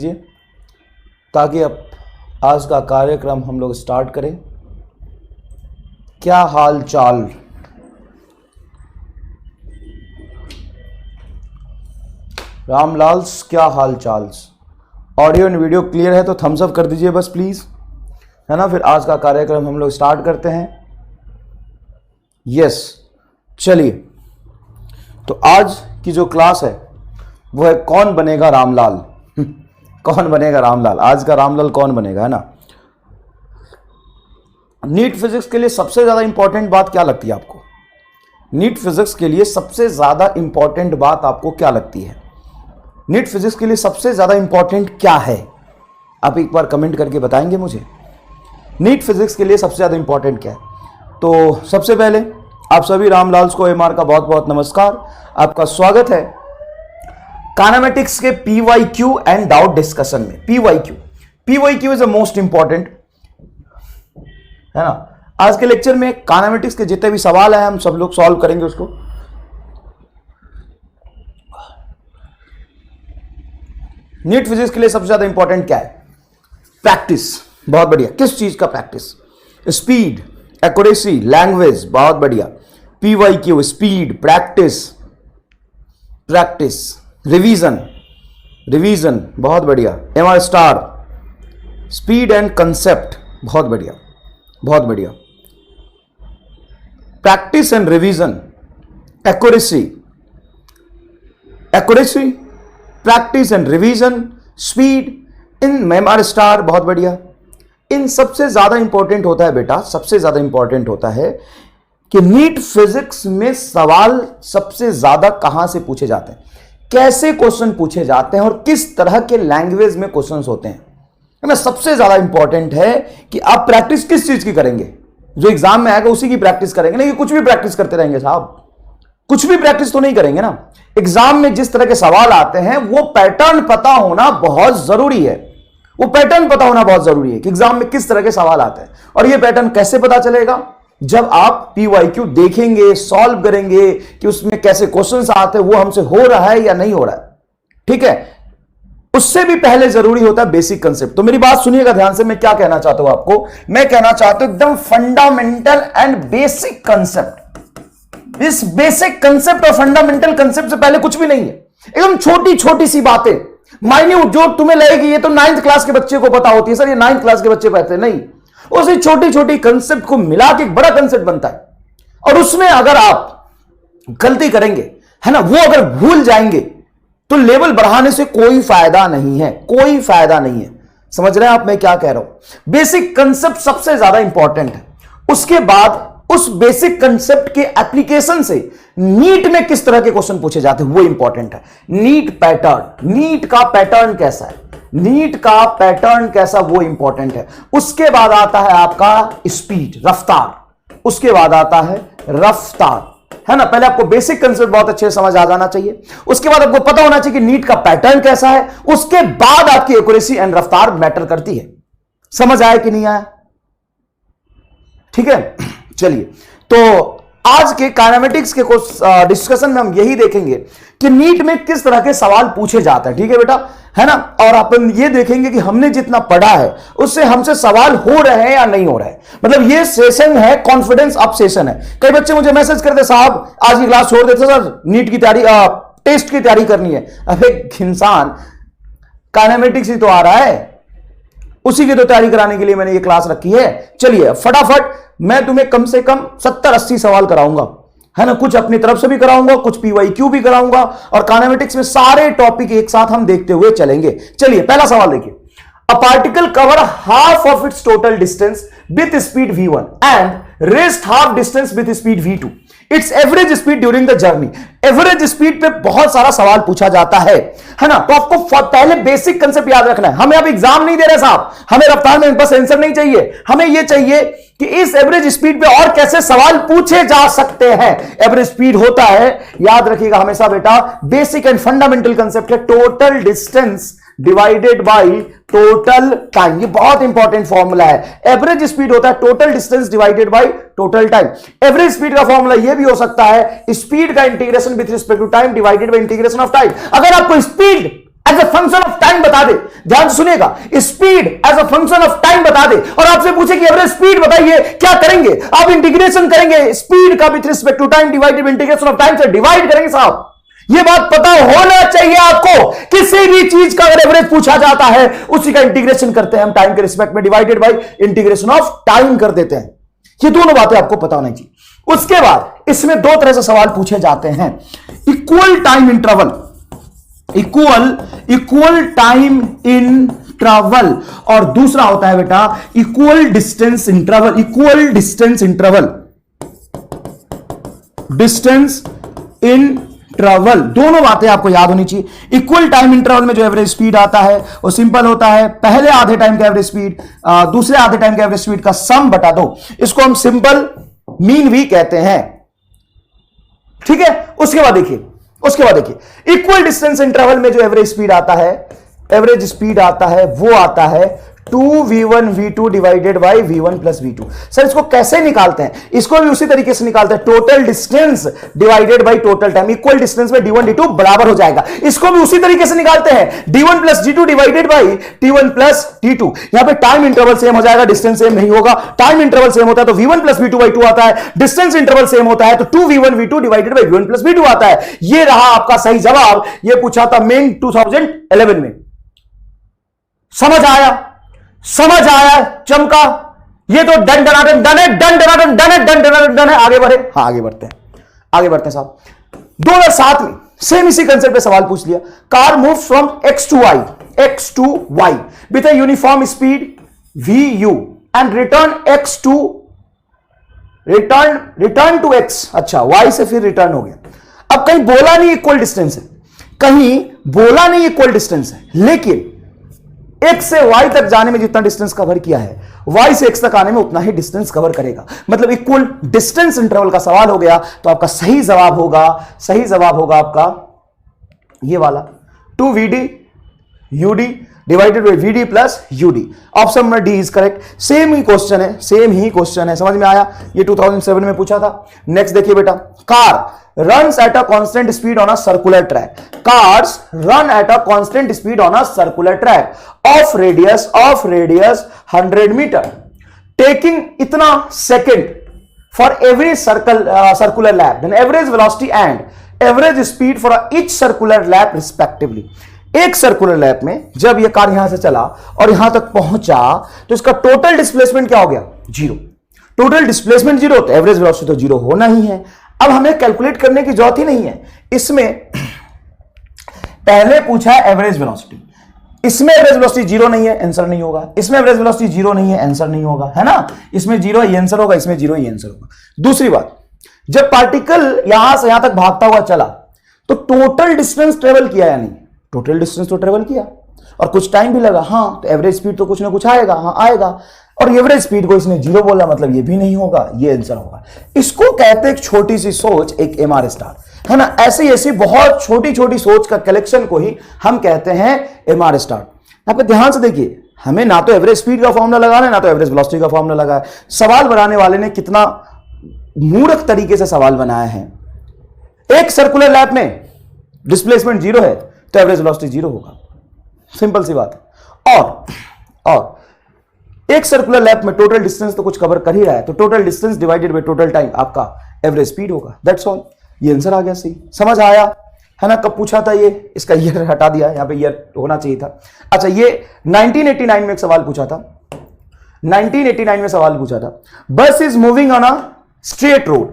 कीजिए ताकि अब आज का कार्यक्रम हम लोग स्टार्ट करें। क्या हाल चाल? रामलाल्स, क्या हाल चाल? ऑडियो एंड वीडियो क्लियर है तो थम्स अप कर दीजिए बस प्लीज, है ना। फिर आज का कार्यक्रम हम लोग स्टार्ट करते हैं। यस, चलिए, तो आज की जो क्लास है वो है कौन बनेगा रामलाल। कौन बनेगा रामलाल? आज का रामलाल कौन बनेगा, है ना। नीट फिजिक्स के लिए सबसे ज्यादा इंपॉर्टेंट बात क्या लगती है आपको? नीट फिजिक्स के लिए सबसे ज्यादा इंपॉर्टेंट बात आपको क्या लगती है? नीट फिजिक्स के लिए सबसे ज्यादा इंपॉर्टेंट क्या है? आप एक बार कमेंट करके बताएंगे मुझे। नीट फिजिक्स के लिए सबसे ज्यादा इंपॉर्टेंट क्या है? तो सबसे पहले आप सभी रामलाल्स को एमआर का बहुत बहुत नमस्कार। आपका स्वागत है काइनेमेटिक्स के पीवाईक्यू एंड डाउट डिस्कशन में। PYQ is a most important, है ना। आज के लेक्चर में काइनेमेटिक्स के जितने भी सवाल हैं हम सब लोग सॉल्व करेंगे उसको। नीट फिजिक्स के लिए सबसे ज्यादा इंपॉर्टेंट क्या है? प्रैक्टिस। बहुत बढ़िया। किस चीज का प्रैक्टिस? Speed, accuracy, language. बहुत बढ़िया। पीवाईक्यू, स्पीड, प्रैक्टिस, रिवीजन, बहुत बढ़िया। MR star, speed and concept. बहुत बढ़िया, बहुत बढ़िया। Practice and revision, accuracy, practice and revision, speed, in MR star. बहुत बढ़िया। इन सबसे ज्यादा इंपॉर्टेंट होता है बेटा, सबसे ज्यादा इंपॉर्टेंट होता है कि नीट फिजिक्स में सवाल सबसे ज्यादा कहां से पूछे जाते हैं, कैसे क्वेश्चन पूछे जाते हैं और किस तरह के लैंग्वेज में क्वेश्चंस होते हैं, है ना। सबसे ज्यादा इंपॉर्टेंट है कि आप प्रैक्टिस किस चीज की करेंगे। जो एग्जाम में आएगा उसी की प्रैक्टिस करेंगे, नहीं कुछ भी प्रैक्टिस करते रहेंगे साहब। कुछ भी प्रैक्टिस तो नहीं करेंगे ना। एग्जाम में जिस तरह के सवाल आते हैं वो पैटर्न पता होना बहुत जरूरी है। वो पैटर्न पता होना बहुत जरूरी है कि एग्जाम में किस तरह के सवाल आते हैं। और ये पैटर्न कैसे पता चलेगा? जब आप पीवाईक्यू देखेंगे, सॉल्व करेंगे कि उसमें कैसे क्वेश्चंस आते हैं, वो हमसे हो रहा है या नहीं हो रहा है, ठीक है। उससे भी पहले जरूरी होता है बेसिक कंसेप्ट। तो मेरी बात सुनिएगा ध्यान से, मैं क्या कहना चाहता हूं आपको। मैं कहना चाहता हूं एकदम फंडामेंटल एंड बेसिक कंसेप्ट। इस बेसिक कंसेप्ट और फंडामेंटल कंसेप्ट से पहले कुछ भी नहीं है। एकदम छोटी छोटी सी बातें, माइन्यूट, जो तुम्हें लगेगी ये तो 9th क्लास के बच्चे को पता होती है, सर ये 9th क्लास के बच्चे पढ़ते नहीं। उसी छोटी छोटी कंसेप्ट को मिला के एक बड़ा कंसेप्ट बनता है। और उसमें अगर आप गलती करेंगे, है ना, वो अगर भूल जाएंगे तो लेवल बढ़ाने से कोई फायदा नहीं है, कोई फायदा नहीं है। समझ रहे हैं आप मैं क्या कह रहा हूं? बेसिक कंसेप्ट सबसे ज्यादा इंपॉर्टेंट है। उसके बाद उस बेसिक कंसेप्ट के एप्लीकेशन से नीट में किस तरह के क्वेश्चन पूछे जाते हैं वो इंपॉर्टेंट है। नीट पैटर्न, नीट का पैटर्न कैसा है, नीट का पैटर्न कैसा, वो इंपॉर्टेंट है। उसके बाद आता है आपका स्पीड, रफ्तार। उसके बाद आता है रफ्तार, है ना। पहले आपको बेसिक कंसेप्ट बहुत अच्छे से समझ आ जाना चाहिए। उसके बाद आपको पता होना चाहिए कि नीट का पैटर्न कैसा है। उसके बाद आपकी एक्यूरेसी एंड रफ्तार मैटर करती है। समझ आया कि नहीं आया? ठीक है, चलिए। तो आज के काइनेमेटिक्स के डिस्कशन में हम यही देखेंगे कि नीट में किस तरह के सवाल पूछे जाते हैं, ठीक है बेटा, है ना। और अपन ये देखेंगे कि हमने जितना पढ़ा है उससे हमसे सवाल हो रहे हैं या नहीं हो रहे हैं। मतलब ये सेशन है, कॉन्फिडेंस अप सेशन है। कई बच्चे मुझे मैसेज करते, साहब आज की क्लास छोड़ देते सर, नीट की तैयारी, टेस्ट की तैयारी करनी है। अबे इंसान, काइनेमेटिक्स ही तो आ रहा है, उसी की तो तैयारी कराने के लिए मैंने ये क्लास रखी है। चलिए फटाफट मैं तुम्हें कम से कम 70-80 सवाल कराऊंगा, है ना। कुछ अपनी तरफ से भी कराऊंगा, कुछ पीवाईक्यू भी कराऊंगा, और काइनेमेटिक्स में सारे टॉपिक एक साथ हम देखते हुए चलेंगे। चलिए पहला सवाल देखिए। A particle cover half of its total distance with speed v1 and rest half distance with speed v2। It's average speed during the journey. Average speed पे बहुत सारा सवाल पूछा जाता है ना। तो आपको पहले बेसिक कंसेप्ट याद रखना है। हमें अब एग्जाम नहीं दे रहे साहब, हमें रफ्तार में बस आंसर नहीं चाहिए, हमें यह चाहिए कि इस एवरेज स्पीड पे और कैसे सवाल पूछे जा सकते हैं। एवरेज स्पीड होता है, याद रखिएगा हमेशा बेटा, बेसिक एंड फंडामेंटल कंसेप्ट है total distance divided by total time. ये बहुत इंपॉर्टेंट फॉर्मूला है। एवरेज स्पीड होता है total distance divided by total time. Average speed का फॉर्मूला ये भी हो सकता है स्पीड का integration with respect to time divided by integration of time. अगर आपको speed as a function of time बता दे, ध्यान से सुनिएगा, speed as a function of time बता दे, और आपसे पूछे कि एवरेज स्पीड बताइए, क्या करेंगे आप? इंटीग्रेशन करेंगे स्पीड का with respect to time divided integration of time से डिवाइड करेंगे साहब। ये बात पता होना चाहिए आपको, किसी भी चीज का अगर एवरेज पूछा जाता है उसी का इंटीग्रेशन करते हैं हम टाइम के रिस्पेक्ट में, divided by integration of time कर देते हैं। ये दोनों बातें आपको पता होनी चाहिए। उसके बाद इसमें दो तरह से सवाल पूछे जाते हैं, equal time interval, equal time interval, और दूसरा होता है बेटा equal distance interval, equal distance interval, distance interval. दोनों बातें आपको याद होनी चाहिए। इक्वल टाइम इंटरवल में जो एवरेज स्पीड आता है वो सिंपल होता है, पहले आधे टाइम का एवरेज स्पीड दूसरे आधे टाइम का एवरेज स्पीड का सम बटा दो, इसको हम सिंपल मीन भी कहते हैं, ठीक है। उसके बाद देखिए इक्वल डिस्टेंस इंटरवल में जो एवरेज स्पीड आता है, एवरेज स्पीड आता है वो आता है 2v1 v2 divided by v1 plus v2। Sir इसको कैसे निकालते हैं? इसको भी उसी तरीके से निकालते हैं, total distance divided by total time, equal distance में d1 d2 बराबर हो जाएगा। इसको भी उसी तरीके से निकालते हैं, d1 plus d2 divided by t1 plus t2। यहां पे टाइम इंटरवल सेम हो जाएगा, डिस्टेंस सेम नहीं होगा। टाइम इंटरवल सेम होता है तो v1 प्लस v2 बाय 2 आता है, डिस्टेंस इंटरवल सेम होता है तो 2v1 v2 divided by v1 plus v2 आता है। यह रहा आपका सही जवाब। यह पूछा था मेन 2011 में। समझ आया चमका? ये तो डन डनाडन डन है, डन डनाडन डन है, डन डनाडन डन है। आगे बढ़े, हाँ आगे बढ़ते हैं साहब। 2007 में सेम इसी कंसेप्ट पे सवाल पूछ लिया। Car move from x to y with a uniform speed vu and return to x। अच्छा, y से फिर रिटर्न हो गया। अब कहीं बोला नहीं इक्वल डिस्टेंस है, लेकिन x से y तक जाने में जितना डिस्टेंस कवर किया है, y से x तक आने में उतना ही डिस्टेंस कवर करेगा। मतलब इक्वल डिस्टेंस इंटरवल का सवाल हो गया। तो आपका सही जवाब होगा आपका ये वाला 2vd ud divided by vd plus ud। Option number D is correct. Same he question है, समझ में आया? ये 2007 में पूछा था। नेक्स्ट देखिए बेटा, car runs at a constant speed on a circular track. Cars run at a constant speed on a circular track of radius 100 meter, taking इतना second for every circular lap. Then average velocity and average speed for each circular lap respectively. एक circular lap में जब ये car यहां से चला और यहां तक पहुंचा तो इसका टोटल डिस्प्लेसमेंट क्या हो गया? 0। टोटल डिस्प्लेसमेंट 0 तो एवरेज वेलोसिटी तो 0 होना ही है। अब हमें कैलकुलेट करने की जरूरत ही नहीं है। इसमें पहले पूछा है एवरेज वेलोसिटी, इसमें एवरेज वेलोसिटी 0 नहीं है, आंसर नहीं होगा। इसमें एवरेज वेलोसिटी 0 नहीं है, आंसर नहीं होगा, है ना? इसमें 0 ही आंसर होगा, इसमें 0 ही आंसर होगा। दूसरी बात, जब पार्टिकल यहां से यहां तक भागता हुआ चला तो टोटल डिस्टेंस ट्रेवल किया या नहीं? टोटल डिस्टेंस तो ट्रेवल किया और कुछ टाइम भी लगा, हाँ, तो एवरेज स्पीड तो कुछ ना कुछ आएगा, हाँ आएगा। और एवरेज स्पीड को इसने 0 बोला, मतलब ये भी नहीं होगा, ये आंसर होगा। इसको कहते हैं एक छोटी सी सोच, एक MR स्टार, है ना? ऐसी बहुत छोटी छोटी सोच का कलेक्शन को ही हम कहते हैं MR स्टार। यहां पे ध्यान से देखिए, हमें ना तो एवरेज स्पीड का फॉर्मूला लगाना है, ना तो एवरेज वेलोसिटी का फॉर्मूला लगाया। सवाल बनाने वाले ने कितना मूर्ख तरीके से सवाल बनाया है। एक सर्कुलर लैप में डिस्प्लेसमेंट 0 है तो एवरेज वेलोसिटी 0 होगा, सिंपल सी बात है। और एक सर्कुलर लैप में टोटल डिस्टेंस तो कुछ कवर कर ही रहा है, तो total distance divided by total time आपका एवरेज स्पीड होगा। That's all. ये आंसर आ गया सही, समझ आया है ना? कब पूछा था ये? इसका ईयर हटा दिया, यहां पे ईयर होना चाहिए था। अच्छा, ये 1989 में एक सवाल पूछा था। 1989 में सवाल पूछा था, bus is moving on a straight road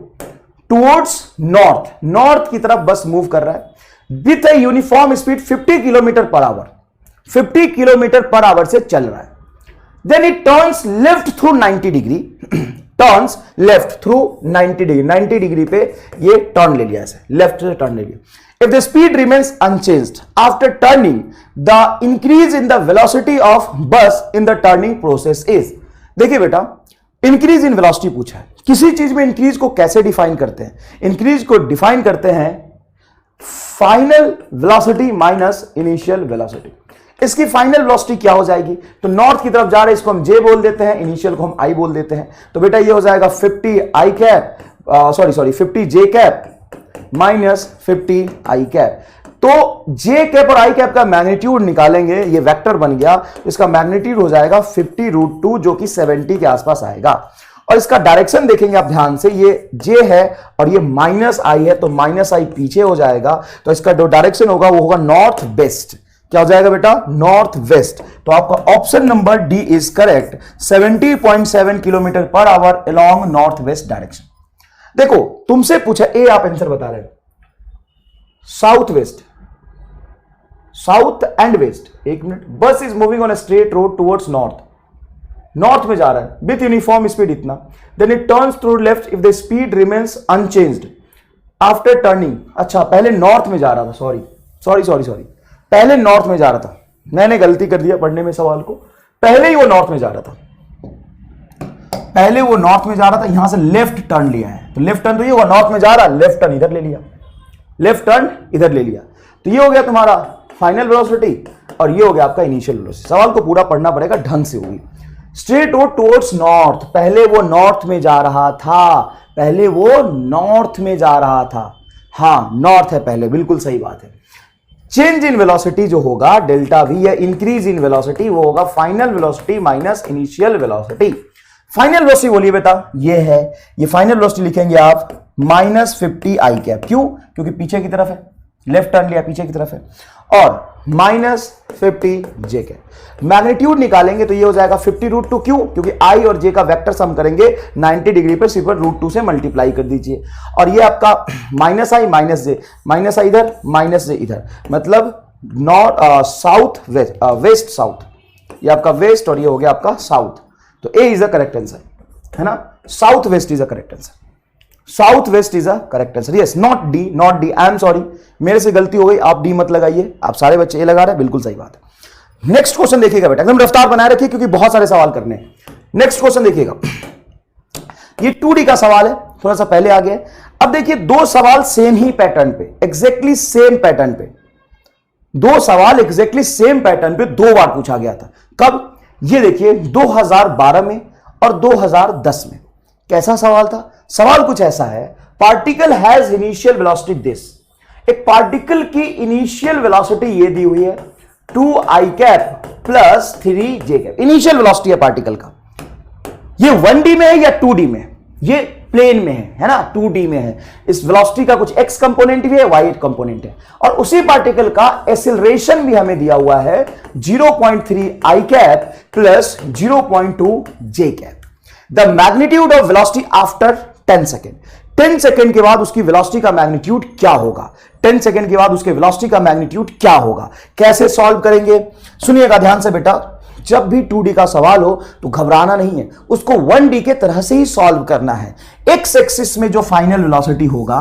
towards north की तरफ बस मूव कर रहा है with a uniform speed 50 kilometre per hour, 50 kilometre per hour से चल रहा है। Then it turns left through 90 degree, turns left through 90 degree, 90 degree पे ये टर्न ले लिया, ऐसे लेफ्ट से टर्न ले लिया। If the speed remains unchanged after turning, the increase in the velocity of bus in the turning process is. देखिए बेटा, इंक्रीज इन वेलोसिटी पूछा है। किसी चीज में इंक्रीज को कैसे डिफाइन करते हैं? इंक्रीज को डिफाइन करते हैं final velocity minus initial velocity. इसकी फाइनल वेलोसिटी क्या हो जाएगी? तो नॉर्थ की तरफ जा रहे हैं, इसको हम जे बोल देते हैं, इनिशियल को हम आई बोल देते हैं। तो बेटा ये हो जाएगा 50 जे कैप माइनस 50 आई कैप। तो जे कैप और आई कैप का मैग्नीट्यूड निकालेंगे, ये वेक्टर बन गया, इसका मैग्नीट्यूड हो जाएगा 50√2 जो कि 70 के आसपास आएगा। और इसका डायरेक्शन देखेंगे आप ध्यान से, ये जे है और ये माइनस आई है, तो माइनस आई पीछे हो जाएगा, तो इसका जो डायरेक्शन होगा वो होगा नॉर्थ वेस्ट। क्या हो जाएगा बेटा? North west. तो आपका option number D is correct, 70.7 kilometre per hour along north west direction. देखो तुमसे पूछा, ए आप आंसर बता रहे हो, south west, south and west. एक minute, bus is moving on a straight road towards north, north में जा रहा है विथ यूनिफॉर्म स्पीड इतना, then it turns through left if the speed remains unchanged after turning. अच्छा पहले north में जा रहा था, सॉरी, पहले नॉर्थ में जा रहा था, मैंने गलती कर दिया पढ़ने में सवाल को, पहले ही वो नॉर्थ में जा रहा था, पहले वो नॉर्थ में जा रहा था, यहां से लेफ्ट टर्न लिया है, तो लेफ्ट टर्न तो ये हुआ, नॉर्थ में जा रहा, लेफ्ट टर्न इधर ले लिया, लेफ्ट टर्न इधर ले लिया, तो ये हो गया तुम्हारा फाइनल वेलोसिटी और ये हो गया आपका इनिशियल वेलोसिटी। सवाल को पूरा पढ़ना पड़ेगा, ढंग से होगी। स्ट्रेट रोड टुवर्ड्स नॉर्थ, पहले वो नॉर्थ में जा रहा था, पहले वो नॉर्थ में जा रहा था, हाँ नॉर्थ है पहले, बिल्कुल सही बात है। चेंज इन वेलोसिटी जो होगा डेल्टा वी या इंक्रीज इन वेलोसिटी, वो होगा final velocity minus initial velocity. Final velocity बोलिए बेटा, ये है, ये फाइनल वेलोसिटी लिखेंगे आप -50 आई कैप, क्यों? क्योंकि पीछे की तरफ है, लेफ्ट टर्न लिया पीछे की तरफ है, और -50 जे कैप। मैग्नीट्यूड निकालेंगे तो ये हो जाएगा 50√2, क्यों? क्योंकि आई और जे का वेक्टर सम करेंगे 90 डिग्री पर, सिर्फ √2 से मल्टीप्लाई कर दीजिए, और ये आपका माइनस आई माइनस जे, माइनस आई इधर माइनस जे इधर, मतलब north south west, west south, ये आपका वेस्ट और ये हो गया आपका साउथ, तो ए इज द करेक्ट आंसर, है ना? South west is the correct answer, south west is a correct answer, yes, not D, not D, I am sorry, मेरे से गलती हो गई, आप डी मत लगाइए, आप सारे बच्चे ए लगा रहे हैं, बिल्कुल सही बात है। नेक्स्ट क्वेश्चन देखिएगा बेटा, एकदम रफ्तार बनाए रखिए क्योंकि बहुत सारे सवाल करने हैं। नेक्स्ट क्वेश्चन देखिएगा, ये 2D का सवाल है, थोड़ा सा पहले आ गया। अब देखिए दो सवाल सेम ही पैटर्न पे, एग्जैक्टली सेम पैटर्न पे, दो सवाल एग्जैक्टली सेम पैटर्न पे 2 बार पूछा गया था। कब? ये देखिए 2012 में और 2010 में। कैसा सवाल था? सवाल कुछ ऐसा है, particle has initial velocity this, एक पार्टिकल की इनिशियल वेलोसिटी ये दी हुई है 2i cap plus 3j cap, initial velocity है पार्टिकल का। ये 1D में है या 2D में? ये प्लेन में है ना, 2D में है। इस वेलोसिटी का कुछ x कंपोनेंट भी है, y कंपोनेंट है, और उसी पार्टिकल का एक्सेलरेशन भी हमें दिया हुआ है 0.3i cap plus 0.2 j cap. The magnitude of velocity after 10 second, 10 second के बाद उसकी वेलोसिटी का मैग्नीट्यूड क्या होगा, 10 सेकेंड के बाद उसके वेलोसिटी का मैग्नीट्यूड क्या होगा, कैसे सॉल्व करेंगे? सुनिएगा ध्यान से बेटा, जब भी 2D का सवाल हो तो घबराना नहीं है, उसको 1D के तरह से ही सॉल्व करना है। x एक्सिस में जो फाइनल वेलोसिटी होगा,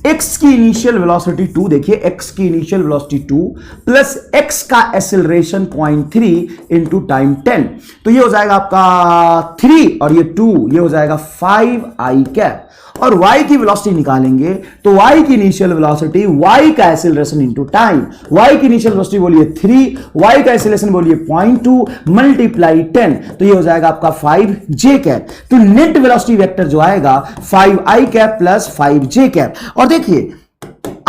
x की इनिशियल वेलोसिटी 2, देखिए x की इनिशियल वेलोसिटी 2 प्लस x का एक्सेलरेशन 0.3 इंटू टाइम 10, तो ये हो जाएगा आपका 3 और ये 2, ये हो जाएगा 5i कैप। और y की वेलोसिटी निकालेंगे तो y की इनिशियल वेलोसिटी, y का एक्सेलरेशन इनटू टाइम, y की इनिशियल वेलोसिटी बोलिए 3, y का एक्सेलरेशन बोलिए 0.2 मल्टीप्लाई 10, तो ये हो जाएगा आपका 5j कैप। तो नेट वेलोसिटी वेक्टर जो आएगा 5i cap plus 5j cap. और देखिए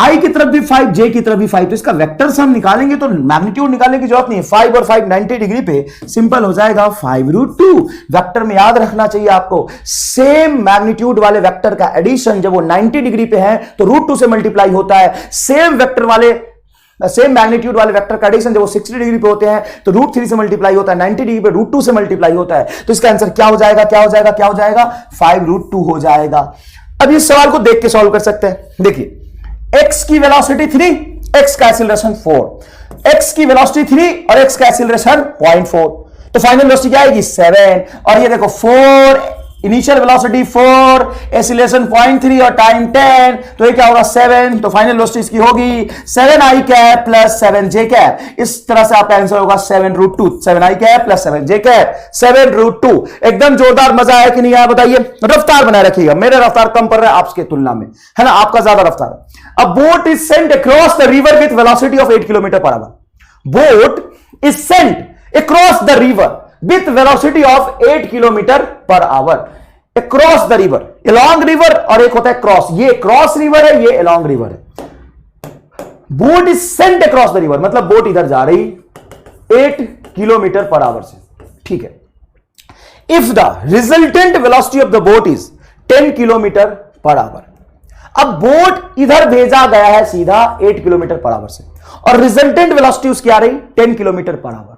i की तरफ भी 5, j की तरफ भी 5, तो इसका वेक्टर सम निकालेंगे तो मैग्नीट्यूड निकालने की जरूरत नहीं है, 5 और 5 90 डिग्री पे, सिंपल हो जाएगा 5√2। वेक्टर में याद रखना चाहिए आपको, सेम मैग्नीट्यूड वाले वेक्टर का एडिशन जब वो 90 डिग्री पे है तो √2 से मल्टीप्लाई होता है, सेम वेक्टर वाले, सेम मैग्नीट्यूड वाले वेक्टर का एडिशन जब वो 60 डिग्री पे होते हैं तो √3 से मल्टीप्लाई होता है, 90 डिग्री पे √2 से मल्टीप्लाई होता है। तो इसका आंसर क्या हो जाएगा, क्या हो जाएगा, क्या हो जाएगा? 5√2 हो जाएगा। अब इस सवाल को देख के सॉल्व कर सकते हैं। देखिए x की वेलोसिटी 3, x का एक्सेलरेशन 4, x की वेलोसिटी 3 और x का एक्सेलरेशन 0.4, तो फाइनल वेलोसिटी क्या आएगी 7, और ये देखो 4 इनिशियल वेलोसिटी 4, एक्सेलरेशन 0.3 और टाइम 10, तो ये क्या होगा 7, तो फाइनल वेलोसिटी इसकी होगी 7i cap plus 7j cap. इस तरह से आपका आंसर होगा 7√2, 7i cap plus 7j cap, 7√2। एकदम जोरदार, मजा आया कि नहीं आया बताइए? रफ्तार बनाए रखिएगा, मेरा रफ्तार कम पड़ रहा है आपके तुलना में, है ना, आपका ज्यादा रफ्तार है। A boat is sent across the river with velocity of 8 km per hour. Boat is sent across the river with velocity of 8 km per hour. Across the river, along river और एक होता है क्रॉस, ये cross river है, ये along river है। Boat is sent across the river, मतलब boat इधर जा रही 8 किलोमीटर पर आवर से, ठीक है। If the resultant velocity of the boat is 10 kilometre per our, अब बोट इधर भेजा गया है सीधा 8 किलोमीटर पर आवर से, और रिजल्टेंट वेलोसिटी उसकी आ रही 10 kilometre per hour,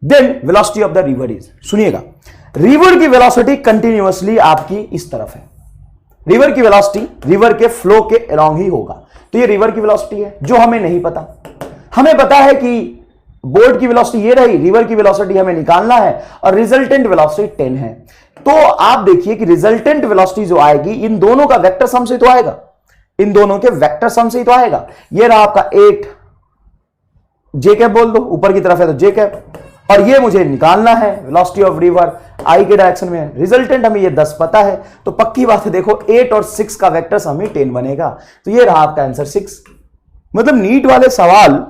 then velocity of the river is, सुनिएगा, रिवर की वेलोसिटी कंटिन्यूअसली आपकी इस तरफ है, रिवर की वेलोसिटी रिवर के फ्लो के अलोंग ही होगा, तो ये रिवर की वेलोसिटी है जो हमें नहीं पता। हमें पता है कि बोट की वेलोसिटी ये रही, रिवर की वेलोसिटी हमें निकालना है, और रिजल्टेंट वेलोसिटी 10 है। तो आप देखिए कि रिजल्टेंट वेलोसिटी जो आएगी इन दोनों का वेक्टर सम से तो आएगा, इन दोनों के वेक्टर सम से ही तो आएगा। ये रहा आपका 8, जे कैप बोल दो, ऊपर की तरफ है तो जे कैप, और ये मुझे निकालना है वेलोसिटी ऑफ रिवर आई के डायरेक्शन में, रिजल्टेंट हमें ये 10 पता है, तो पक्की बात है देखो 8 और 6 का वेक्टर सम ही 10 बनेगा, तो ये रहा आपका आंसर 6। मतलब नीट वाले सवाल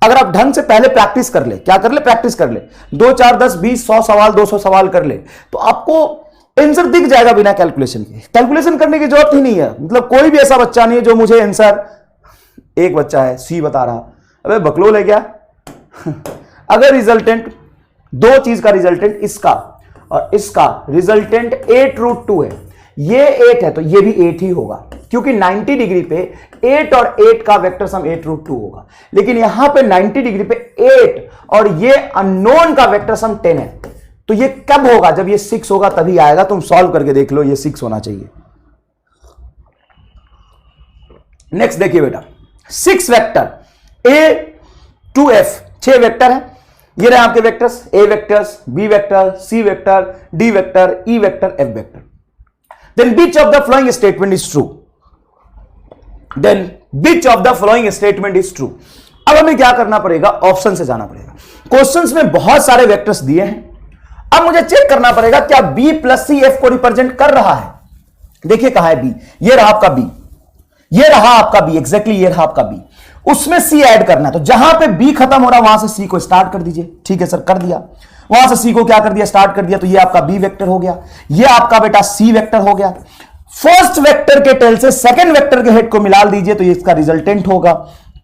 अगर आप ढंग से पहले प्रैक्टिस कर ले, क्या कर ले, प्रैक्टिस कर ले, 2 4 10 20 100 सवाल 200 सवाल कर ले, तो आपको आंसर दिख जाएगा बिना कैलकुलेशन के। कैलकुलेशन करने की जरूरत ही नहीं है, मतलब कोई भी ऐसा बच्चा नहीं है जो मुझे आंसर, एक बच्चा है सी बता रहा, अबे बकलोल है क्या अगर रिजल्टेंट, दो चीज का रिजल्टेंट इसका और इसका रिजल्टेंट 8√2 है, ये 8 है तो ये भी 8 ही होगा, क्योंकि 90 डिग्री पे 8 और 8 का वेक्टर सम 8√2 होगा, लेकिन यहां पे 90 डिग्री पे 8 और ये अननोन का वेक्टर सम 10 है, तो ये कब होगा, जब ये 6 होगा तभी आएगा। तुम सॉल्व करके देख लो, ये 6 होना चाहिए। नेक्स्ट देखिए बेटा, 6 vector A to F, 6 vector है, ये रहे आपके vectors, A vectors, B vector, C vector, D vector, E vector, F vector. Then which of the following statement is true? Then which of the following statement is true? अब हमें क्या करना पड़ेगा, option से जाना पड़ेगा। क्वेश्चंस में बहुत सारे वेक्टर्स दिए हैं, अब मुझे चेक करना पड़ेगा क्या B प्लस C F को रिप्रेजेंट कर रहा है। देखिए कहां है B, ये रहा आपका B, ये रहा आपका B, एग्जैक्टली ये रहा आपका B, उसमें C ऐड करना है, तो जहां पे B खत्म हो रहा है वहां से C को स्टार्ट कर दीजिए। ठीक है सर, कर दिया, वहां से C को क्या कर दिया, स्टार्ट कर दिया, तो ये आपका B वेक्टर हो गया, ये आपका बेटा C वेक्टर हो गया। फर्स्ट वेक्टर के टेल से सेकंड वेक्टर के हेड को मिला दीजिए तो ये इसका रिजल्टेंट होगा।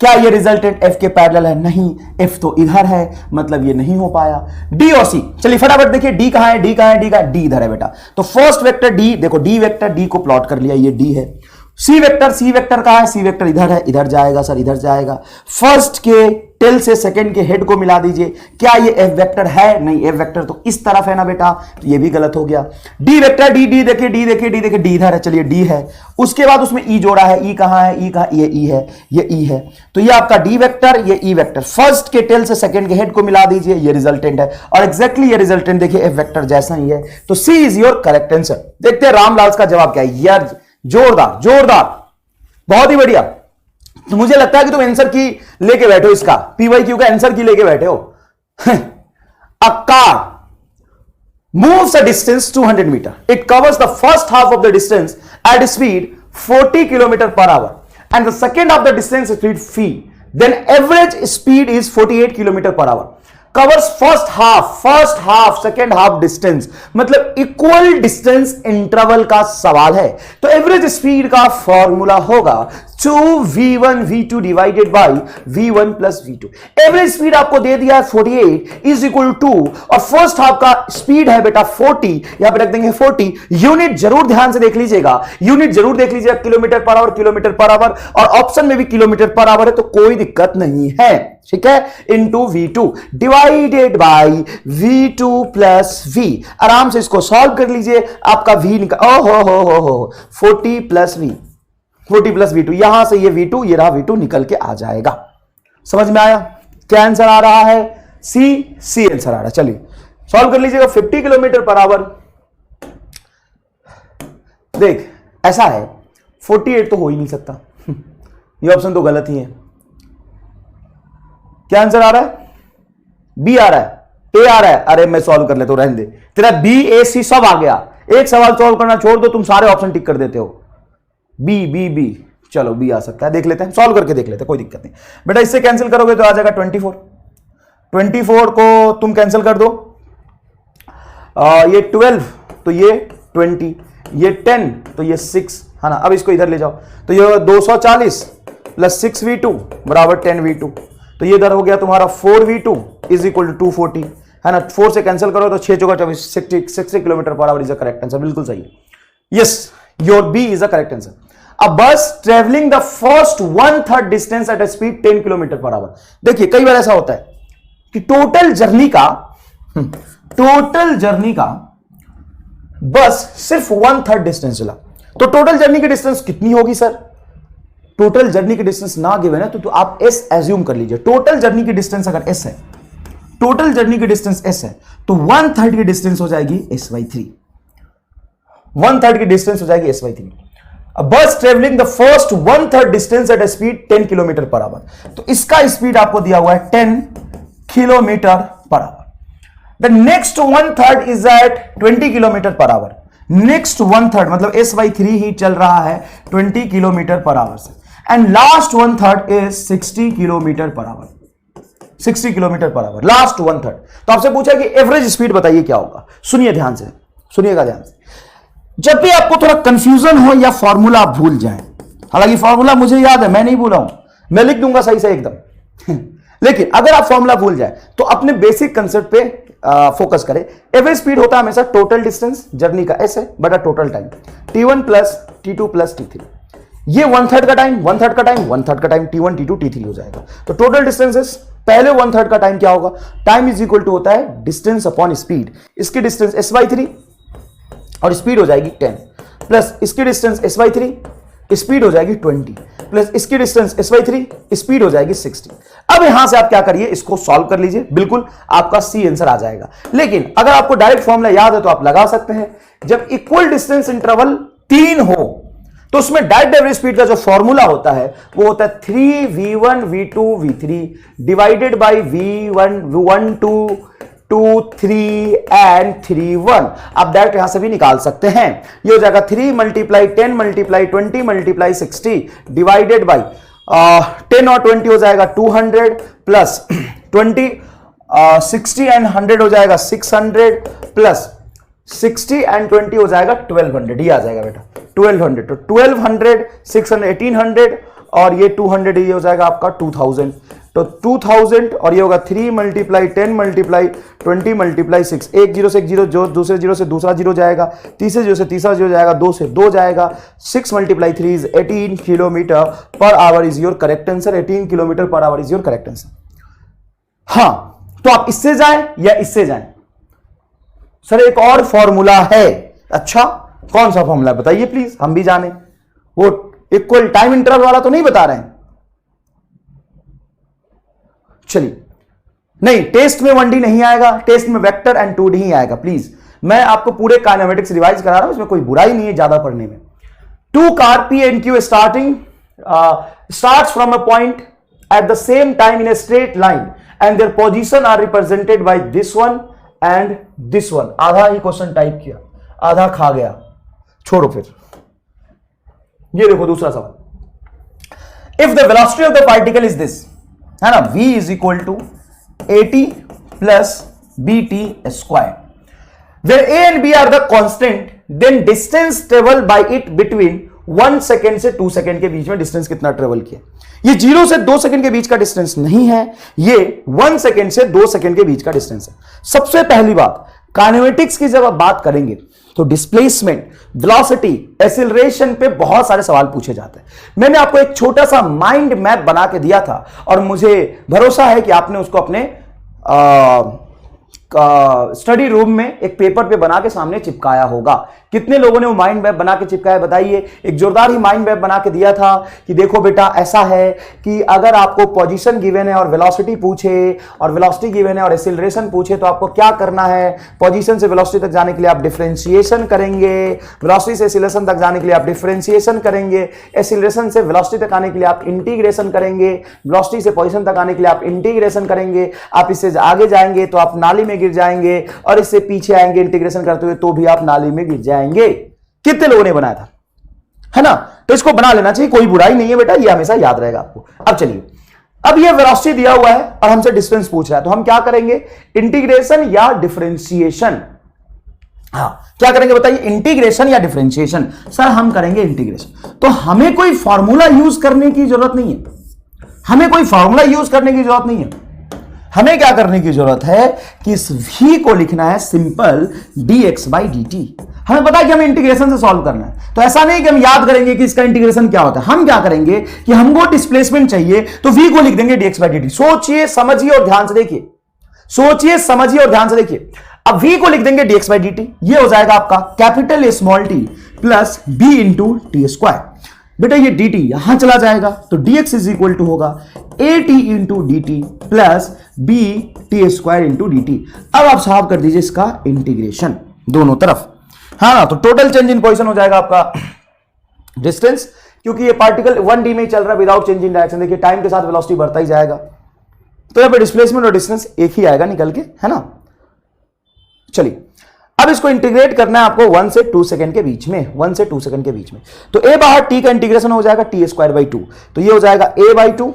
क्या ये रिजल्टेंट F के पैरेलल है? नहीं, F तो इधर है, मतलब ये नहीं हो पाया। D और C, चलिए फटाफट देखिए D कहां है, D कहां है, D कहां है, D इधर है बेटा, तो फर्स्ट वेक्टर D, देखो D वेक्टर D को प्लॉट कर लिया, ये D है। C वेक्टर कहां है, C वेक्टर इधर है, इधर जाएगा सर, इधर जाएगा। फर्स्ट के टेल से सेकंड के हेड को मिला दीजिए, क्या ये F वेक्टर है? नहीं, F वेक्टर तो इस तरफ है ना बेटा, तो ये भी गलत हो गया। D वेक्टर D देखिए, D देखिए, D देखिए, D इधर है, चलिए D है। उसके बाद उसमें E जोड़ा है, E कहां है, E कहां, ये E है, ये E है, तो ये आपका D वेक्टर, ये E वेक्टर। फर्स्ट के टेल से सेकंड के हेड को मिला दीजिए, ये रिजल्टेंट है, और एग्जैक्टली ये रिजल्टेंट देखिए F वेक्टर जैसा ही है, तो C is your correct answer. देखते हैं रामलाल का जवाब क्या है। यार जोरदार जोरदार, बहुत ही बढ़िया। तो मुझे लगता है कि तुम आंसर की लेके बैठे हो, इसका PYQ का आंसर की लेके बैठे हो। A car moves a distance 200 meter. It covers the first half of the distance at speed 40 km per hour and the second half of the distance speed v. Then average speed is 48 km per hour. Covers first half, second half distance, मतलब equal distance interval का सवाल है, तो average speed का formula होगा 2v1 v2 divided by v1 plus v2। Average speed आपको दे दिया है 48 इज इक्वल टू, और फर्स्ट हाफ का स्पीड है बेटा 40, यहां पे रख देंगे 40। यूनिट जरूर ध्यान से देख लीजिएगा, यूनिट जरूर देख लीजिएगा, किलोमीटर पर आवर, और ऑप्शन में भी किलोमीटर पर आवर है, तो कोई दिक्कत नहीं है। ठीक है, into v2 divided by v2 plus v। आराम से इसको सॉल्व कर लीजिए, आपका v निकल, हो 40 प्लस v2, यहां से ये v2, ये रहा v2 निकल के आ जाएगा। समझ में आया? क्या आंसर आ रहा है? सी आंसर आ रहा है। चलिए सॉल्व कर लीजिएगा। 50 किलोमीटर पर आवर, देख ऐसा है 48 तो हो ही नहीं सकता, ये ऑप्शन तो गलत ही है। क्या आंसर आ रहा है? बी आ रहा है, ए आ रहा है। अरे मैं सॉल्व कर लेता हूं, रहने दे, तेरा बी ए सी सब आ गया। एक सवाल सॉल्व करना छोड़ दो, तुम सारे ऑप्शन टिक कर देते हो। बी, चलो बी आ सकता है, देख लेते हैं, सॉल्व करके देख लेते हैं, कोई दिक्कत नहीं बेटा। इससे कैंसिल करोगे तो आ जाएगा 24 को तुम कैंसिल कर दो, ये 12 तो ये 20, ये 10 तो ये 6 है ना। अब इसको इधर ले जाओ, तो ये 240 प्लस 6v2 बराबर 10v2। तो ये इधर हो गया तुम्हारा 4v2 इज इक्वल टू 240, है ना। 4 से कैंसिल करो तो 6 चौका 24, 60 kilometre per hour is a correct answer. बिल्कुल सही है, yes, your B is a correct answer. A bus traveling the first 1/3 distance at a speed 10 kilometre per our. देखिए कई बार ऐसा होता है कि टोटल जर्नी का बस सिर्फ 1/3 डिस्टेंस चला। तो टोटल जर्नी की डिस्टेंस कितनी होगी सर? टोटल जर्नी की डिस्टेंस ना गिवन है तो आप एस एज्यूम कर लीजिए। टोटल जर्नी की डिस्टेंस अगर एस है, टोटल जर्नी की डिस्टेंस एस है, तो 1/3 की डिस्टेंस हो जाएगी s/3। 1/3 की डिस्टेंस हो जाएगी s/3। A bus traveling the first 1/3 distance at a speed 10 kilometre per our. तो इसका स्पीड आपको दिया हुआ है 10 kilometre per our. The next 1/3 is at 20 kilometre per our. Next 1/3 मतलब s/3 ही चल रहा है 20 किलोमीटर पर आवर से। And last 1/3 is 60 kilometre per our. 60 kilometre per our last 1/3। तो आपसे पूछा कि एवरेज स्पीड बताइए क्या होगा। सुनिए ध्यान से, सुनिएगा ध्यान से। जब भी आपको थोड़ा कंफ्यूजन हो या फॉर्मूला आप भूल जाएं, हालांकि फॉर्मूला मुझे याद है, मैं नहीं भूला हूं, मैं लिख दूंगा सही से एकदम लेकिन अगर आप फॉर्मूला भूल जाए तो अपने बेसिक कंसेप्ट पे फोकस करें। एवरेज स्पीड होता है हमेशा टोटल डिस्टेंस जर्नी का एस है बटा total time, t1 plus t2 plus t3। ये 1/3 का टाइम, 1/3 का टाइम, 1/3 का टाइम, t1 t2 t3 हो जाएगा। तो टोटल डिस्टेंसेस पहले 1/3 का टाइम क्या होगा? टाइम इज इक्वल टू होता है डिस्टेंस अपॉन स्पीड। इसकी डिस्टेंस s/3 और स्पीड हो जाएगी 10 प्लस इसकी डिस्टेंस s/3 स्पीड हो जाएगी 20 प्लस इसकी डिस्टेंस s/3 स्पीड हो जाएगी 60। अब यहां से आप क्या करिए, इसको सॉल्व कर लीजिए, बिल्कुल आपका सी आंसर आ जाएगा। लेकिन अगर आपको डायरेक्ट फॉर्मूला याद है तो आप लगा सकते हैं। जब इक्वल डिस्टेंस इंटरवल 3 हो तो उसमें डायरेक्ट एवरेज स्पीड का जो फॉर्मूला होता है वो होता है 3v1 v2 v3 divided by v1 1 2 2 3 and 3 1। आप डायरेक्ट यहां से भी निकाल सकते हैं। ये हो जाएगा 3 multiply 10 multiply 20 multiply 60 divided by 10 और 20 हो जाएगा 200 प्लस 20 60 एंड 100 हो जाएगा 600 प्लस 60 एंड 20 हो जाएगा 1200। ये आ जाएगा बेटा 1200। तो 1200 600 1800 और ये 200 ये हो जाएगा आपका 2000। तो 2000 और ये होगा 3 मल्टीप्लाई 10 मल्टीप्लाई 20 मल्टीप्लाई 6। एक जीरो से एक जीरो, जो दूसरे जीरो से दूसरा जीरो जाएगा, तीसरे जीरो से तीसरा जीरो जाएगा, 2 से 2 जाएगा। 6 multiply 3 is 18 kilometre per hour is your correct answer. 18 kilometre per hour is your correct answer. हाँ, तो आप इससे जाएं या इससे जाएं। सर एक और फॉर्मूला है। अच्छा, कौन सा फॉर्मूला बताइए प्लीज, हम भी जाने। वो इक्वल टाइम इंटरवल वाला तो नहीं बता रहे हैं? चलिए, नहीं, टेस्ट में 1D नहीं आएगा, टेस्ट में वेक्टर एंड 2D ही आएगा। प्लीज, मैं आपको पूरे काइनेमेटिक्स रिवाइज करा रहा हूं, इसमें कोई बुराई नहीं है ज्यादा पढ़ने में। 2 car P and Q starts from a point at the same time in a straight line and their position are represented by this one and this one। आधा ही क्वेश्चन टाइप किया, आधा खा गया, छोड़ो फिर। ये देखो दूसरा सवाल। If the velocity of the particle is this, है ना, v is equal to at plus bt square, where a and b are the constant, then distance travel by it between 1 second से 2 सेकेंड के बीच में distance कितना travel किया। ये 0 से 2 सेकेंड के बीच का डिस्टेंस नहीं है, ये 1 सेकेंड से 2 सेकेंड के बीच का डिस्टेंस है। सबसे पहली बात, काइनेमेटिक्स की जब आप बात करेंगे तो डिस्प्लेसमेंट, वेलोसिटी, एक्सीलरेशन पे बहुत सारे सवाल पूछे जाते हैं। मैंने आपको एक छोटा सा माइंड मैप बना के दिया था और मुझे भरोसा है कि आपने उसको अपने स्टडी रूम में एक पेपर पे बना के सामने चिपकाया होगा। कितने लोगों ने वो माइंड मैप बना के चिपकाया बताइए। एक जोरदार ही माइंड मैप बना के दिया था कि देखो बेटा ऐसा है कि अगर आपको पोजीशन गिवन है और वेलोसिटी पूछे और वेलोसिटी गिवन है और एक्सीलरेशन पूछे तो आपको क्या करना है। पोजीशन से वेलोसिटी तक जाने के लिए आप डिफरेंशिएशन करेंगे, वेलोसिटी से एक्सीलरेशन तक जाने के लिए आप डिफरेंशिएशन करेंगे, एक्सीलरेशन से वेलोसिटी तक आने के लिए आप इंटीग्रेशन करेंगे, वेलोसिटी से पोजीशन तक आने के लिए आप इंटीग्रेशन करेंगे। आप इससे आगे जाएंगे तो आप नाली में गिर जाएंगे और इससे पीछे आएंगे इंटीग्रेशन करते हुए तो भी आप नाली में गिर जाएंगे। कितने लोगों ने बनाया था, है ना। तो इसको बना लेना चाहिए, कोई बुराई नहीं है बेटा, ये हमेशा याद रहेगा आपको। अब चलिए, अब ये वेलोसिटी दिया हुआ है और हमसे डिस्टेंस पूछ रहा है तो हम क्या करेंगे, इंटीग्रेशन या डिफरेंशिएशन। हाँ, क्या करेंगे बताइए, इंटीग्रेशन या डिफरेंशिएशन? सर हम करेंगे इंटीग्रेशन। तो हमें कोई फॉर्मूला यूज करने की जरूरत नहीं है, हमें कोई फॉर्मूला यूज करने की जरूरत नहीं है। हमें क्या करने की जरूरत है कि इस v को लिखना है सिंपल dx बाई dt। हमें पता है कि हमें इंटीग्रेशन से सॉल्व करना है, तो ऐसा नहीं कि हम याद करेंगे कि इसका इंटीग्रेशन क्या होता है। हम क्या करेंगे कि हमको डिस्प्लेसमेंट चाहिए तो v को लिख देंगे dx बाई dt। सोचिए समझिए और ध्यान से देखिए, सोचिए समझिए और ध्यान से देखिए। अब v को लिख देंगे dx बाई dt, ये हो जाएगा आपका capital small t plus b into t square. बेटा ये dt यहां चला जाएगा तो dx इज इक्वल टू होगा at into d t plus b t square into d t. अब आप साफ कर दीजिए इसका इंटीग्रेशन दोनों तरफ, हाँ ना, तो टोटल चेंज इन पोजीशन हो जाएगा आपका डिस्टेंस, क्योंकि ये पार्टिकल 1d में ही चल रहा है विदाउट चेंज इन डायरेक्शन। देखिए टाइम के साथ वेलोसिटी बढ़ता ही जाएगा, तो यहां पे डिस्प्लेसमेंट और डिस्टेंस एक ही आएगा निकल के, है ना। चलिए अब इसको इंटीग्रेट करना है आपको 1 से 2 सेकंड के बीच में, 1 से 2 सेकंड के बीच में। तो a बाहर t का इंटीग्रेशन हो जाएगा टी स्क्वायर बाई 2, तो ये हो जाएगा a बाई 2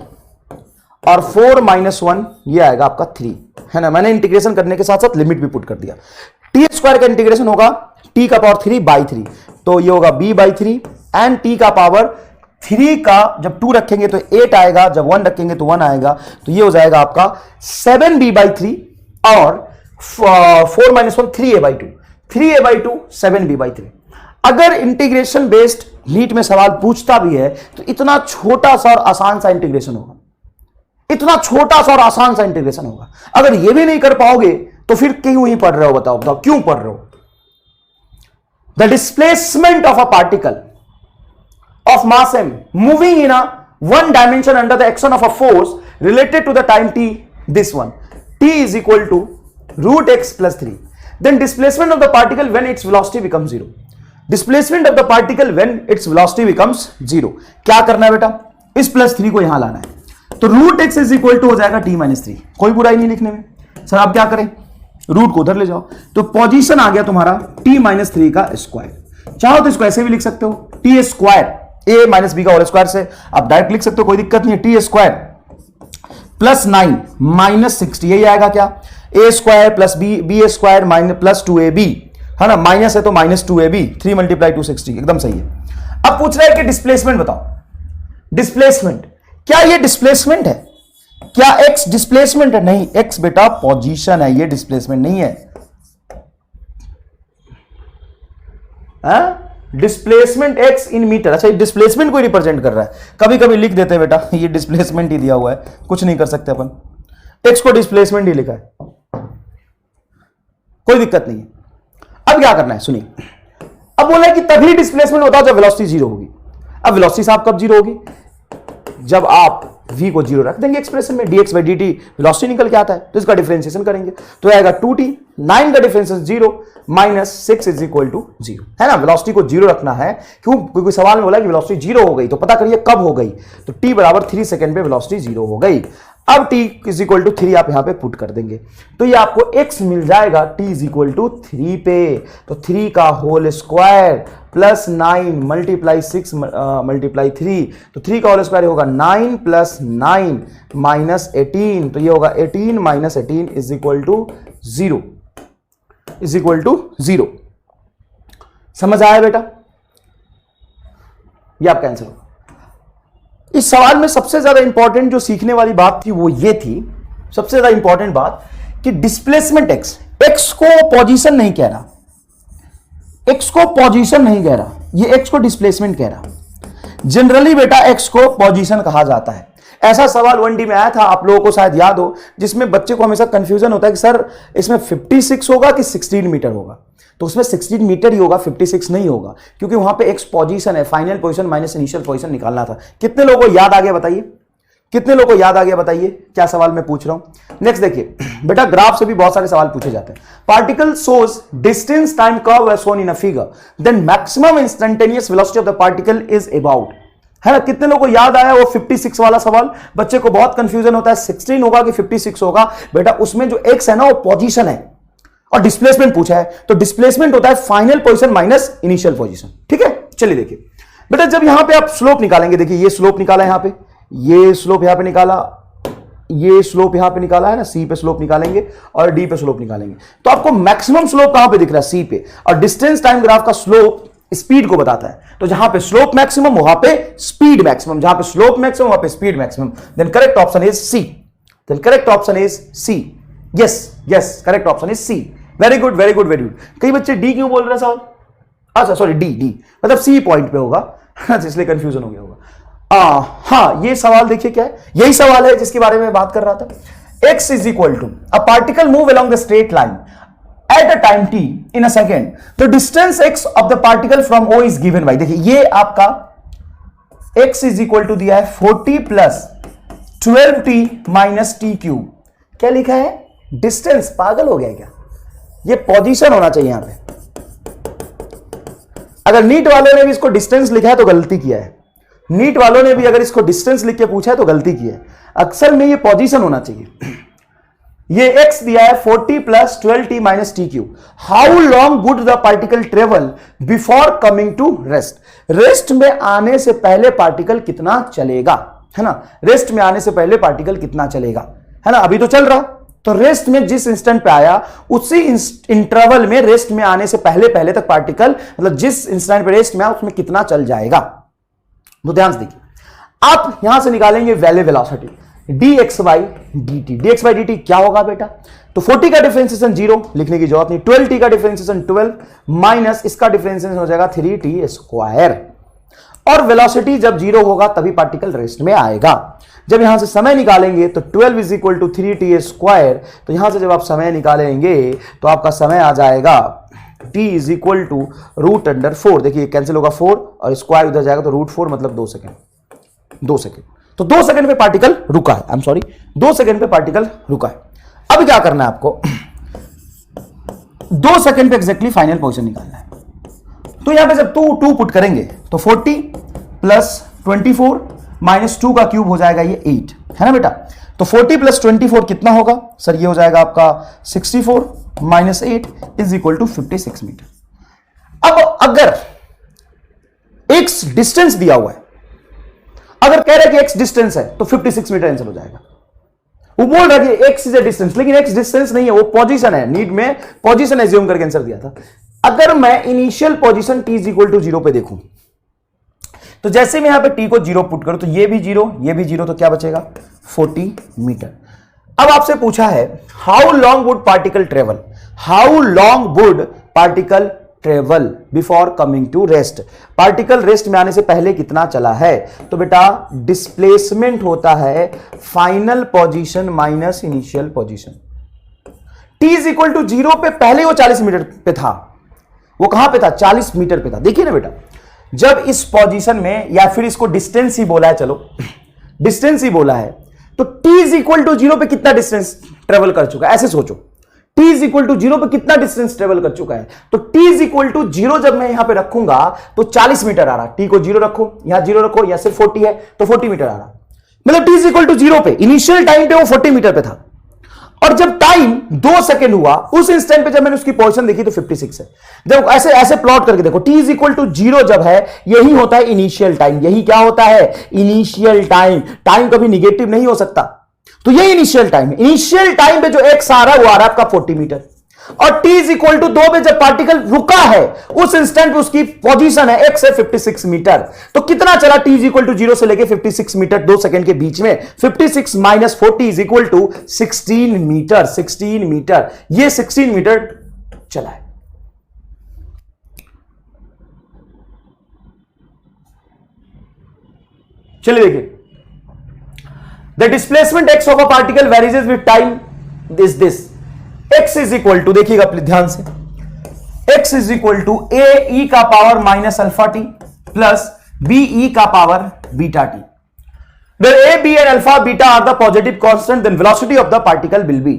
और 4 माइनस 1 ये आएगा आपका 3, है ना। मैंने इंटीग्रेशन करने के साथ साथ लिमिट भी पुट कर दिया। टी स्क्वायर का इंटीग्रेशन होगा t का पावर 3 बाई 3, तो ये होगा b बाई 3 एंड t का पावर 3 का जब 2 रखेंगे तो 8 आएगा, जब 1 रखेंगे तो 1 आएगा, तो ये हो जाएगा आपका 7b बाई 3 और 4 minus 1 3a by 2, 3a by 2 7b by 3। अगर इंटीग्रेशन बेस्ड नीट में सवाल पूछता भी है तो इतना छोटा सा और आसान सा इंटीग्रेशन होगा, इतना छोटा सा और आसान सा इंटीग्रेशन होगा। अगर ये भी नहीं कर पाओगे तो फिर क्यों ही पढ़ रहे हो, बताओ बताओ क्यों पढ़ रहे हो। The displacement of a particle of mass m moving in a one dimension under the action of a force related to the time t, this one t is equal to root x plus 3, then displacement of the particle when its velocity becomes 0, displacement of the particle when its velocity becomes 0। क्या करना है बेटा, इस plus 3 को यहां लाना है, तो root x is equal to हो जाएगा t माइनस 3। कोई बुराई नहीं लिखने में, सर आप क्या करें रूट को उधर ले जाओ, तो पोजीशन आ गया तुम्हारा t माइनस 3 का स्क्वायर। चाहो तो इसको ऐसे भी लिख सकते हो t square a minus b का होल स्क्वायर से आप डायरेक्ट लिख सकते हो, कोई दिक्कत नहीं है। टी स्क्वायर प्लस 9 माइनस 60, यही आएगा क्या, a square plus B square minus plus 2ab, है ना, माइनस है तो माइनस 2ab, 3 मल्टीप्लाई 260, एकदम सही है। अब पूछ रहा है कि डिस्प्लेसमेंट बताओ, डिस्प्लेसमेंट क्या ये डिस्प्लेसमेंट है, क्या x डिस्प्लेसमेंट है? नहीं, x बेटा पोजीशन है, ये डिस्प्लेसमेंट नहीं है। डिस्प्लेसमेंट x इन मीटर, अच्छा ये डिस्प्लेसमेंट को रिप्रेजेंट कर रहा है। कभी कभी लिख देते हैं बेटा ये डिस्प्लेसमेंट ही दिया हुआ है, कुछ नहीं कर सकते अपन, x को डिस्प्लेसमेंट ही लिखा है, कोई दिक्कत नहीं है। अब क्या करना है सुनिए, अब बोला है कि तभी डिस्प्लेसमेंट होता है जब वेलोसिटी जीरो होगी। अब वेलोसिटी साहब कब जीरो होगी, जब आप v को जीरो रख देंगे एक्सप्रेशन में, dx बाई dt वेलोसिटी निकल के आता है, तो इसका डिफरेंशिएशन करेंगे तो आएगा 2t, 9 का differentiation 0 minus 6 is equal to 0, है ना। वेलोसिटी को जीरो रखना है, क्यों, क्योंकि सवाल में बोला कि वेलोसिटी जीरो हो गई, तो पता करिए कब हो गई, तो t बराबर 3 सेकंड पे वेलोसिटी जीरो हो गई। अब t इज इक्वल टू 3 आप यहां पे पुट कर देंगे, तो ये आपको x मिल जाएगा t इज इक्वल टू 3 पे, तो 3 का whole square plus 9 multiply 6 multiply 3, तो 3 का होल स्क्वायर होगा 9 प्लस 9 माइनस 18, तो ये होगा 18 minus 18 is equal to 0, is equal to 0। समझ आया बेटा, ये आपका आंसर होगा। इस सवाल में सबसे ज्यादा इंपॉर्टेंट जो सीखने वाली बात थी वो ये थी, सबसे ज्यादा इंपॉर्टेंट बात कि डिस्प्लेसमेंट x को पोजीशन नहीं कह रहा, x को पोजीशन नहीं कह रहा, ये x को डिस्प्लेसमेंट कह रहा। जनरली बेटा x को पोजीशन कहा जाता है। ऐसा सवाल 1D में आया था, आप लोगों को शायद याद हो, जिसमें बच्चे को हमेशा कंफ्यूजन होता है कि सर इसमें 56 होगा कि 16 मीटर होगा, तो उसमें 16 मीटर ही होगा, 56 नहीं होगा, क्योंकि वहां पे x पोजीशन है, final position minus initial position निकालना था। कितने लोगों को याद आ गया बताइए, कितने लोगों को याद आ गया बताइए क्या सवाल मैं पूछ रहा हूं। नेक्स्ट देखिए बेटा, ग्राफ से भी बहुत सारे सवाल पूछे जाते हैं। Particle shows distance time curve as shown in a figure, then maximum instantaneous velocity of the particle is about, है ना। कितने लोगों को याद आया वो 56 वाला सवाल, बच्चे को बहुत कंफ्यूजन होता है 16 होगा कि 56 होगा। बेटा उसमें जो x है ना वो पोजीशन है और डिस्प्लेसमेंट पूछा है, तो डिस्प्लेसमेंट होता है final position minus initial position, ठीक है। चलिए देखिए बेटा, जब यहां पे आप स्लोप निकालेंगे, देखिए ये स्लोप निकाला यहां पे, ये स्लोप यहां पे निकाला, ये स्लोप यहां पे निकाला है ना, सी पे स्लोप निकालेंगे और डी पे स्लोप निकालेंगे, तो आपको मैक्सिमम स्लोप कहां पे दिख रहा है, सी पे, और डिस्टेंस टाइम ग्राफ का स्लोप स्पीड को बताता है, तो जहां पे स्लोप मैक्सिमम वहां पे स्पीड मैक्सिमम, जहां पे स्लोप मैक्सिमम वहां पे speed maximum, then correct option is C, then correct option is C, yes yes correct option is C, very good very good very good. कई बच्चे डी क्यों बोल रहे हैं साहब, अच्छा सॉरी डी मतलब सी पॉइंट पे होगा, इसलिए कंफ्यूजन हो गया होगा। हाँ ये सवाल देखिए क्या है, यही सवाल है जिसके बारे में बात कर रहा था। x is equal to a particle move along the straight line at a time t in a second, तो distance x of the particle from o is given by, देखिए ये आपका x इज इक्वल टू दिया है 40 plus 12t minus T cube, क्या लिखा है distance, पागल हो गया क्या, ये पोजीशन होना चाहिए यहां पे, अगर नीट वालों ने भी इसको डिस्टेंस लिखा है तो गलती किया है, नीट वालों ने भी अगर इसको डिस्टेंस लिख के पूछा है तो गलती की है, अक्सर में ये पोजीशन होना चाहिए। ये x दिया है 40 plus 12t minus t q, how long would the particle travel before coming to rest, rest में आने से पहले पार्टिकल कितना चलेगा, है ना, रेस्ट में आने से पहले पार्टिकल कितना चलेगा, है ना, अभी तो चल रहा, तो रेस्ट में जिस इंस्टेंट पे आया उसी इंटरवल में रेस्ट में आने से पहले पहले तक पार्टिकल, मतलब जिस इंस्टेंट पे रेस्ट में आया उसमें कितना चल जाएगा, तो ध्यान से देखिए, आप यहां से निकालेंगे value velocity dx by dt क्या होगा बेटा, तो 40 का डिफरेंशिएशन 0 लिखने की जरूरत नहीं, 12t का डिफरेंशिएशन 12 माइनस इसका डिफरेंशिएशन हो जाएगा 3t स्क्वायर, और वेलोसिटी जब 0 होगा तभी पार्टिकल रेस्ट में आएगा। जब यहां से समय निकालेंगे तो 12 is equal to 3t square, तो यहां से जब आप समय निकालेंगे तो आपका समय आ जाएगा t is equal to root under 4, देखिए कैंसिल होगा 4 और स्क्वायर उधर जाएगा तो रूट 4 मतलब 2 सेकेंड, 2 सेकेंड, तो 2 सेकेंड पे पार्टिकल रुका है, आई एम सॉरी 2 सेकेंड पे पार्टिकल रुका है। अब क्या करना है आपको, 2 सेकेंड पे एग्जैक्टली फाइनल पोजीशन निकालना है, तो यहां पे जब 2 पुट करेंगे तो 40 प्लस 24 माइनस 2 का क्यूब हो जाएगा ये 8, है ना बेटा, तो 40 प्लस 24 कितना होगा सर, ये हो जाएगा आपका 64 minus 8 is equal to 56 metre. अब अगर x डिस्टेंस दिया हुआ है, अगर कह रहे कि x डिस्टेंस है तो 56 मीटर आंसर हो जाएगा, वो बोल रहा है कि x इज अ डिस्टेंस, लेकिन x डिस्टेंस नहीं है, वो पोजीशन है, नीड में पोजीशन एज्यूम करके आंसर दिया था। अगर मैं initial position t is equal to 0 पे देखूं, तो जैसे मैं यहां पे t को 0 पुट करूं तो ये भी 0 ये भी 0, तो क्या बचेगा 40 मीटर। अब आपसे पूछा है how long would particle travel, how long would particle travel before coming to rest, particle rest में आने से पहले कितना चला है, तो बेटा डिस्प्लेसमेंट होता है final position minus initial position, t is equal to 0 पे पहले वो 40 मीटर पे था, वो कहां पे था 40 मीटर पे था, देखिए ना बेटा, जब इस पोजीशन में, या फिर इसको डिस्टेंस ही बोला है, चलो डिस्टेंस ही बोला है, तो t इज इक्वल टू 0 पे कितना डिस्टेंस ट्रेवल कर चुका है, ऐसे सोचो t इज इक्वल टू 0 पे कितना डिस्टेंस ट्रेवल कर चुका है, तो t इज इक्वल टू 0 जब मैं यहां पे रखूंगा तो 40 मीटर आ रहा, t को 0 रखो, यहां 0 रखो, या सिर्फ 40 है तो 40 मीटर आ रहा, मतलब t इज इक्वल टू 0 पे इनिशियल टाइम पे वो 40 मीटर पे था, और जब टाइम 2 सेकेंड हुआ उस इंस्टेंट पे जब मैंने उसकी पोजीशन देखी तो 56 है। जब ऐसे ऐसे प्लॉट करके देखो, t इज इक्वल टू 0 जब है, यही होता है इनिशियल टाइम, यही क्या होता है इनिशियल टाइम, टाइम कभी निगेटिव नहीं हो सकता, तो ये इनिशियल टाइम है, इनिशियल टाइम पे जो x आ रहा है वो आ रहा है आपका 40 मीटर, और t इज इक्वल टू 2 पे जब पार्टिकल रुका है उस इंस्टेंट पे उसकी पोजीशन है x है 56 मीटर, तो कितना चला t इज इक्वल टू 0 से लेके 56 मीटर 2 सेकेंड के बीच में, 56 minus 40 is equal to 16 metre, 16 metre, ये 16 मीटर चला है। चलिए देखिए, the displacement x of a particle varies with time this x is equal to, देखिएगा प्लीज ध्यान से, x is equal to a e का power minus alpha t plus b e का power beta t, where a b and alpha beta are the positive constant, then velocity of the particle will be,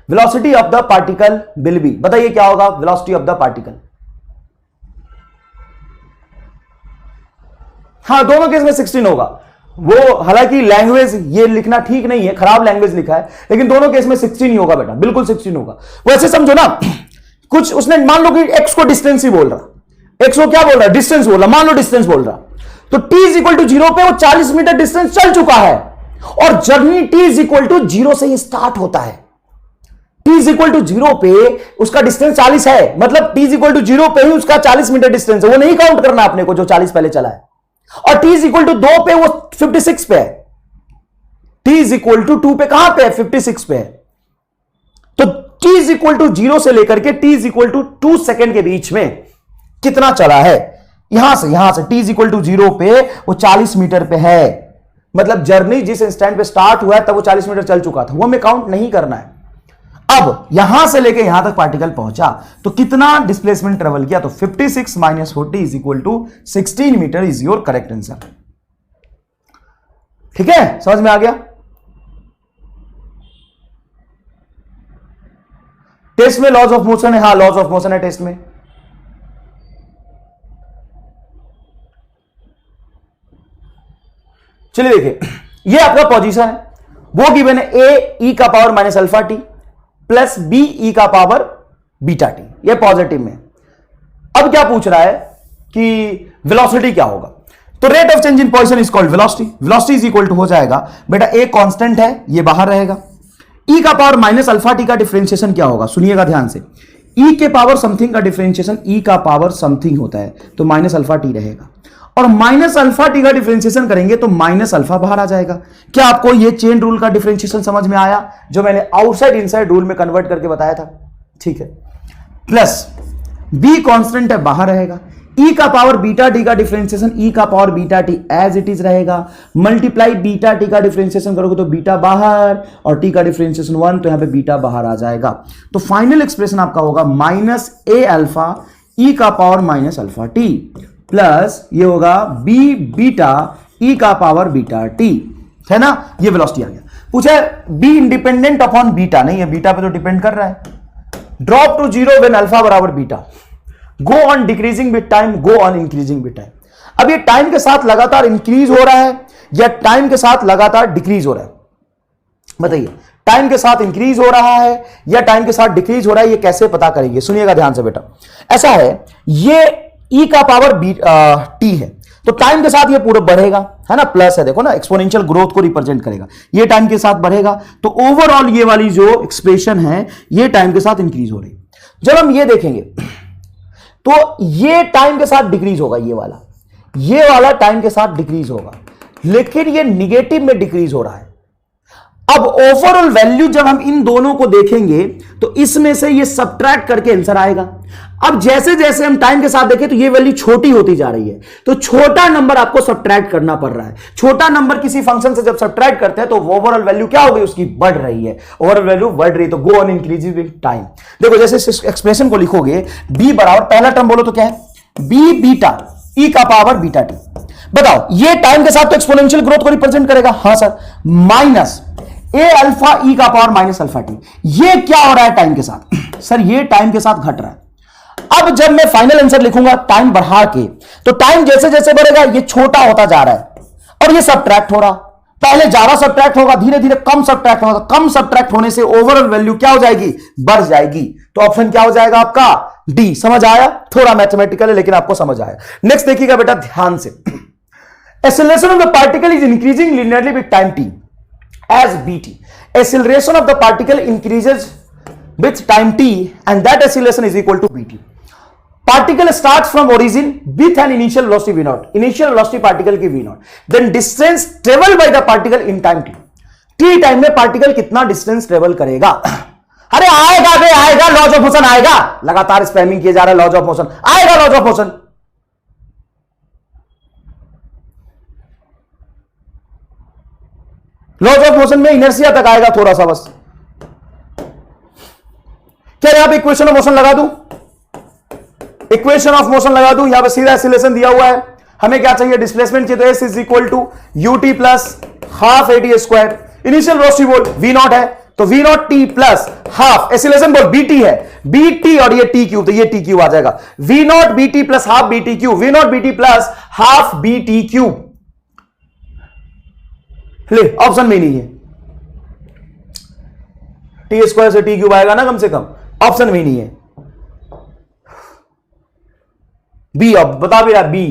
velocity of the particle will be, बताइए क्या होगा velocity of the particle, हाँ दोनों case में 16 होगा, वो हालांकि language ये लिखना ठीक नहीं है, खराब लैंग्वेज लिखा है, लेकिन दोनों केस में 16 ही होगा बेटा, बिल्कुल 16 होगा। वैसे समझो ना, कुछ उसने मान लो कि x को डिस्टेंस ही बोल रहा, x को क्या बोल रहा है डिस्टेंस बोल रहा, मान लो डिस्टेंस बोल रहा, तो t इज इक्वल टू 0 पे वो 40 मीटर डिस्टेंस चल चुका है, और journey t is equal to 0 से ही स्टार्ट होता है। t इज इक्वल टू 0 पे उसका डिस्टेंस 40 है, मतलब t इज इक्वल टू 0 पे ही उसका 40 मीटर डिस्टेंस है, वो नहीं काउंट करना अपने को जो 40 पहले चला है। और t इज इक्वल टू 2 पे वो 56 पे है, t इज इक्वल टू 2 पे कहां पे है, 56 पे है। तो t इज इक्वल टू 0 से लेकर के t is equal to 2 second के बीच में कितना चला है, यहां से t इज इक्वल टू 0 पे वो 40 मीटर पे है, मतलब जर्नी जिस इंस्टेंट पे स्टार्ट हुआ है तब वो 40 मीटर चल चुका था, वो हमें काउंट नहीं करना है। अब यहां से लेके यहां तक पार्टिकल पहुंचा तो कितना डिस्प्लेसमेंट ट्रेवल किया, तो 56 minus 40 is equal to 16 metre is your correct answer. ठीक है, समझ में आ गया। टेस्ट में लॉज ऑफ मोशन है, हाँ लॉज ऑफ मोशन है टेस्ट में। चलिए देखिए, ये आपका पोजीशन है, वो गिवन है ए ई का power minus alpha t plus b e का पावर बीटा टी, ये पॉजिटिव में। अब क्या पूछ रहा है कि वेलोसिटी क्या होगा, तो rate of change in position is called velocity. Velocity is equal to हो जाएगा बेटा ए कांस्टेंट है, ये बाहर रहेगा, ई का पावर माइनस अल्फा टी का डिफरेंशिएशन क्या होगा, सुनिएगा ध्यान से, ई के पावर समथिंग का डिफरेंशिएशन ई का पावर समथिंग होता है, तो माइनस अल्फा टी रहेगा, और माइनस अल्फा टी का डिफरेंशिएशन करेंगे तो माइनस अल्फा बाहर आ जाएगा। क्या आपको ये चेन रूल का डिफरेंशिएशन समझ में आया, जो मैंने आउटसाइड इनसाइड रूल में कन्वर्ट करके बताया था, ठीक है। प्लस बी कांस्टेंट है, बाहर रहेगा, ई का पावर बीटा टी का डिफरेंशिएशन ई का power beta t as it is रहेगा, मल्टीप्लाई बीटा टी का डिफरेंशिएशन करोगे तो बीटा बाहर, और टी का डिफरेंशिएशन 1, तो यहां पे बीटा बाहर आ जाएगा। तो फाइनल एक्सप्रेशन आपका होगा माइनस ए अल्फा ई का power minus alpha t plus ये होगा बी बीटा ई का पावर बीटा टी, है ना। ये वेलोसिटी आ गया। पूछा बी इंडिपेंडेंट अपॉन बीटा, नहीं है, बीटा पे तो डिपेंड कर रहा है। ड्रॉप टू 0 व्हेन अल्फा बराबर beta, go on decreasing with time, go on increasing with time. अब ये टाइम के साथ लगातार इंक्रीज हो रहा है या टाइम के साथ लगातार डिक्रीज हो रहा है, बताइए। टाइम के साथ इंक्रीज हो रहा है या टाइम के साथ डिक्रीज हो रहा है, ये कैसे पता करेंगे, सुनिएगा ध्यान से बेटा। ऐसा है, ये ई का पावर टी है, तो टाइम के साथ ये पूरा बढ़ेगा, है ना, प्लस है, देखो ना, एक्सपोनेंशियल ग्रोथ को रिप्रेजेंट करेगा, ये टाइम के साथ बढ़ेगा, तो ओवरऑल ये वाली जो एक्सप्रेशन है ये टाइम के साथ इंक्रीज हो रही है। जब हम ये देखेंगे तो ये टाइम के साथ डिक्रीज होगा, ये वाला टाइम के साथ डिक्रीज होगा, लेकिन ये निगेटिव में डिक्रीज हो रहा है। अब ओवरऑल वैल्यू जब हम इन दोनों को देखेंगे तो इसमें से ये सब्ट्रैक्ट करके आंसर आएगा। अब जैसे जैसे हम टाइम के साथ देखें तो ये वैल्यू छोटी होती जा रही है, तो छोटा नंबर आपको सब्ट्रैक्ट करना पड़ रहा है। छोटा नंबर किसी फंक्शन से जब सब्ट्रैक्ट करते हैं तो ओवरऑल वैल्यू क्या हो गई, उसकी बढ़ रही है, ओवरऑल वैल्यू बढ़ रही है, तो go on increasing with time. देखो जैसे इस एक्सप्रेशन को लिखोगे, बी बराबर, पहला टर्म बोलो तो क्या है, बी बीटा ई का पावर बीटा टी। बताओ ये टाइम के साथ तो एक्सपोनेंशियल ग्रोथ को रिप्रेजेंट करेगा, हाँ सर, माइनस ए अल्फा ई का पावर माइनस अल्फा टी। ये क्या हो रहा है टाइम के साथ, सर ये टाइम के साथ घट रहा है। अब जब मैं फाइनल आंसर लिखूंगा टाइम बढ़ा के, तो टाइम जैसे जैसे बढ़ेगा ये छोटा होता जा रहा है और ये सब्ट्रैक्ट हो रहा, पहले ज्यादा सब्ट्रैक्ट होगा, धीरे धीरे कम सब्ट्रैक्ट होगा, कम सब्ट्रैक्ट होने से ओवरऑल वैल्यू क्या हो जाएगी, बढ़ जाएगी। तो ऑप्शन क्या हो जाएगा आपका, डी। समझ आया, थोड़ा मैथमेटिकल है लेकिन आपको समझ आया। नेक्स्ट देखिएगा बेटा ध्यान से, acceleration of the particle is increasing linearly with time T as bt. Acceleration of the particle increases with time t and that acceleration is equal to bt. Particle starts from origin with an initial velocity v naught. Initial velocity particle की v naught. Then distance traveled by the particle in time t. t time में particle कितना distance travel करेगा। अरे आएगा बे आएगा, laws of motion आएगा, लगातार spamming किया जा रहा है, लॉज ऑफ मोशन आएगा, laws of motion. Laws of motion में इनर्शिया तक आएगा थोड़ा सा बस। क्या यहां पे इक्वेशन ऑफ मोशन लगा दूं, इक्वेशन ऑफ मोशन लगा दूं, यहां पे सीधा एक्सीलरेशन दिया हुआ है, हमें क्या चाहिए, डिस्प्लेसमेंट चाहिए, तो s is equal to u t plus half a t square. Initial velocity बोल वी नॉट है, तो v not t plus half, acceleration बोल बीटी है, बीटी और ये टी क्यूब, तो ये टी क्यूब आ जाएगा, v not b t plus half b t cube, v not b t plus half b t cube. ले ऑप्शन में नहीं है, टी स्क्वायर से टी क्यूब आएगा ना कम से कम, ऑप्शन में नहीं है। बी, अब बता भी रहा B,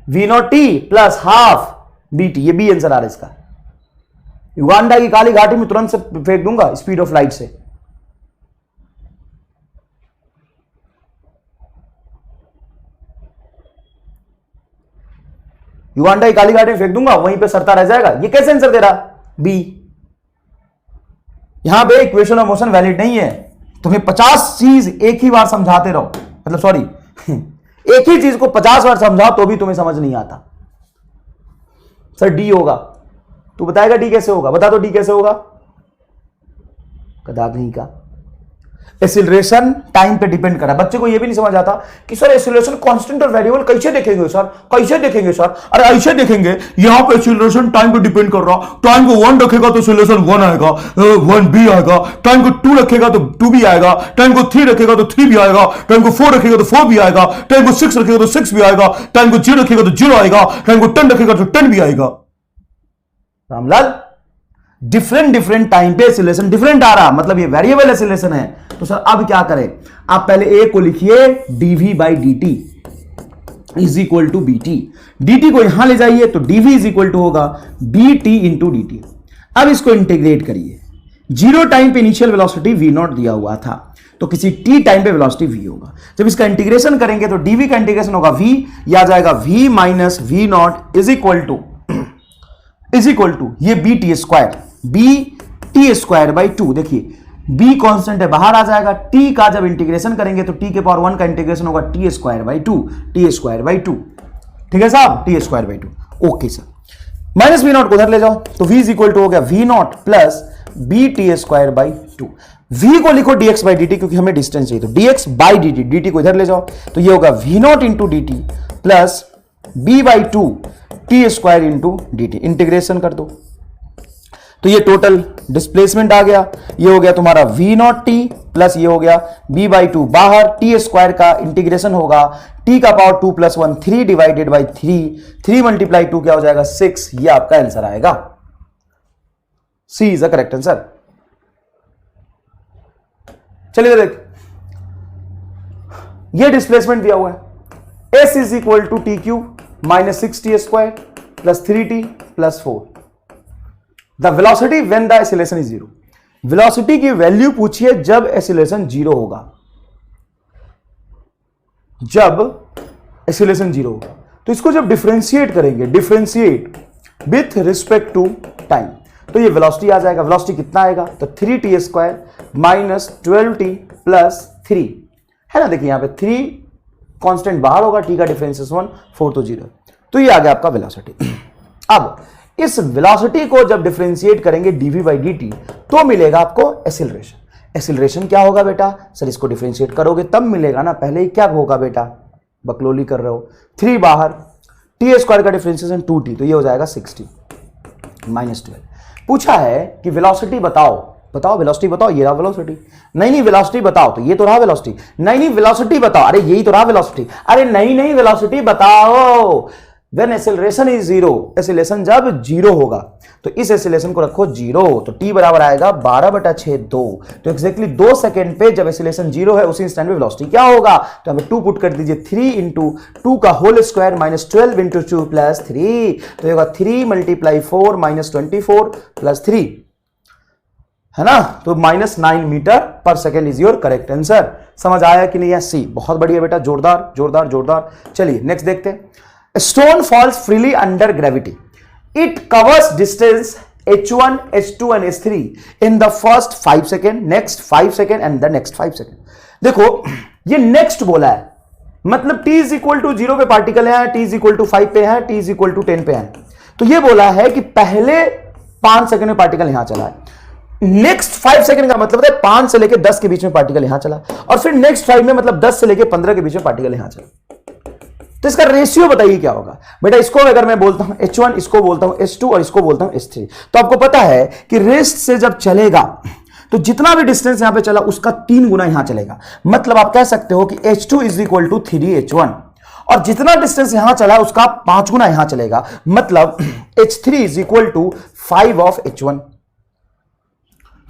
v not t plus half b t, ये बी आंसर आ रहा है इसका, युगांडा की काली घाटी में तुरंत से फेंक दूंगा स्पीड ऑफ लाइट से। युगांडा की काली घाटी में फेंक दूंगा, वहीं पे सरता रह जाएगा। ये कैसे आंसर दे रहा? बी। यहां पे इक्वेशन ऑफ मोशन वैलिड नहीं है। तुम्हें 50 चीज एक ही बार समझाते रहो, मतलब सॉरी एक ही चीज को 50 बार समझाओ तो भी तुम्हें समझ नहीं आता। सर डी होगा। तू बताएगा डी कैसे होगा? बता दो डी कैसे होगा। कदा नहीं का एसिलरेशन टाइम पे डिपेंड कर रहा है। बच्चे को यह भी नहीं समझ आता कि सर एसिलरेशन कांस्टेंट और वेरिएबल कैसे देखेंगे सर, कैसे देखेंगे सर? अरे ऐसे देखेंगे, यहां पे एसिलरेशन टाइम पे डिपेंड कर रहा, टाइम को 1 रखेगा तो एसिलरेशन 1 आएगा, 1 भी आएगा, टाइम को 2 रखेगा तो 2 भी आएगा, टाइम को 3 रखेगा तो 3 भी आएगा, टाइम को 4 रखेगा तो 4 भी आएगा, टाइम को 6 रखेगा तो 6 भी आएगा, टाइम को 0 रखेगा तो 0 आएगा, टाइम को 10 रखेगा तो 10 भी आएगा। रामलाल, डिफरेंट टाइम पे एसिलेशन डिफरेंट आ रहा, मतलब ये वेरिएबल एसिलेशन है। तो सर अब क्या करें? आप पहले ए को लिखिए dv by dt is equal to bt। dt को यहां ले जाइए तो dv इज इक्वल टू होगा bt इंटू dt। अब इसको इंटीग्रेट करिए। 0 टाइम पे इनिशियल वेलोसिटी v0 दिया हुआ था, तो किसी t टाइम पे वेलोसिटी v होगा। जब इसका इंटीग्रेशन करेंगे तो dv का इंटीग्रेशन होगा v, या जाएगा v minus v0 is equal to ये bt square, bt square by 2। देखिए b कांस्टेंट है, बाहर आ जाएगा। t का जब इंटीग्रेशन करेंगे तो t के पावर 1 का इंटीग्रेशन होगा t square by 2, t square by 2। ठीक है साहब, t square by 2। Okay sir, minus v0 को उधर ले जाओ तो v इज इक्वल टू हो गया v0 plus bt square by 2। v को लिखो dx बाई dt क्योंकि हमें डिस्टेंस चाहिए, तो dx बाई dt, dt को इधर ले जाओ तो ये होगा v0 into dt plus b by 2 t square into dt। Integration कर दो तो ये टोटल डिस्प्लेसमेंट आ गया। ये हो गया तुम्हारा v0 t प्लस ये हो गया b बाई 2, बाहर t स्क्वायर का इंटीग्रेशन होगा t का power 2 plus 1, 3 divided by 3 multiply 2 क्या हो जाएगा 6। ये आपका आंसर आएगा। C is the correct answer. चलिए देख, ये डिस्प्लेसमेंट दिया हुआ है s is equal to t cube minus 6t square plus 3t plus 4। The velocity when the acceleration is 0। Velocity की वैल्यू पूछिए जब एक्सीलरेशन 0 होगा, जब एक्सीलरेशन 0 होगा। तो इसको जब डिफरेंशिएट करेंगे, differentiate with respect to time, तो ये वेलोसिटी आ जाएगा। वेलोसिटी कितना आएगा? तो 3t square minus 12t plus 3 है ना। देखिए यहां पे 3 कांस्टेंट बाहर होगा, t का डिफरेंस 1, 4 तो 0, तो ये आ गया आपका वेलोसिटी। अब इस वेलोसिटी को जब डिफरेंशिएट करेंगे dv बाई dt तो मिलेगा आपको एक्सीलरेशन। एक्सीलरेशन क्या होगा बेटा? सर इसको डिफरेंशिएट करोगे तब मिलेगा ना, पहले ही क्या होगा बेटा? बकलोली कर रहे हो। 3 बाहर, t स्क्वायर का डिफरेंशिएशन 2t, तो ये हो जाएगा 6t माइनस 12। पूछा है कि वेलोसिटी बताओ वेलोसिटी बताओ। ये रहा वेलोसिटी। नहीं वेलोसिटी बताओ, तो ये तो रहा वेलोसिटी। नहीं वेलोसिटी बताओ, अरे यही तो रहा वेलोसिटी। अरे नहीं वेलोसिटी बताओ। When acceleration is 0, एक्सीलरेशन जब 0 होगा तो इस एक्सीलरेशन को रखो 0, तो t बराबर आएगा 12/6 2। तो एक्जैक्टली 2 सेकेंड पे जब एक्सीलरेशन 0 है उसी इंस्टेंट पे वेलोसिटी क्या होगा? तो हमें 2 पुट कर दीजिए, 3 इंटू 2 का whole square minus 12 into 2 plus 3, तो ये होगा 3 मल्टीप्लाई 4 माइनस 24 प्लस 3 है ना। तो minus 9 metre per second is your correct answer. समझ आया कि नहीं? सी, बहुत बढ़िया बेटा, जोरदार जोरदार जोरदार। चलिए नेक्स्ट देखते हैं। Stone falls freely under gravity. It covers distance h1, h2 and h3 in the first 5 second, next 5 second and the next 5 second. देखो ये next बोला है, मतलब t is equal to 0 पे पार्टिकल है, t is equal to 5 पे है, t is equal to 10 पे है। तो ये बोला है कि पहले 5 सेकंड में पार्टिकल यहां चला है, नेक्स्ट 5 सेकंड का मतलब है 5 से लेकर 10 के बीच में पार्टिकल यहां चला, और फिर नेक्स्ट 5 में मतलब 10 से लेकर 15 के बीच में पार्टिकल यहां चला। तो इसका रेशियो बताइए क्या होगा बेटा? इसको अगर मैं बोलता हूं h1, इसको बोलता हूं h2 और इसको बोलता हूं h3, तो आपको पता है कि रेस्ट से जब चलेगा तो जितना भी डिस्टेंस यहां पे चला उसका 3 गुना यहां चलेगा। मतलब आप कह सकते हो कि h2 is equal to 3h1, और जितना डिस्टेंस यहां चला उसका 5 गुना यहां चलेगा, मतलब h3 is equal to 5 of h1।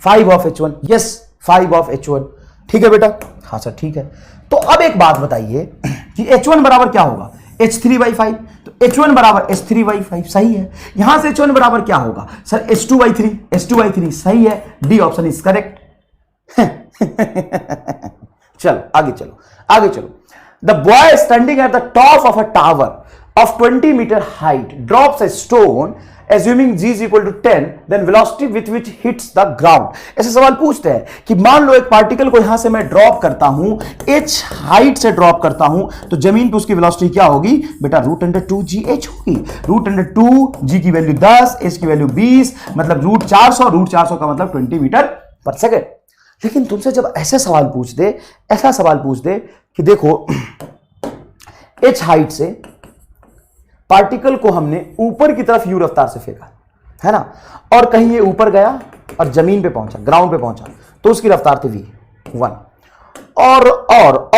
5 of h1, yes 5 of h1। ठीक है बेटा? हाँ सर ठीक है। तो अब एक बात बताइए कि h1 बराबर क्या होगा? h3 by 5। तो H1 बराबर S3/5 सही है। यहां से H1 बराबर क्या होगा सर? S2/3, S2/3 सही है। D option is correct. चलो आगे चलो, आगे चलो। The boy standing at the top of a tower of 20 metre height drops a stone assuming g is equal to 10 then velocity with which hits the ground। ऐसे सवाल पूछते हैं कि मान लो एक पार्टिकल को यहां से मैं ड्रॉप करता हूं, h हाइट से ड्रॉप करता हूं, तो जमीन पे उसकी वेलोसिटी क्या होगी बेटा? √2gh होगी। √2g की वैल्यू 10, h की वैल्यू 20, मतलब √400, √400 का मतलब 20 मीटर पर सेकेंड। लेकिन तुमसे जब ऐसा सवाल पूछ दे, ऐसा सवाल पूछ दे कि देखो h हाइट से पार्टिकल को हमने ऊपर की तरफ u रफ्तार से फेंका, है ना, और कहीं ये ऊपर गया और जमीन पे पहुंचा, ग्राउंड पे पहुंचा, तो उसकी रफ्तार थी v1। और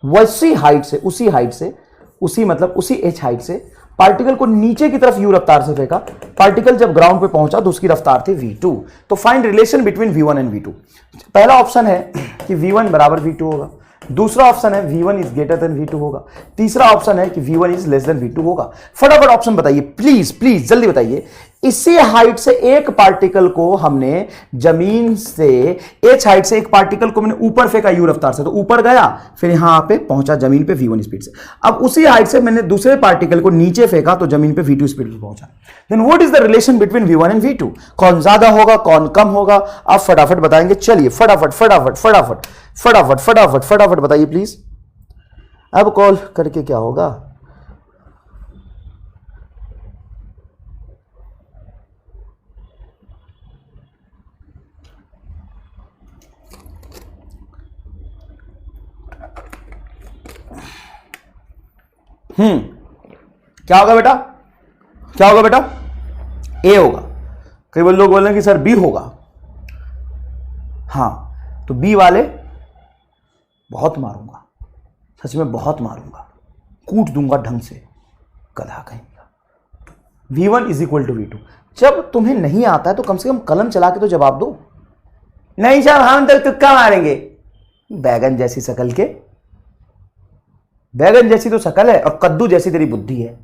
वैसी हाइट से, उसी हाइट से, उसी मतलब उसी h हाइट से पार्टिकल को नीचे की तरफ u रफ्तार से फेंका, पार्टिकल जब ग्राउंड पे पहुंचा तो उसकी रफ्तार थी v2। तो find relation between v1 and v2। पहला ऑप्शन है कि v1 बराबर v2 होगा, दूसरा ऑप्शन है v1 is greater than v2 होगा, तीसरा ऑप्शन है कि v1 is less than v2 होगा। फटाफट ऑप्शन बताइए प्लीज, प्लीज जल्दी बताइए। इसी हाइट से एक पार्टिकल को हमने जमीन से, h हाइट से एक पार्टिकल को मैंने ऊपर फेंका u रफ्तार से, तो ऊपर गया, फिर यहां पे पहुंचा जमीन पे v1 स्पीड से। अब उसी हाइट से मैंने दूसरे पार्टिकल को नीचे फेंका तो जमीन पे v2 स्पीड से पहुंचा। Then what is the relation between v1 and v2? कौन ज्यादा होगा, कौन कम होगा? आप फटाफट बताएंगे। चलिए फटाफट फटाफट फटाफट फटाफट फटाफट फटाफट बताइए प्लीज। अब कॉल करके क्या होगा? क्या होगा बेटा? क्या होगा बेटा? ए होगा। कई लोग बोल रहे हैं कि सर बी होगा। हाँ, तो बी वाले बहुत मारूंगा, सच में बहुत मारूंगा, कूट दूंगा ढंग से, गधा कहेंगे। v1 is equal to v2। जब तुम्हें नहीं आता है तो कम से कम कलम चला के तो जवाब दो। नहीं साहब हम तो तुक्का मारेंगे। बैगन जैसी शकल के, बैगन जैसी तो शकल है और कद्दू जैसी तेरी बुद्धि है।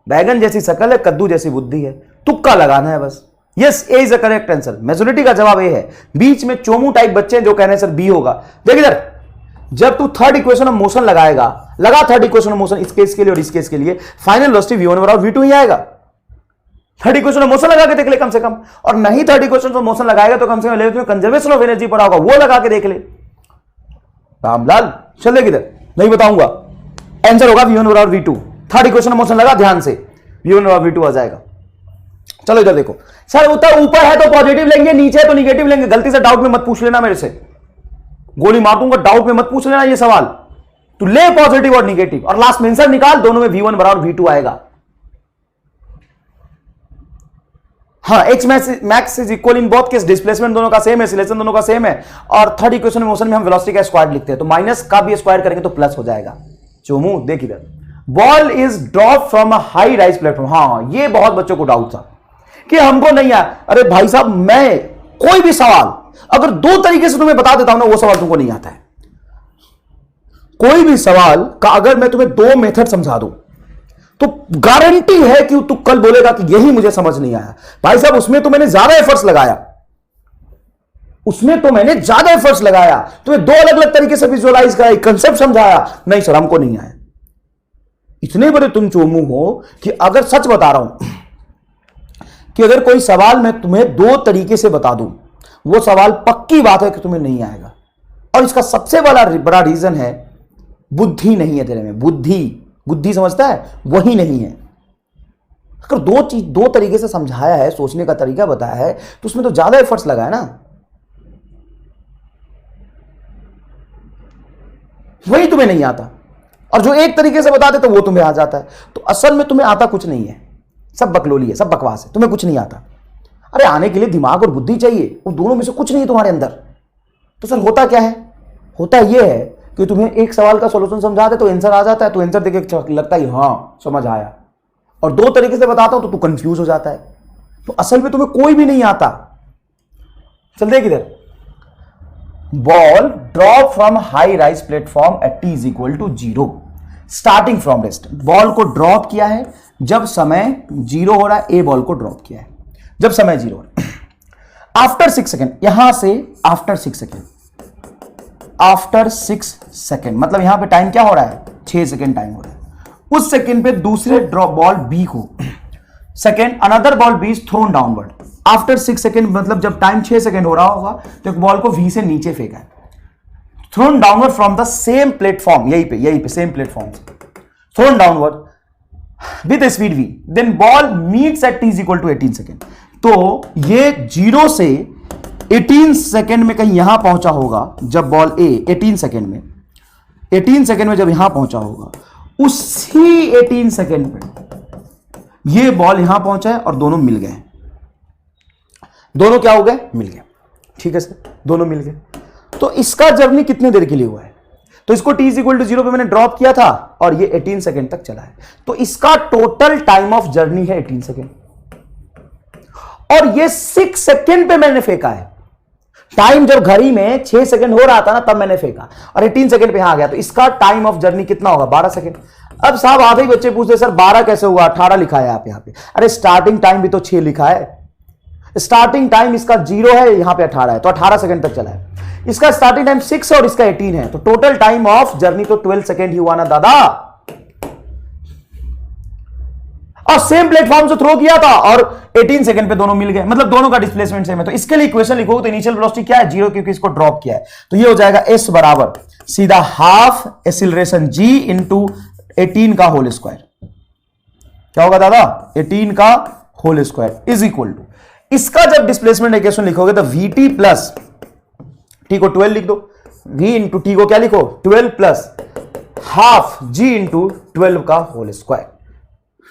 बैगन जैसी शकल है, कद्दू जैसी बुद्धि है, तुक्का लगाना है बस। Yes, A is the correct answer. Majority का जवाब ए है। बीच में चोमू टाइप बच्चे हैं जो कह रहे हैं सर बी होगा। देख इधर, जब तू थर्ड इक्वेशन ऑफ मोशन लगाएगा, लगा थर्ड इक्वेशन ऑफ मोशन इस केस के लिए और इस केस के लिए, फाइनल वेलोसिटी v1 बराबर v2 ही आएगा। थर्ड इक्वेशन ऑफ मोशन लगा के देख ले कम से कम, और नहीं थर्ड इक्वेशन ऑफ मोशन लगाएगा तो कम से कम कंजर्वेशन ऑफ एनर्जी पड़ा होगा, वो लगा के देख ले। रामलाल चल ले किधर, नहीं बताऊंगा। आंसर होगा v1 बराबर v2। Third equation of motion लगा ध्यान से, v1 बराबर v2 आ जाएगा। चलो इधर देखो सर, ऊपर है तो पॉजिटिव लेंगे, नीचे है तो निगेटिव लेंगे। गलती से डाउट में मत पूछ लेना मेरे से, गोली मार दूंगा। डाउट में मत पूछ लेना ये सवाल। तू ले पॉजिटिव और निगेटिव और लास्ट में आंसर निकाल, दोनों में v1 बराबर v2 आएगा। हाँ, h max is equal in both case, displacement दोनों का सेम है, एक्सीलरेशन दोनों का सेम है, और थर्ड इक्वेशन मोशन में हम वेलोसिटी का स्क्वायर लिखते हैं, तो माइनस का भी स्क्वायर करेंगे तो प्लस हो जाएगा। चोमू देख इधर, ball is drop from a high rise platform. हाँ, ये बहुत बच्चों को डाउट था कि हमको नहीं आया। अरे भाई साहब, मैं कोई भी सवाल अगर दो तरीके से तुम्हें बता देता हूं ना, वो सवाल तुमको नहीं आता है। कोई भी सवाल का अगर मैं तुम्हें दो मेथड समझा दूं तो गारंटी है कि तू कल बोलेगा कि यही मुझे समझ नहीं आया। भाई साहब, उसमें तो मैंने ज्यादा एफर्ट्स लगाया, उसमें तो मैंने ज्यादा एफर्ट्स लगाया, तुम्हें दो अलग अलग तरीके से विजुअलाइज कराई, कंसेप्ट समझाया। नहीं सर, हमको नहीं आया। इतने बड़े तुम चोमू हो कि अगर सच बता रहा हूं कि अगर कोई सवाल मैं तुम्हें दो तरीके से बता दूं, वो सवाल पक्की बात है कि तुम्हें नहीं आएगा। और इसका सबसे बड़ा रीजन है बुद्धि नहीं है तेरे में। बुद्धि समझता है, वही नहीं है। अगर दो तरीके से समझाया है, सोचने का तरीका बताया है, तो उसमें तो ज्यादा एफर्ट्स लगा है ना, वही तुम्हें नहीं आता। और जो एक तरीके से बता दे तो वो तुम्हें आ जाता है। तो असल में तुम्हें आता कुछ नहीं है, सब बकलोली है, सब बकवास है, तुम्हें कुछ नहीं आता। अरे आने के लिए दिमाग और बुद्धि चाहिए, वो दोनों में से कुछ नहीं है तुम्हारे अंदर। तो सर होता क्या है? होता यह है कि तुम्हें एक सवाल का सॉल्यूशन समझा दे तो आंसर आ जाता है, तो आंसर देखे लगता है हाँ समझ आया, और दो तरीके से बताता हूं तो तू कंफ्यूज हो जाता है। तो असल में तुम्हें कोई भी नहीं आता। चल देख इधर, ball drop from high rise platform at t is equal to 0। Starting from rest, ball को ड्रॉप किया है जब समय 0 हो रहा है, ए बॉल को ड्रॉप किया है जब समय 0 हो रहा है। आफ्टर 6 सेकेंड, यहां से आफ्टर 6 सेकेंड, आफ्टर 6 सेकेंड मतलब यहां पे टाइम क्या हो रहा है, 6 सेकेंड टाइम हो रहा है। उस सेकेंड पे दूसरे ड्रॉप बॉल बी को, second another ball B is thrown downward after 6 second मतलब जब टाइम 6 सेकेंड हो रहा होगा तो एक बॉल को वी से नीचे फेंका है, thrown downward from the same platform, यहीं पे सेम प्लेटफॉर्म से thrown downward with speed v, then ball meets at t is equal to 18 second. तो ये 0 से 18 सेकेंड में कहीं यहां पहुंचा होगा जब बॉल ए 18 सेकेंड में जब यहां पहुंचा होगा, उसी 18 सेकेंड पे ये बॉल यहां पहुंचा है और दोनों मिल गए, दोनों क्या हो गए, मिल गए। ठीक है सर, दोनों मिल गए। तो इसका जर्नी कितने देर के लिए हुआ है, तो इसको t इज इक्वल टू 0 पे मैंने ड्रॉप किया था और ये 18 सेकेंड तक चला है, तो इसका टोटल टाइम ऑफ जर्नी है 18 सेकेंड, और ये 6 सेकेंड पे मैंने फेंका है। टाइम जब घड़ी में 6 सेकेंड हो रहा था ना तब मैंने फेंका और 18 सेकेंड पे यहां आ गया, तो इसका टाइम ऑफ जर्नी कितना होगा, 12 सेकेंड। अब साहब आधे ही बच्चे पूछते सर 12 कैसे हुआ, 18 लिखा है आप यहां पे। अरे स्टार्टिंग टाइम भी तो 6 लिखा है, स्टार्टिंग टाइम इसका 0 है, यहां पे 18 है, तो 18 सेकेंड तक चला है। इसका स्टार्टिंग टाइम 6 है और इसका 18 है, तो टोटल टाइम ऑफ जर्नी तो 12 सेकेंड ही हुआ ना दादा। और सेम प्लेटफॉर्म से थ्रो किया था और 18 सेकंड पे दोनों मिल गए, मतलब दोनों का डिस्प्लेसमेंट सेम है। तो इसके लिए इक्वेशन लिखोगे तो इनिशियल वेलोसिटी क्या है, 0, क्योंकि इसको ड्रॉप किया है। तो ये हो जाएगा s बराबर सीधा हाफ एक्सीलरेशन g इंटू 18 का होल स्क्वायर। क्या होगा दादा, 18 का whole square is equal to, इसका जब डिस्प्लेसमेंट इक्वेशन लिखोगे तो vt प्लस t को 12 लिख दो, v इंटू टी को क्या लिखो 12 प्लस हाफ g इंटू 12 का होल स्क्वायर।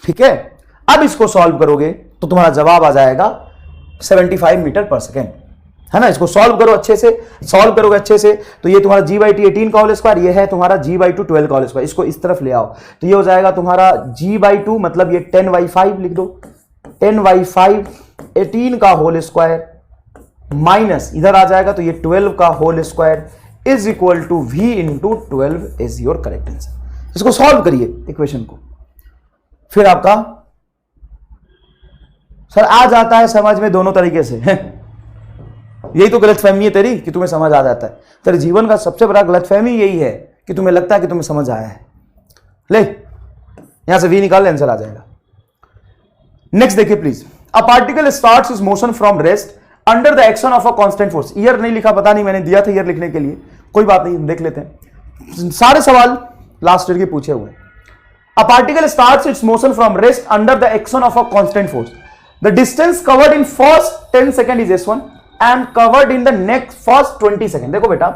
ठीक है, अब इसको सॉल्व करोगे तो तुम्हारा जवाब आ जाएगा 75 मीटर पर सेकेंड, है ना। इसको सॉल्व करो अच्छे से, सॉल्व करोगे अच्छे से तो ये तुम्हारा g बाई टी 18 का होल स्क्वायर, ये है तुम्हारा g बाई 2 12 का होल स्क्वायर। इसको इस तरफ ले आओ तो ये हो जाएगा तुम्हारा g बाई 2 मतलब ये 10 बाई 5 लिख दो, 10 बाई 5 18 का होल स्क्वायर माइनस इधर आ जाएगा तो ये 12 का whole square is equal to v into 12 is your correct answer. इसको सॉल्व करिए इक्वेशन को, फिर आपका सर आ जाता है समझ में दोनों तरीके से। यही तो गलतफहमी है तेरी कि तुम्हें समझ आ जाता है। तेरे जीवन का सबसे बड़ा गलतफहमी यही है कि तुम्हें लगता है कि तुम्हें समझ आया है। ले यहां से v निकाल, आंसर आ जाएगा। नेक्स्ट देखिए please, a particle starts is motion from rest under the action of a constant force. Year नहीं लिखा, पता नहीं, मैंने दिया था ईयर लिखने के लिए, कोई बात नहीं, देख लेते हैं। सारे सवाल लास्ट ईयर के पूछे हुए। A particle starts its motion from rest under the action of a constant force. The distance covered in first 10 second is s1 and covered in the next first 20 second. देखो बेटा,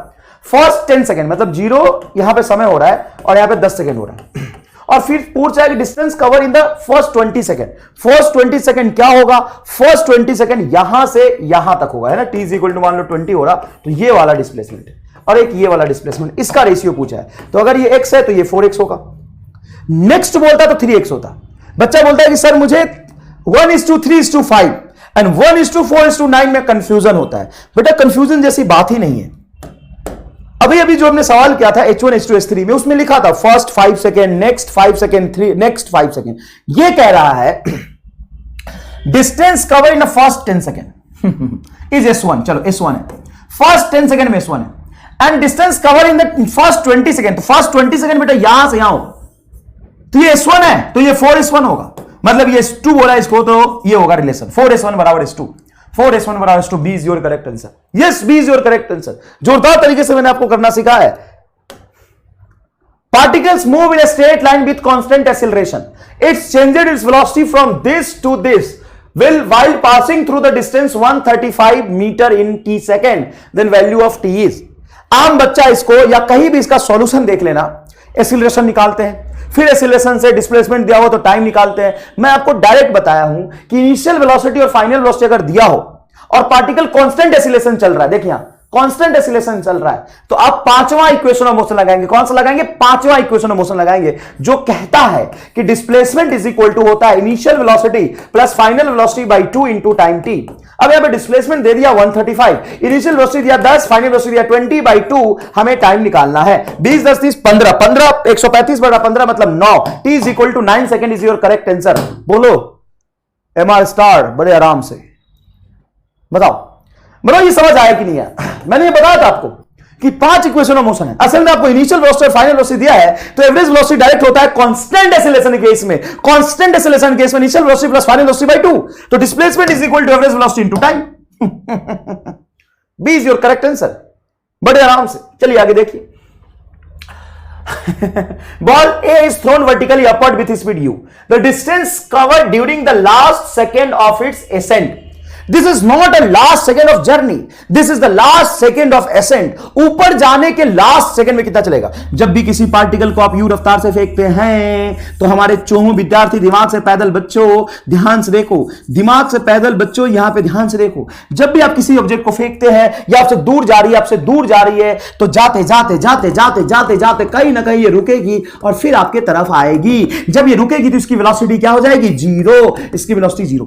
first 10 second मतलब 0 यहां पे समय हो रहा है और यहां पे 10 सेकंड हो रहा है, और फिर पूछ रहा है कि distance cover in the first 20 second. First 20 second क्या होगा, फर्स्ट 20 सेकंड यहां से यहां तक होगा, है ना। t इज इक्वल टू मान लो 20 हो रहा, तो ये वाला डिस्प्लेसमेंट है और एक ये वाला डिस्प्लेसमेंट, इसका रेशियो पूछा है। तो अगर ये x है तो ये 4x होगा, नेक्स्ट बोलता तो 3x होता। बच्चा बोलता है कि सर मुझे 1:3:5 एंड 1:4:9 में कंफ्यूजन होता है। बेटा कंफ्यूजन जैसी बात ही नहीं है। अभी अभी जो हमने सवाल किया था H1 H2 H3 में, उसमें लिखा था first 5 second, next 5 second, 3 next 5 second. ये कह रहा है distance cover in the first 10 second is S1। चलो S1 है, फर्स्ट 10 सेकेंड में S1 है, and distance cover in the first 20 second. तो फर्स्ट 20 सेकेंड बेटा यहां से यहां होगा, तो ये S1 है तो ये 4S1 होगा, मतलब ये S2 बोला इसको तो ये होगा रिलेशन 4S1 बराबर S2, 4S1 बराबर S2। B is your correct answer. Yes, B is your correct answer. जोरदार तरीके से मैंने आपको करना सिखाया है। Particles move in a straight line with constant acceleration, it's changed its velocity from this to this while passing through the distance 135 metre in t second, then value of t is। आम बच्चा इसको या कहीं भी इसका solution देख लेना, acceleration निकालते हैं, फिर एक्सीलरेशन से डिस्प्लेसमेंट दिया हो तो टाइम निकालते हैं। मैं आपको डायरेक्ट बताया हूं कि इनिशियल वेलोसिटी और फाइनल वेलोसिटी अगर दिया हो और पार्टिकल कांस्टेंट एक्सीलरेशन चल रहा है, देखिए कांस्टेंट एक्सीलरेशन चल रहा है, तो आप पांचवा इक्वेशन ऑफ मोशन लगाएंगे। कौन सा लगाएंगे? पांचवा इक्वेशन ऑफ मोशन लगाएंगे, जो कहता है कि डिस्प्लेसमेंट इज इक्वल टू होता है initial velocity plus final velocity by 2 into time T. अब यहां पे डिस्प्लेसमेंट दे दिया 135, इनिशियल वेलोसिटी दिया 10, फाइनल वेलोसिटी दिया 20/2, हमें टाइम निकालना है 20 10 30 15 15 135 बटा 15 मतलब 9, t is equal to 9 second is your correct answer. बोलो MR स्टार बड़े आराम से बताओ ये समझ आया कि नहीं आया? मैंने ये बताया था आपको कि 5 इक्वेशन ऑफ मोशन है। असल में आपको इनिशियल वेलोसिटी और फाइनल वेलोसिटी दिया है, तो एवरेज वेलोसिटी डायरेक्ट होता है कांस्टेंट एक्सीलरेशन केस में। कांस्टेंट एक्सीलरेशन केस में initial velocity plus final velocity by 2, तो displacement is equal to average velocity into time. B is your correct answer, बड़े आराम से। चलिए आगे देखिए। Ball A is thrown vertically upward with speed u. The distance covered during the last second of its ascent. This is not a last second of journey. This is the last second of ascent. ऊपर जाने के last second में कितना चलेगा? जब भी किसी particle को आप यू रफ्तार से फेंकते हैं तो हमारे चोहों विद्यार्थी दिमाग से पैदल बच्चों ध्यान से देखो, दिमाग से पैदल बच्चों यहां पे ध्यान से देखो। जब भी आप किसी ऑब्जेक्ट को फेंकते हैं या आपसे दूर जा रही है तो जाते जाते जाते जाते जाते जाते कहीं ना कहीं ये रुकेगी और फिर आपके तरफ आएगी। जब ये रुकेगी तो इसकी वेलोसिटी क्या हो जाएगी? 0। इसकी वेलोसिटी 0।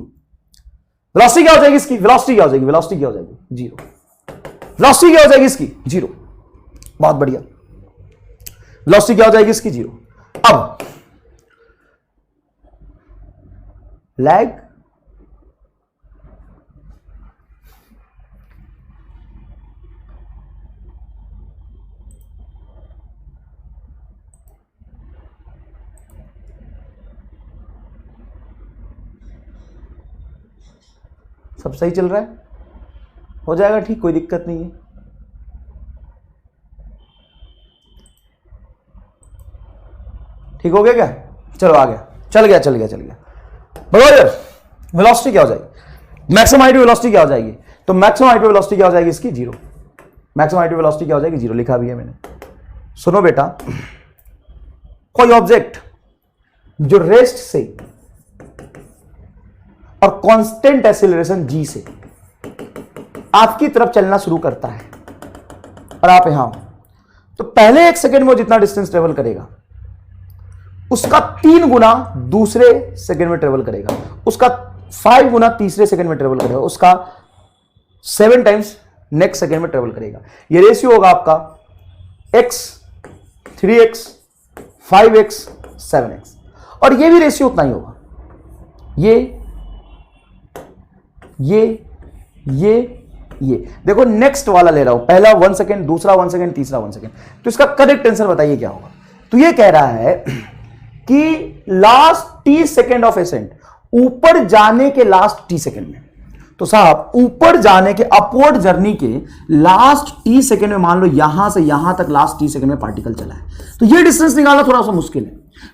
वेलोसिटी क्या हो जाएगी इसकी? वेलोसिटी क्या हो जाएगी? वेलोसिटी क्या हो जाएगी? 0। वेलोसिटी क्या हो जाएगी इसकी? 0। बहुत बढ़िया। वेलोसिटी क्या हो जाएगी इसकी? 0। अब लैग सब सही चल रहा है, हो जाएगा ठीक, कोई दिक्कत नहीं है। ठीक हो गया क्या? चलो आ गया, चल गया। बराबर। वेलोसिटी क्या हो जाएगी? मैक्सिमम हाइट वेलोसिटी क्या हो जाएगी? तो मैक्सिमम हाइट वेलोसिटी क्या हो जाएगी इसकी? 0। मैक्सिमम हाइट वेलोसिटी क्या हो जाएगी? 0 लिखा भी है मैंने। सुनो बेटा, कोई ऑब्जेक्ट जो रेस्ट से और कांस्टेंट एक्सीलरेशन g से आपकी तरफ चलना शुरू करता है और आप यहां हो, तो पहले 1 सेकेंड में वो जितना डिस्टेंस ट्रेवल करेगा उसका 3 गुना दूसरे सेकेंड में ट्रेवल करेगा, उसका 5 गुना तीसरे सेकेंड में ट्रेवल करेगा, उसका 7 टाइम्स नेक्स्ट सेकेंड में ट्रेवल करेगा। ये रेशियो होगा आपका x 3x 5x 7x, और ये भी रेशियो उतना ही होगा। ये देखो नेक्स्ट वाला ले रहा हूं, पहला 1 सेकेंड, दूसरा 1 सेकेंड, तीसरा 1 सेकेंड, तो इसका करेक्ट आंसर बताइए क्या होगा? तो ये कह रहा है कि last t second of accent, ऊपर जाने के लास्ट t सेकेंड में, तो साहब ऊपर जाने के अपवर्ड जर्नी के लास्ट t सेकेंड में मान लो यहां से यहां तक लास्ट t सेकेंड में पार्टिकल चला है, तो ये डिस्टेंस निकालना थोड़ा सा मुश्किल है,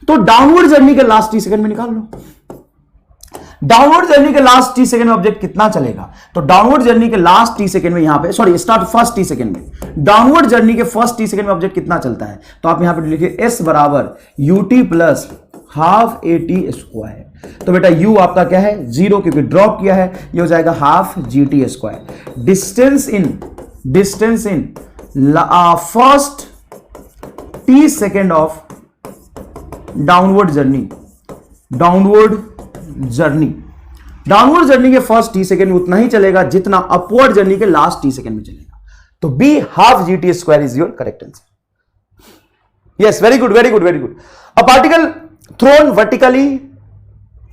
तो डाउनवर्ड जर्नी के लास्ट t सेकेंड में निकाल लो। डाउनवर्ड जर्नी के लास्ट t सेकेंड में ऑब्जेक्ट कितना चलेगा? तो डाउनवर्ड जर्नी के लास्ट t सेकेंड में यहां पे स्टार्ट फर्स्ट t सेकेंड में, डाउनवर्ड जर्नी के फर्स्ट t सेकेंड में ऑब्जेक्ट कितना चलता है? तो आप यहां पे लिखिए s बराबर ut plus half at square. तो बेटा u आपका क्या है? 0, क्योंकि ड्रॉप किया है, ये हो जाएगा half gt square. Distance in first t second of downward journey के फर्स्ट t सेकेंड में उतना ही चलेगा जितना अपवर्ड जर्नी के लास्ट t सेकेंड में चलेगा। तो b half gt square is your correct answer. Yes, very good. A particle thrown vertically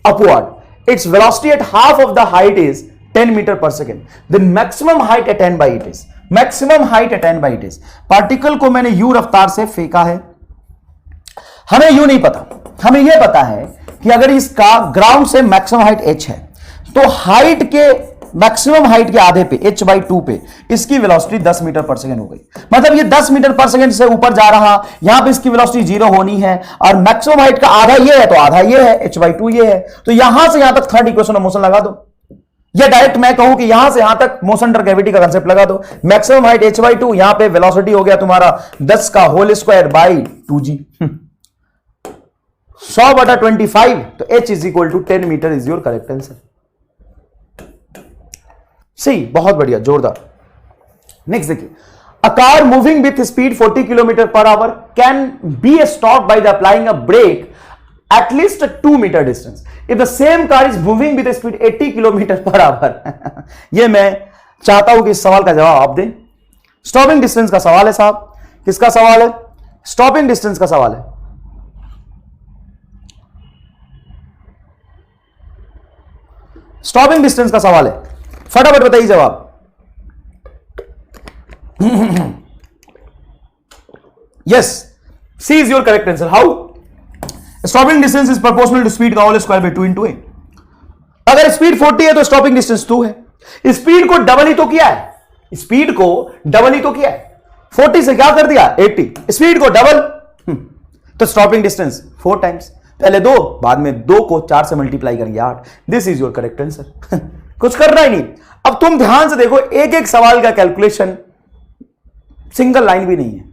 upward, its velocity at half of the height is 10 meter per second, then maximum height attained by it is, particle को मैंने u रफ्तार से फेंका है, हमें u नहीं पता, हमें यह पता है कि अगर इसका ग्राउंड से मैक्सिमम हाइट h है तो हाइट के मैक्सिमम हाइट के आधे पे h/2 पे इसकी वेलोसिटी 10 मीटर पर सेकंड हो गई। मतलब ये 10 मीटर पर सेकंड से ऊपर जा रहा, यहां पे इसकी वेलोसिटी 0 होनी है, और मैक्सिमम हाइट का आधा ये है तो आधा ये है, h/2 ये है, तो यहां से यहां तक थर्ड इक्वेशन ऑफ मोशन लगा दो, या डायरेक्ट मैं कहूं कि यहां से यहां तक मोशन अंडर ग्रेविटी का कांसेप्ट लगा दो। मैक्सिमम हाइट h/2, यहां पे वेलोसिटी हो गया तुम्हारा 10 का होल स्क्वायर बाई 2g, 100/25, तो h is equal to 10 metre is your correct answer. सही, बहुत बढ़िया, जोरदार। नेक्स्ट देखिए, a car moving with speed 40 kilometre per hour can be stop by the applying a brake at least 2 metre distance if the same car is moving with speed 80 kilometre per hour. यह मैं चाहता हूं कि इस सवाल का जवाब आप दें। स्टॉपिंग डिस्टेंस का सवाल है साहब। किसका सवाल है? स्टॉपिंग डिस्टेंस का सवाल है। स्टॉपिंग डिस्टेंस का सवाल है, फटाफट बताइए जवाब। Yes, C is your correct answer. How? Stopping distance is proportional to speed का whole square by 2 into a। अगर स्पीड 40 है तो स्टॉपिंग डिस्टेंस 2 है। स्पीड को डबल ही तो किया है, स्पीड को डबल ही तो किया है। 40 से क्या कर दिया? 80। स्पीड को डबल, तो स्टॉपिंग डिस्टेंस 4 टाइम्स। पहले 2, बाद में 2 को 4 से मल्टीप्लाई करेंगे 8। This is your correct answer. कुछ करना ही नहीं। अब तुम ध्यान से देखो, एक एक सवाल का कैलकुलेशन सिंगल लाइन भी नहीं है।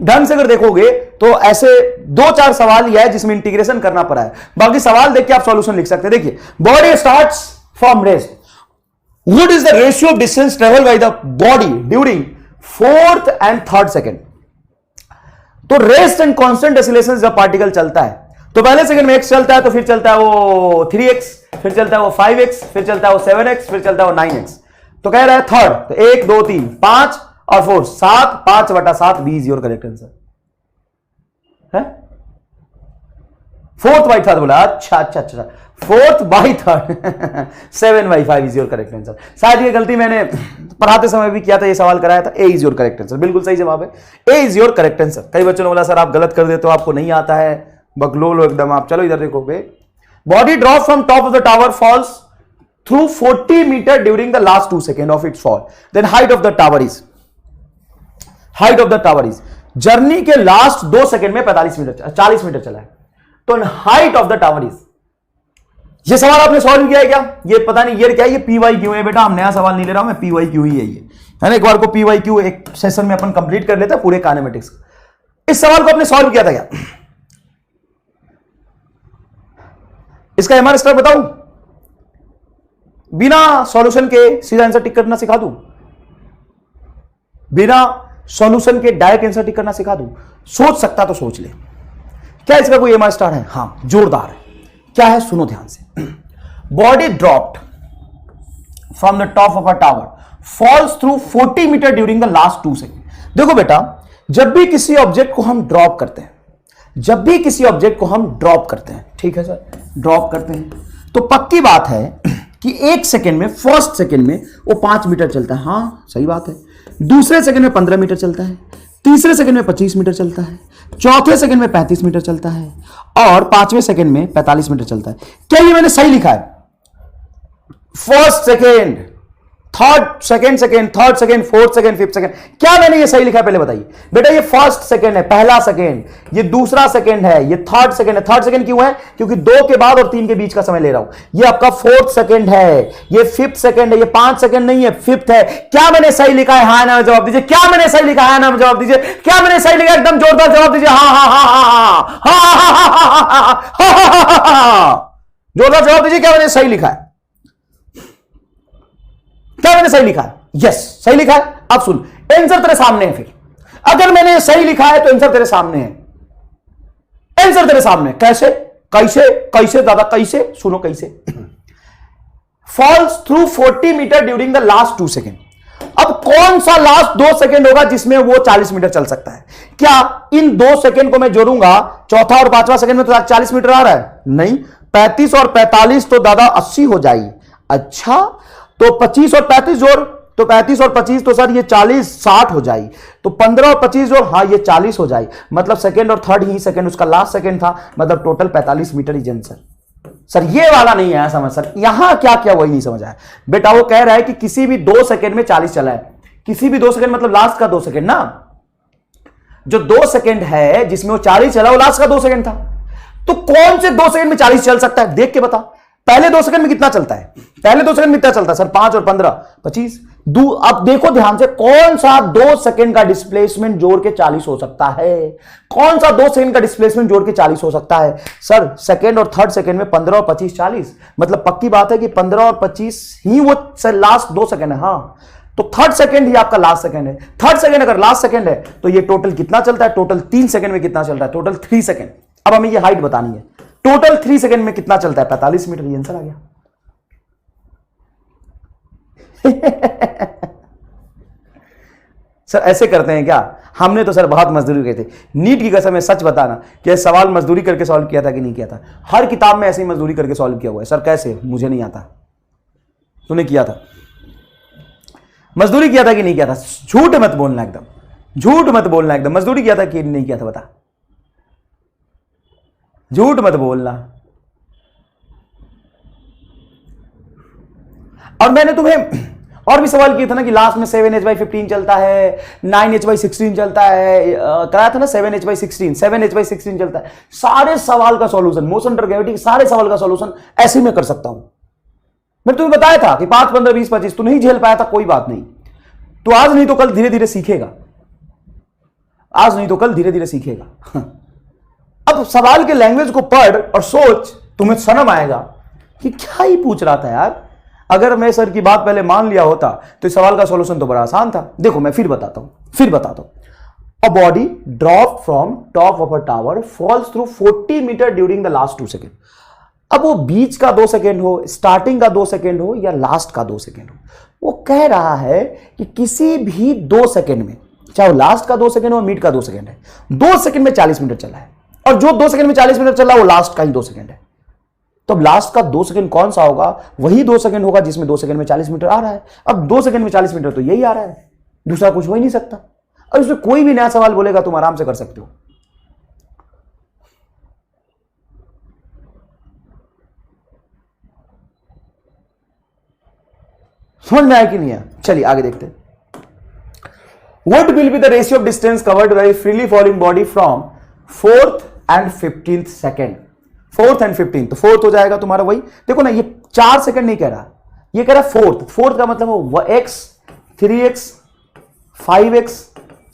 ढंग से अगर देखोगे तो ऐसे 2-4 सवाल ही है जिसमें इंटीग्रेशन करना पड़ा है। बाकी सवाल देख के आप सॉल्यूशन लिख सकते हैं। देखिए, body starts from rest. What is the ratio of distance travel by the body during 4th and 3rd second? तो रेस्ट एंड कांस्टेंट एक्सीलरेशन जब पार्टिकल चलता है तो पहले सेकंड में x चलता है, तो फिर चलता है वो 3x, फिर चलता है वो 5x, फिर चलता है वो 7x, फिर चलता है वो 9x। तो कह रहा है थर्ड, तो 1 2 3 5 और 4 7, 5/7 B is your correct answer है। 4th by 3rd बोला, अच्छा 4th by 3rd 7/5 is your correct answer. शायद ये गलती मैंने पढ़ाते समय भी किया था, ये सवाल कराया था। ए इज योर करेक्ट आंसर, बिल्कुल सही जवाब है। ए इज योर करेक्ट आंसर। कई बच्चों ने बोला सर आप गलत कर देते हो, आपको नहीं आता है, बकलोल एकदम आप। चलो इधर देखो, body drop from top of the tower falls through 40 metre during the last 2 second of its fall, then height of the tower is journey के लास्ट 2 सेकेंड में 40 मीटर चला है। तो height of the tower is, ये सवाल आपने solve किया है क्या? ये पता नहीं ये क्या है, ये PYQ है बेटा। हम नया सवाल नहीं ले रहा हूं मैं, PYQ ही है ये, है ना। एक बार को PYQ एक सेशन में अपन कंप्लीट कर लेते हैं पूरे काइनेमेटिक्स। इस सवाल को आपने सॉल्व किया था क्या? इसका MR स्टार बताऊं? बिना सॉल्यूशन के सीधा आंसर टिक करना सिखा दूं? बिना सॉल्यूशन के डायरेक्ट आंसर टिक करना सिखा दूं? सोच सकता तो सोच ले। क्या इसका कोई MR स्टार है? हां, जोरदार है। क्या है? सुनो ध्यान से। Body dropped from the top of a tower falls through 40 metre during the last 2 second. देखो बेटा, जब भी किसी ऑब्जेक्ट को हम ड्रॉप करते हैं, ठीक है सर, ड्रॉप करते हैं, तो पक्की बात है कि 1 सेकेंड में, फर्स्ट सेकेंड में वो 5 मीटर चलता है। हां सही बात है। दूसरे सेकेंड में 15 मीटर चलता है, तीसरे सेकंड में 25 मीटर चलता है, चौथे सेकंड में 35 मीटर चलता है और 5वें सेकंड में 45 मीटर चलता है। क्या ये मैंने सही लिखा है? First second, third second, third second, fourth second, fifth second, क्या मैंने ये सही लिखा है? पहले बताइए बेटा। ये फर्स्ट सेकंड है, पहला सेकंड, ये दूसरा सेकंड है, ये थर्ड सेकंड है। थर्ड सेकंड क्यों है? क्योंकि 2 के बाद और 3 के बीच का समय ले रहा हूं। ये आपका फोर्थ सेकंड है, ये फिफ्थ सेकंड है, ये 5 सेकंड नहीं है, फिफ्थ है। क्या मैंने सही लिखा है? हाँ ना जवाब दीजिए। क्या मैंने सही लिखा है? ना जवाब दीजिए। क्या मैंने सही लिखा? एकदम जोरदार जवाब दीजिए। हाँ हाँ हाँ हाँ हाँ, जोरदार जवाब दीजिए। क्या मैंने सही लिखा है? क्या मैंने सही लिखा है? यस, सही लिखा है। अब सुन, आंसर तेरे सामने है। फिर अगर मैंने सही लिखा है तो आंसर तेरे सामने है। आंसर तेरे सामने कैसे? कैसे दादा? कैसे? सुनो कैसे। Falls through 40 metre during the last 2 second. अब कौन सा लास्ट 2 सेकेंड होगा जिसमें वो 40 मीटर चल सकता है? क्या इन 2 सेकेंड को मैं जोड़ूंगा, चौथा और 5वां सेकेंड में तो 40 मीटर आ रहा है? नहीं, 35 और 45 तो दादा 80 हो जाएगी। अच्छा, तो 25 और 35 जोड़, तो 35 और 25 तो सर ये 40 60 हो जाएगी। तो 15 और 25 जोड़, हाँ ये 40 हो जाएगी। मतलब सेकंड और थर्ड ही सेकंड उसका लास्ट सेकंड था, मतलब टोटल 45 मीटर ही आंसर। सर ये वाला नहीं आया समझ। सर यहां क्या क्या वही नहीं समझ आया बेटा। वो कह रहा है कि किसी भी 2 सेकंड में 40 चला है। किसी भी 2 सेकंड मतलब लास्ट का 2 सेकंड ना, जो 2 सेकंड है जिसमें वो 40 चला वो लास्ट का 2 सेकंड था। तो कौन से 2 सेकंड में 40 चल सकता है? देख के बता। पहले 2 सेकंड में कितना चलता है? पहले 2 सेकंड में कितना चलता है सर? 5 और 15 25। अब देखो ध्यान से, कौन सा 2 सेकंड का डिस्प्लेसमेंट जोड़ के 40 हो सकता है? कौन सा 2 सेकंड का डिस्प्लेसमेंट जोड़ के 40 हो सकता है? सर सेकंड और थर्ड सेकंड में 15 और 25 40। मतलब पक्की बात है कि 15 और 25 ही वो लास्ट 2 सेकंड है। हाँ, तो थर्ड सेकंड ही आपका लास्ट सेकंड है। थर्ड सेकंड अगर लास्ट सेकंड है तो ये टोटल कितना चलता है? टोटल 3 सेकंड में कितना चल रहा है? Total 3 second. अब हमें ये हाइट बतानी है। टोटल 3 सेकंड में कितना चलता है? 45 मीटर। ये आंसर आ गया। सर ऐसे करते हैं क्या? हमने तो सर बहुत मजदूरी की थी। नीट की कसम है, सच बताना कि सवाल मजदूरी करके सॉल्व किया था कि नहीं किया था? हर किताब में ऐसे ही मजदूरी करके सॉल्व किया हुआ है। सर कैसे? मुझे नहीं आता। तूने किया था? मजदूरी किया था कि नहीं किया था? झूठ मत बोलना, एकदम झूठ मत बोलना, एकदम। मजदूरी किया था कि नहीं किया था? बता, झूठ मत बोलना। और मैंने तुम्हें और भी सवाल किए थे ना कि लास्ट में 7h/15 चलता है, 9h/16 चलता है, कराया था ना 7h/16, 7h/16 चलता है। सारे सवाल का सॉल्यूशन, मोशन अंडर ग्रेविटी के सारे सवाल का सॉल्यूशन ऐसे में कर सकता हूं। मैं तुम्हें बताया था कि 5, 15, 20, 25 तू नहीं झेल पाया था, कोई बात नहीं। तो आज नहीं तो कल धीरे धीरे सीखेगा। आज नहीं तो कल धीरे धीरे सीखेगा। अब सवाल के लैंग्वेज को पढ़ और सोच, तुम्हें शर्म आएगा कि क्या ही पूछ रहा था यार। अगर मैं सर की बात पहले मान लिया होता तो इस सवाल का सॉल्यूशन तो बड़ा आसान था। देखो मैं फिर बताता हूं। A body drop from top of a tower falls through 40 metre during the last 2 second. अब वो बीच का 2 सेकेंड हो, स्टार्टिंग का 2 सेकेंड हो या लास्ट का 2 सेकेंड हो, वो कह रहा है कि किसी भी 2 सेकेंड में, चाहे वो लास्ट का 2 सेकेंड हो, मिड का 2 सेकेंड है, 2 सेकेंड में 40 मीटर चला है। और जो 2 सेकेंड में 40 मीटर चला वो लास्ट का ही 2 सेकेंड है। तो अब लास्ट का 2 सेकेंड कौन सा होगा? वही 2 सेकेंड होगा जिसमें 2 सेकेंड में 40 मीटर आ रहा है। अब 2 सेकेंड में 40 मीटर तो यही आ रहा है, दूसरा कुछ हो ही नहीं सकता। और इसमें कोई भी नया सवाल बोलेगा तुम आराम से कर सकते हो। समझ में आया कि नहीं है? चलिए आगे देखते हैं। What will be the ratio of distance covered by a freely falling body from 4th and 15th second? 4th and 15th, तो 4th हो जाएगा तुम्हारा वही। देखो ना, ये 4 सेकंड नहीं कह रहा, ये कह रहा 4th। 4th का मतलब वो x, 3x, 5x,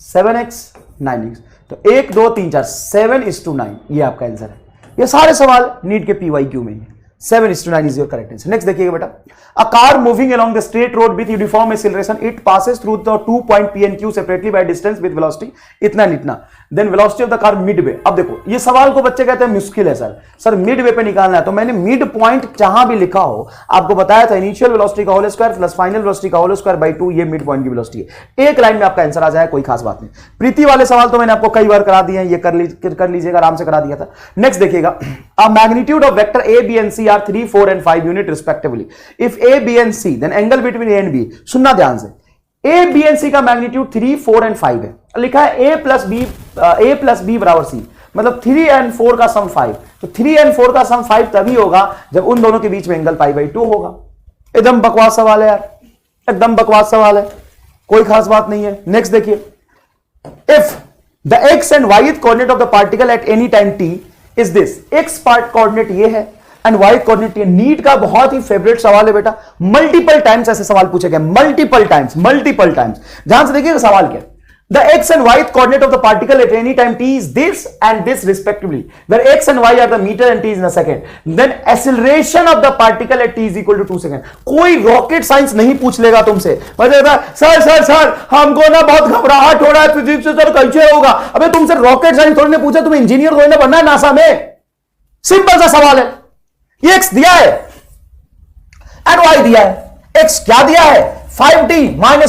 7x, 9x। तो 1, 2, 3, 4, 7:9 ये आपका आंसर है। ये सारे सवाल नीट के PYQ में है। 7:9 is your correct answer. Next देखिएगा बेटा। A car moving along the straight road with uniform acceleration, it passes through the 2 point P and Q separately by distance with velocity इतना इतना, then velocity of the car midway। अब देखो ये सवाल को बच्चे कहते हैं मुश्किल है सर मिडवे पे निकालना है। तो मैंने मिड पॉइंट जहां भी लिखा हो आपको बताया था, इनिशियल वेलोसिटी का whole square plus final velocity का होल स्क्वायर बाय 2, ये मिड पॉइंट की वेलोसिटी है। एक लाइन में आपका आंसर आ जाए, कोई खास बात नहीं। प्रीति वाले सवाल तो मैंने आपको कई बार करा दिए हैं, ये कर लीजिएगा, आराम से करा दिया था। नेक्स्ट देखिएगा। A magnitude of vector A, B and C are 3, 4 and 5 unit respectively. If A, B and C, then angle between A and B। सुनना ध्यान से, A, B and C का मैग्नीट्यूड 3, 4 and 5 है। लिखा है A plus B बराबर C, मतलब 3 and 4 का सम 5। तो 3 and 4 का सम 5 तभी होगा जब उन दोनों के बीच में एंगल π/2 होगा। एकदम बकवास सवाल है यार, एकदम बकवास सवाल है, कोई खास बात नहीं है। नेक्स्ट देखिए। If the x and y coordinate of the particle at any time t is this, x part coordinate ये है एंड y कोऑर्डिनेट ये। नीट का बहुत ही फेवरेट सवाल है बेटा, मल्टीपल टाइम्स ऐसे सवाल पूछे गए, मल्टीपल टाइम्स। ध्यान से देखिएगा सवाल क्या। The x and y coordinate of the particle at any time t is this and this respectively, where x and y are the meter and t is in a second. Then acceleration of the particle at t is equal to 2 seconds. कोई rocket science नहीं पूछ लेगा तुमसे। Sir हमको ना बहुत घबराहट हो रहा है फिजिक्स से, सर कैसे होगा? अबे तुमसे रॉकेट साइंस थोड़ी ना पूछा, तुम्हें इंजीनियर थोड़ी ना बनना है नासा में। सिंपल सा सवाल है। ये x दिया है एंड y दिया है। x क्या दिया है? 5t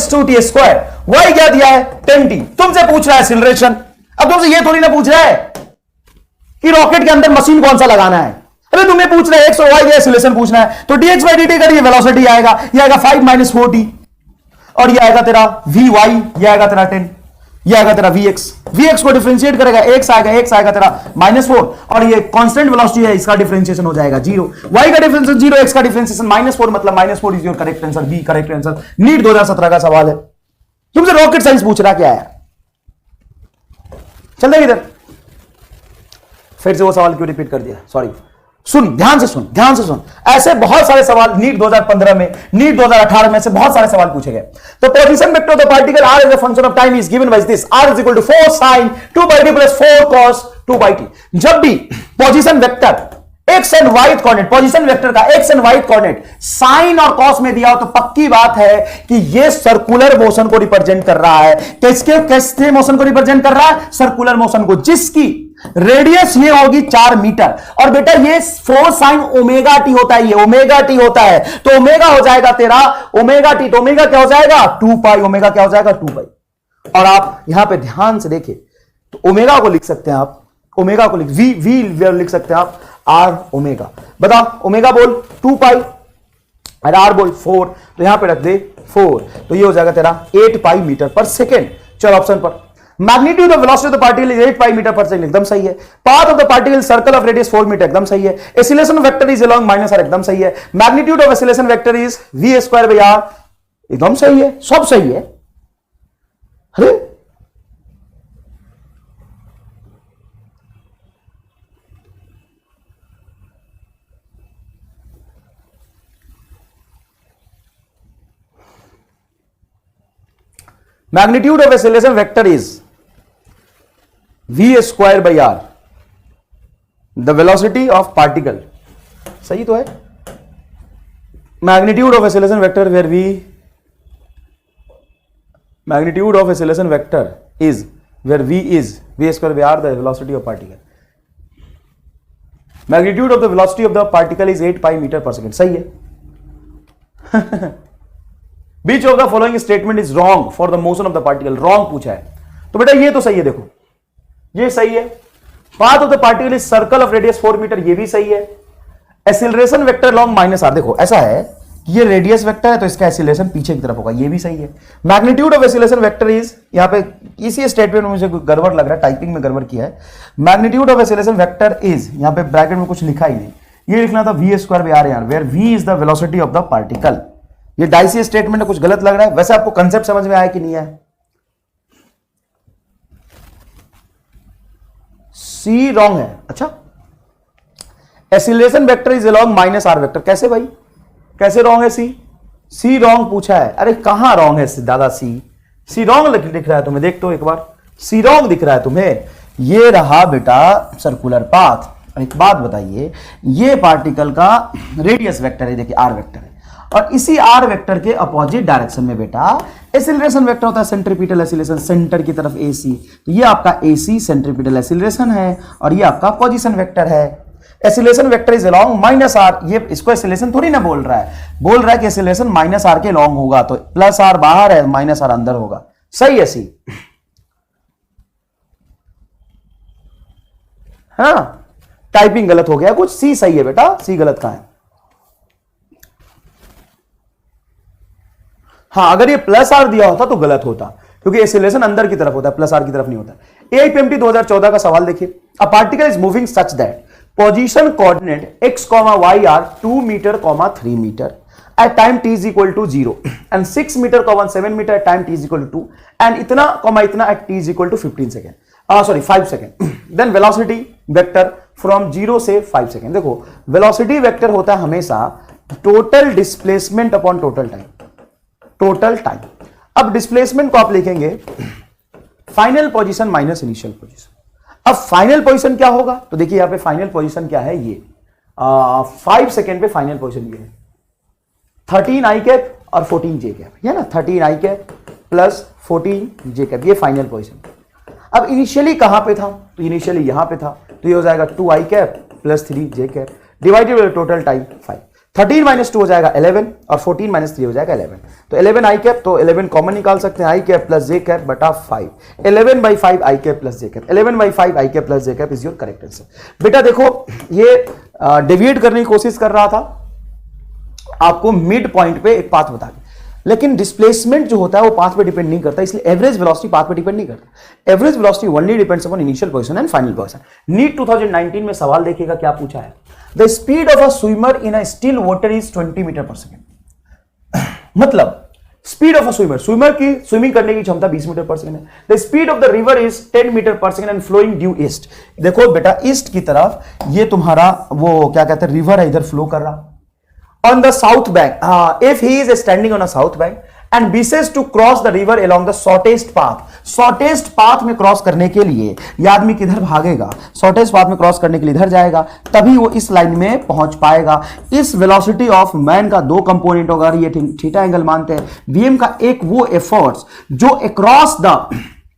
- 2t square. y क्या दिया है? 10t। तुमसे पूछ रहा है एक्सीलरेशन। अब तुमसे ये थोड़ी ना पूछ रहा है कि रॉकेट के अंदर मशीन कौन सा लगाना है। अरे तुम्हें पूछ रहा है x और y का एक्सीलरेशन पूछना है, तो dx/dt करिए, वेलोसिटी आएगा, ये आएगा 5 - 4t, और ये आएगा तेरा vy, ये आएगा तेरा 10, ये आएगा तेरा vx को डिफरेंशिएट करेगा, x आएगा तेरा -4, और ये कांस्टेंट वेलोसिटी है, इसका डिफरेंशिएशन हो जाएगा 0, y का डिफरेंशिएशन 0, x का डिफरेंशिएशन -4, मतलब -4 is your correct answer, B correct answer. NEET 2017 का सवाल है, तुमसे रॉकेट साइंस पूछ रहा क्या है? चल देख इधर, फिर से वो सवाल क्यों रिपीट कर दिया, सॉरी। सुन, ध्यान से सुन। ऐसे बहुत सारे सवाल नीट 2015 में, नीट 2018 में से बहुत सारे सवाल पूछे गए। तो position vector of the particle r as a function of time is given by this, r is equal to 4 sin 2/t plus 4 cos 2/t। जब भी position vector x and y coordinate, position vector का x and y coordinate sine और cos में दिया हो, तो पक्की बात है कि ये सर्कुलर मोशन को रिप्रेजेंट कर रहा है। किसके मोशन को रिप्रेजेंट कर रहा है? सर्कुलर मोशन को, जिसकी रेडियस ये होगी 4 मीटर। और बेटा ये 4 साइन ओमेगा टी होता है, ये ओमेगा टी होता है, तो ओमेगा हो जाएगा तेरा ओमेगा टी, तो ओमेगा क्या हो जाएगा 2 पाई, ओमेगा क्या हो जाएगा 2 पाई। और आप यहां पे ध्यान से देखिए तो ओमेगा को लिख सकते हैं आप, ओमेगा को वी लिख सकते हैं आप आर ओमेगा। बता ओमेगा बोल 2 पाई और आर बोल 4, तो यहां पे रख दे 4, तो ये हो जाएगा तेरा 8 पाई मीटर पर सेकेंड। चल ऑप्शन पर, magnitude of velocity of the particle is 8 pi metre per second, एकदम सही है। Path of the particle circle of radius 4 metre, एकदम सही है। Acceleration vector is along minus r, एकदम सही है। Magnitude of acceleration vector is we square by r, एकदम सही है, सब सही है। अरे magnitude of acceleration vector is we square by R, the velocity of particle, सही तो है। Magnitude of acceleration vector where V, magnitude of acceleration vector is where V is we square by R the velocity of particle. Magnitude of the velocity of the particle is 8 pi metre per second, सही है। Which of the following statement is wrong for the motion of the particle, wrong पूछा है, तो बेटा ये तो सही है, देखो ये सही है। Path of the particle is circle of radius 4 metre, ये भी सही है। Acceleration vector long minus R, देखो ऐसा है कि ये रेडियस वेक्टर है तो इसका एक्सीलरेशन पीछे की तरफ होगा, ये भी सही है। Magnitude of acceleration vector is, यहां पे इसी स्टेटमेंट में मुझे गड़बड़ लग रहा है, टाइपिंग में गड़बड़ किया है। Magnitude of acceleration vector is, यहां पे ब्रैकेट में कुछ लिखा ही नहीं, ये लिखना था वी स्क्वायर बाई आर यार, where V is the velocity of the particle. ये डाइसी स्टेटमेंट में कुछ गलत लग रहा है, वैसे आपको कंसेप्ट समझ में आया कि नहीं आया? सी रॉन्ग है, अच्छा। Acceleration vector is along minus R vector, कैसे भाई, कैसे रॉन्ग है? सी रॉन्ग पूछा है, अरे कहां रॉन्ग है दादा? सी रॉन्ग दिख रहा है तुम्हें, देख तो एक बार, सी रॉन्ग दिख रहा है तुम्हें। ये रहा बेटा सर्कुलर पाथ। एक बात बताइए, ये पार्टिकल का रेडियस वेक्टर है, देखिए आर वेक्टर है, और इसी आर वेक्टर के अपोजिट डायरेक्शन में बेटा एक्सीलरेशन वेक्टर होता है सेंट्रीपिटल एक्सीलरेशन, सेंटर की तरफ एसी, तो ये आपका एसी सेंट्रीपिटल एक्सीलरेशन है, और ये आपका पोजीशन वेक्टर है। Acceleration vector is along minus R, ये इसको एक्सीलरेशन थोड़ी ना बोल रहा है, बोल रहा है कि एक्सीलरेशन माइनस आर के लॉन्ग होगा, तो प्लस आर बाहर है, माइनस आर अंदर होगा, सही है सी, हाँ। टाइपिंग गलत हो गया कुछ, सी सही है बेटा, सी गलत कहां है? हाँ, अगर ये प्लस आर दिया होता तो गलत होता, क्योंकि एक्सीलरेशन अंदर की तरफ होता है, प्लस आर की तरफ नहीं होता। एआईपीएमटी 2014 का सवाल देखिए, a particle is moving such that position coordinate x, y are 2 metre, 3 metre at time t is equal to 0 and 6 metre, 7 metre at time t is equal to 2 and इतना, इतना at t is equal to 15 second, sorry 5 second. Then velocity vector from 0 से 5 second. देखो velocity vector होता है हमेशा total displacement upon total time, total time. अब displacement को आप लिखेंगे final position minus initial position. अब फाइनल पोजीशन क्या होगा, तो देखिए यहां पे फाइनल पोजीशन क्या है, ये 5 सेकेंड पे फाइनल पोजीशन ये है 13 आई कैप और 14 जे कैप, है ना, 13 आई कैप प्लस 14 जे कैप, ये फाइनल पोजीशन। अब इनिशियली कहां पे था, तो इनिशियली यहां पे था, तो ये हो जाएगा 2 I cap plus 3 J cap divided by total time 5। 13 minus 2 हो जाएगा 11 और 14 माइनस 3 हो जाएगा 11, तो 11 आई कैप, तो 11 कॉमन निकाल सकते हैं, आई कैप प्लस जे कैप बटा 5, 11 by 5 I cap plus J cap, 11 by 5 I cap plus J cap is your correct answer. बेटा देखो ये डेविएट करने की कोशिश कर रहा था आपको मिड पॉइंट पे एक पाथ बता के, लेकिन डिस्प्लेसमेंट जो होता है वो पाथ पे डिपेंड नहीं करता, इसलिए एवरेज वेलोसिटी पाथ पे डिपेंड नहीं करता। Average velocity only depends upon initial position and final position. NEET 2019 में सवाल देखिएगा क्या पूछा है, the speed of a swimmer in a still water is 20 metre per second. मतलब speed of a swimmer, swimmer की स्विमिंग करने की क्षमता 20 मीटर पर सेकेंड है। The speed of the river is 10 metre per second and flowing due east. देखो बेटा east की तरफ ये तुम्हारा वो क्या कहते हैं रिवर है, इधर फ्लो कर रहा। On the south bank, if he is standing on a south bank and wishes to cross the river along the shortest path, shortest path में क्रॉस करने के लिए ये आदमी किधर भागेगा, shortest path में क्रॉस करने के लिए इधर जाएगा, तभी वो इस लाइन में पहुंच पाएगा। इस वेलोसिटी ऑफ मैन का दो कंपोनेंट होगा, ये थीटा एंगल मानते हैं। वीएम का एक वो एफर्ट्स जो across the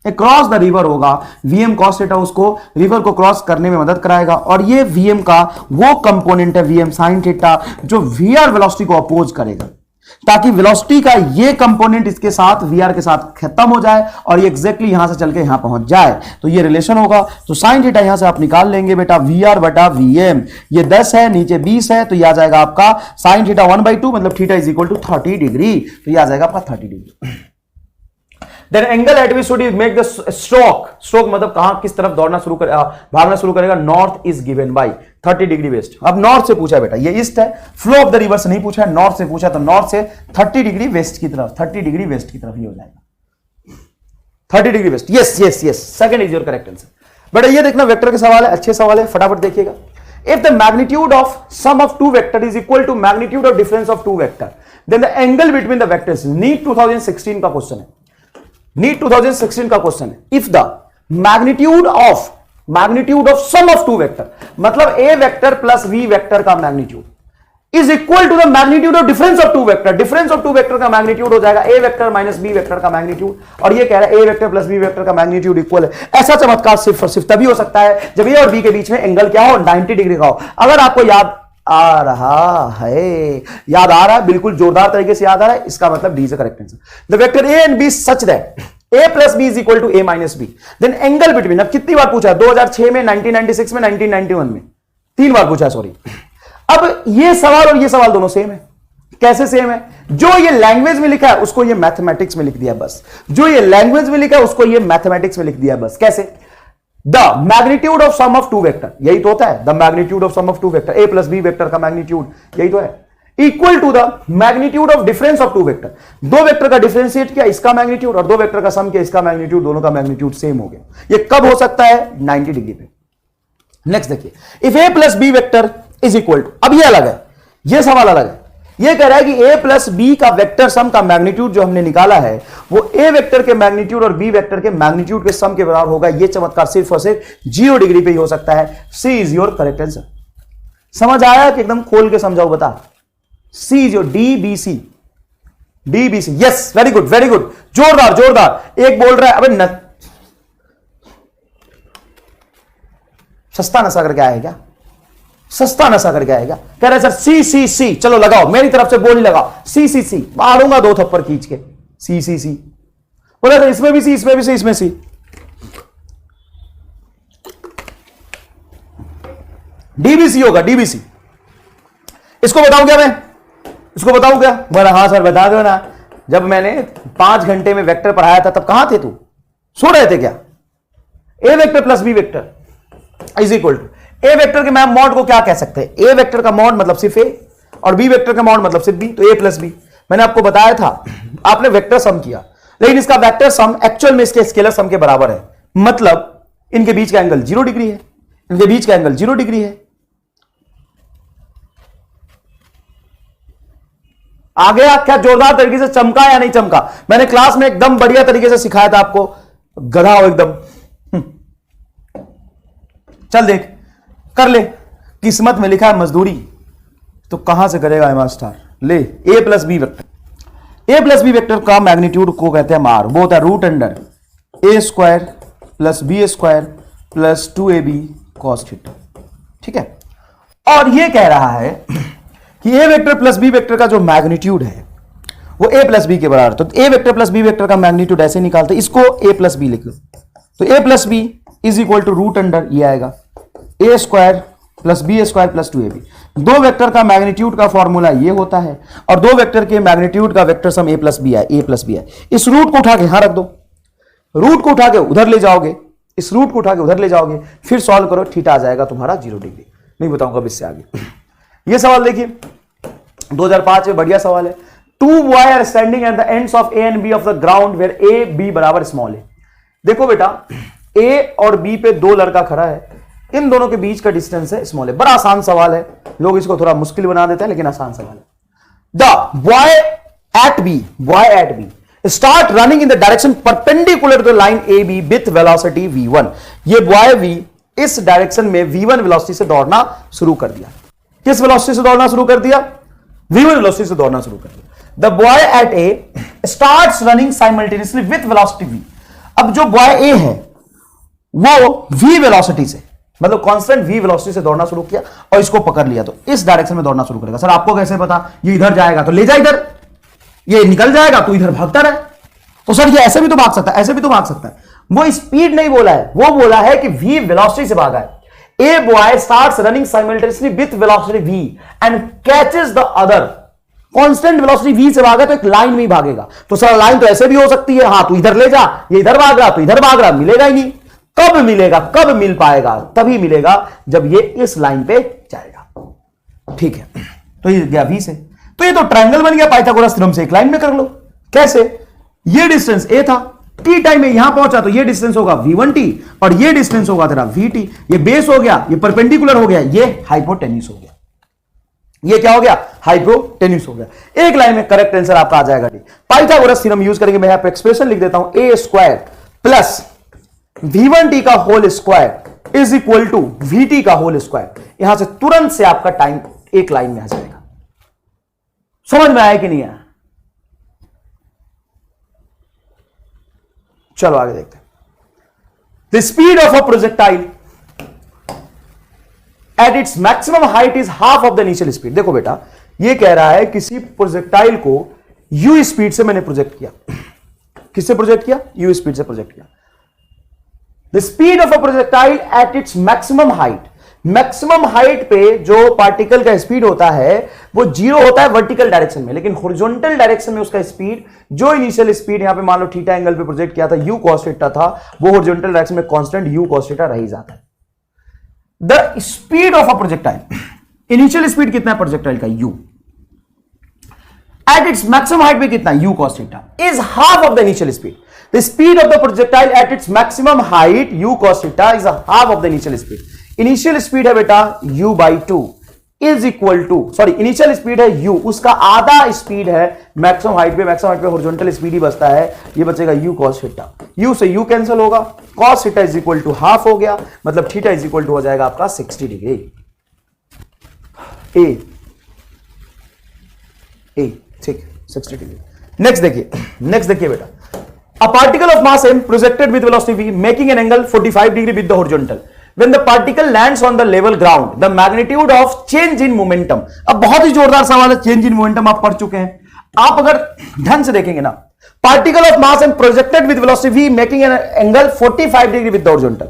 cross the river होगा, वीएम कॉस थीटा उसको रिवर को क्रॉस करने में मदद कराएगा, और ये वीएम का वो कंपोनेंट है वीएम साइन थीटा जो वीआर वेलोसिटी को अपोज करेगा, ताकि वेलोसिटी का ये कंपोनेंट इसके साथ वीआर के साथ खत्म हो जाए और ये एग्जैक्टली यहां से चल के यहां पहुंच जाए, तो ये रिलेशन होगा। तो साइन थीटा यहां से आप निकाल लेंगे बेटा वीआर बटा वीएम, ये 10 है नीचे 20 है, तो ये आ जाएगा आपका साइन थीटा 1/2 मतलब theta is equal to 30 degree, तो ये आ जाएगा आपका 30 degree. Then angle at which should you make the stroke मतलब कहां किस तरफ दौड़ना शुरू कर भागना शुरू करेगा, north is given bye 30 degree west. अब नॉर्थ से पूछा है बेटा, ये ईस्ट है, फ्लो ऑफ द रिवर से नहीं पूछा है, नॉर्थ से पूछा, तो नॉर्थ से 30 डिग्री वेस्ट की तरफ, 30 डिग्री वेस्ट की तरफ ही हो जाएगा, 30 degree west. Yes yes yes, second is your correct answer. बेटा ये देखना वेक्टर के सवाल है, अच्छे सवाल है, फटाफट देखिएगा। If the magnitude of sum of two vector is equal to magnitude of difference of two vector, then the angle between the vectors, NEET 2016 का क्वेश्चन है, नीट 2016 का क्वेश्चन है। If the magnitude of sum of two vector, मतलब A vector plus B vector का magnitude is equal to the magnitude of difference of two vector, difference of two vector का magnitude हो जाएगा ए vector minus B vector का magnitude, और ये कह रहा है ए वेक्टर प्लस बी वेक्टर का मैग्नीट्यूड इक्वल है। ऐसा चमत्कार सिर्फ और सिर्फ तभी हो सकता है जब ए और बी के बीच में एंगल क्या हो, 90 डिग्री का हो। अगर आपको याद आ रहा है, बिल्कुल जोरदार तरीके से याद आ रहा है, इसका मतलब D is the correct answer. The vector A and B such that a plus B is equal to A minus B, then angle between, अब कितनी बार पूछा है, 2006 में, 1996 में, 1991 में, 3 बार पूछा है, सॉरी। अब ये सवाल और ये सवाल दोनों सेम है। कैसे सेम है? जो ये लैंग्वेज में लिखा है उसको ये मैथमेटिक्स में लिख दिया बस, जो ये लैंग्वेज में लिखा है उसको ये मैथमेटिक्स में लिख दिया बस। कैसे? The magnitude of sum of two vector, यही तो होता है, the magnitude of sum of two vector, A plus B vector का मैग्नीट्यूड, यही तो है, equal to the magnitude of difference of two vector. दो वेक्टर का डिफरेंशिएट किया, इसका मैग्नीट्यूड, और दो वेक्टर का सम किया, इसका मैग्नीट्यूड, दोनों का मैग्नीट्यूड सेम हो गया। ये कब हो सकता है? 90 डिग्री पे। नेक्स्ट देखिए, if A plus B vector is equal to, अब ये अलग है, ये सवाल अलग है। ये कह रहा है कि ए प्लस बी का वेक्टर सम का मैग्नीट्यूड जो हमने निकाला है वो ए वेक्टर के मैग्नीट्यूड और बी वेक्टर के मैग्नीट्यूड के सम के बराबर होगा। ये चमत्कार सिर्फ और सिर्फ 0 डिग्री पे ही हो सकता है। C is your correct answer. समझ आया कि एकदम खोल के समझाओ? बता, C is your DBC, DBC. Yes, very good very good, जोरदार जोरदार। एक बोल रहा है अबे सस्ता नशा करके आया क्या? सस्ता नशा करके आएगा। कह रहा है सर सी सी सी, चलो लगाओ, मेरी तरफ से बोल ही लगाओ, सी सी सी, मारूंगा 2 थप्पड़ खींच के, सी सी सी। बोला था इसमें भी सी, इसमें भी सी, इसमें सी। डीबीसी होगा, डीबीसी। इसको बताऊं क्या मैं? इसको बताऊं क्या? बोला हाँ सर बता दो ना। जब मैंने 5 घंटे में वेक्टर पढ़ाया था तब कहां थे तू? सो रहे थे क्या? A vector plus B vector is equal to, A vector के मैम मॉड को क्या कह सकते हैं? ए वेक्टर का मॉड मतलब सिर्फ ए, और बी वेक्टर का मॉड मतलब सिर्फ बी, तो ए प्लस बी। मैंने आपको बताया था, आपने वेक्टर सम किया, लेकिन इसका वेक्टर सम एक्चुअल में इसके स्केलर सम के बराबर है, मतलब इनके बीच का एंगल 0 डिग्री है, इनके बीच का एंगल 0 डिग्री है। आ गया क्या? जोरदार तरीके से चमका या नहीं चमका? मैंने क्लास में एकदम बढ़िया तरीके से सिखाया था आपको, गधा हो एकदम। चल देख, कर ले, किस्मत में लिखा है मजदूरी, तो कहां से करेगा एम स्टार? ले, A plus B vector, A plus B vector का मैग्नीट्यूड को कहते हैं मार, वो होता है root under A square plus B square plus 2ab cos theta. ठीक है, और ये कह रहा है कि A vector plus B vector का जो मैग्नीट्यूड है वो ए प्लस बी के बराबर, तो A vector plus B vector का मैग्नीट्यूड ऐसे निकालते, इसको ए प्लस बी लिख लो, तो A plus B is equal to root under, ये आएगा A square plus B square plus 2ab। दो वेक्टर का मैग्नीट्यूड का फॉर्मूला ये होता है, और दो वेक्टर के मैग्नीट्यूड का वेक्टर सम ए प्लस बी है, ए प्लस बी है। इस रूट को उठा के यहां रख दो, रूट को उठा के उधर ले जाओगे, इस रूट को उठा के उधर ले जाओगे, फिर सॉल्व करो, थीटा आ जाएगा तुम्हारा 0 डिग्री। नहीं बताऊंगा अब इससे आगे। ये सवाल देखिए 2005 में, बढ़िया सवाल है। 2 boy are standing at the ends of A and B of the ground where A B बराबर स्मॉल है। देखो बेटा, ए और बी पे 2 लड़का खड़ा है, इन दोनों के बीच का डिस्टेंस है स्मॉल है। बड़ा आसान सवाल है, लोग इसको थोड़ा मुश्किल बना देते हैं, लेकिन आसान सवाल है। The boy at B start running in the direction perpendicular to the line A B with velocity v1। ये बॉय वी इस डायरेक्शन में v1 वेलोसिटी से दौड़ना शुरू कर दिया। किस वेलोसिटी से दौड़ना शुरू कर दिया? v1 वेलोसिटी से दौड़ना शुरू कर दिया। The boy eight A starts running simultaneously with velocity v। अब जो बॉय ए है वो v वेलोसिटी से, मतलब कांस्टेंट v वेलोसिटी से दौड़ना शुरू किया और इसको पकड़ लिया, तो इस डायरेक्शन में दौड़ना शुरू करेगा। सर आपको कैसे पता? ये इधर जाएगा तो ले जा इधर, ये निकल जाएगा तो इधर भागता रहे। तो सर ये ऐसे भी तो भाग सकता है, ऐसे भी तो भाग सकता है। वो स्पीड नहीं बोला है, वो बोला है कि v वेलोसिटी से भागा है। A boy starts running simultaneously with velocity v and catches the other. Constant velocity v से भागा तो एक लाइन में ही भागेगा। तो सर लाइन तो ऐसे भी हो सकती है, हाँ तू इधर ले जा, ये इधर भाग रहा तो इधर भाग रहा, मिलेगा ही नहीं। कब मिलेगा, कब मिल पाएगा? तभी मिलेगा जब ये इस लाइन पे जाएगा। ठीक है, तो ये गया v से, तो ये तो ट्रायंगल बन गया पाइथागोरस थ्योरम से। एक लाइन में कर लो। कैसे? ये डिस्टेंस a था, टी टाइम में यहां पहुंचा तो ये डिस्टेंस होगा v1t और ये डिस्टेंस होगा तेरा vt। ये बेस हो गया, ये परपेंडिकुलर हो गया, ये हाइपोटेन्यूस हो गया। ये क्या हो गया? हाइपोटेन्यूस हो गया। एक लाइन में करेक्ट आंसर आपका आ जाएगा डी। पाइथागोरस थ्योरम यूज करेंगे, मैं यहां पे एक्सप्रेशन लिख देता हूं, a स्क्वायर प्लस v1t का whole square is equal to vt का होल स्क्वायर। यहां से तुरंत से आपका टाइम एक लाइन में आ जाएगा। समझ में आया कि नहीं आया? चलो आगे देखते हैं। The speed of a projectile at its maximum height is half of the initial speed. देखो बेटा, ये कह रहा है किसी प्रोजेक्टाइल को u स्पीड से मैंने प्रोजेक्ट किया। किससे प्रोजेक्ट किया? u स्पीड से प्रोजेक्ट किया। The speed of a projectile at its maximum height. Maximum height पे जो पार्टिकल का स्पीड होता है वो 0 होता है वर्टिकल डायरेक्शन में, लेकिन हॉरिजॉन्टल डायरेक्शन में उसका स्पीड, जो इनिशियल स्पीड यहां पे मान लो थीटा एंगल पे प्रोजेक्ट किया था u cos थीटा था, वो हॉरिजॉन्टल डायरेक्शन में कांस्टेंट u cos थीटा रह ही जाता है। The speed of a projectile, initial speed कितना है प्रोजेक्टाइल का? u eight its maximum height पे कितना? u cos theta is half of the initial speed. The speed of the projectile at its maximum height u cos theta is half of the initial speed. Initial speed है बेटा u by 2 is equal to, sorry initial speed है u, उसका आधा speed है maximum height पे। Maximum height पे horizontal speed ही बचता है, ये बचेगा u cos थीटा। u से u कैंसिल होगा, cos theta is equal to half हो गया, मतलब थीटा इज इक्वल टू हो जाएगा आपका 60 डिग्री। ए ठीक, 60 डिग्री। नेक्स्ट देखिए बेटा, a particle of mass m projected with velocity v making an angle 45 degree with the horizontal. When the particle lands on the level ground, the magnitude of change in momentum। अब बहुत ही जोरदार सवाल है, change in momentum आप पढ़ चुके हैं। आप अगर ध्यान से देखेंगे ना, particle of mass and projected with velocity v making an angle 45 degree with the horizontal.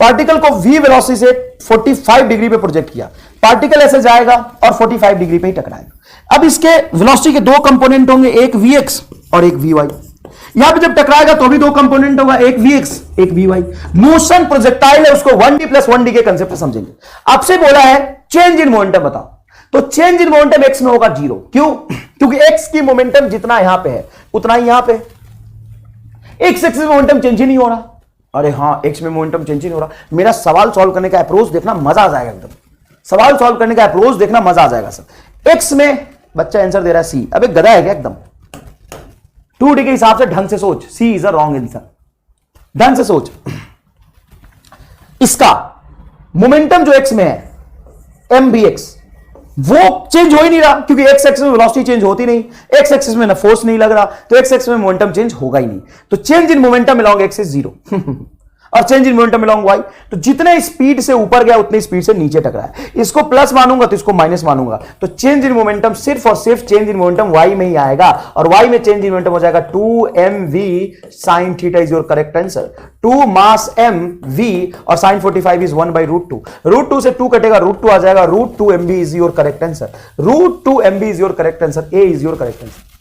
Particle को v वेलोसिटी से 45 डिग्री पे प्रोजेक्ट किया, पार्टिकल ऐसे जाएगा और 45 डिग्री पे ही टकराएगा। अब इसके वेलोसिटी के दो कंपोनेंट होंगे, एक vx और एक vy। यहां पे जब टकराएगा तो भी दो कंपोनेंट होगा, एक vx एक vy। मोशन प्रोजेक्टाइल है, उसको 1d प्लस 1d के कंसेप्ट से समझेंगे। आपसे बोला है चेंज इन मोमेंटम बताओ, तो चेंज इन मोमेंटम x में होगा 0। क्यों? क्योंकि x की मोमेंटम जितना यहां पे है उतना ही यहां पे। x एक्सिस में मोमेंटम चेंज ही नहीं हो रहा। अरे हाँ, x में मोमेंटम चेंज ही नहीं हो रहा। मेरा सवाल सॉल्व करने का अप्रोच देखना, मजा आ जाएगा एकदम। सवाल सॉल्व करने का अप्रोच देखना, मजा आ जाएगा सर। x में बच्चा आंसर दे रहा है c। अबे गधा है क्या एकदम? 2D के हिसाब से ढंग से सोच, C is a wrong answer. ढंग से सोच, इसका मोमेंटम जो x में है mvx, वो चेंज हो ही नहीं रहा, क्योंकि x एक्सिस में वेलोसिटी चेंज होती नहीं, x एक्सिस में ना फोर्स नहीं लग रहा, तो x एक्सिस में मोमेंटम चेंज होगा ही नहीं। तो change in momentum along x is 0 और change in momentum along y, तो जितने स्पीड से ऊपर गया उतनी स्पीड से नीचे टकराया। इसको प्लस मानूंगा तो इसको माइनस मानूंगा, तो चेंज इन मोमेंटम सिर्फ और सिर्फ चेंज इन मोमेंटम y में ही आएगा, और y में चेंज इन मोमेंटम हो जाएगा 2mv sin theta is your correct answer. 2 mass m v और sin 45 इज 1/√2। √2 से 2 कटेगा, √2 आ जाएगा, √2mv is your correct answer. √2mv is your correct answer. A is your correct answer.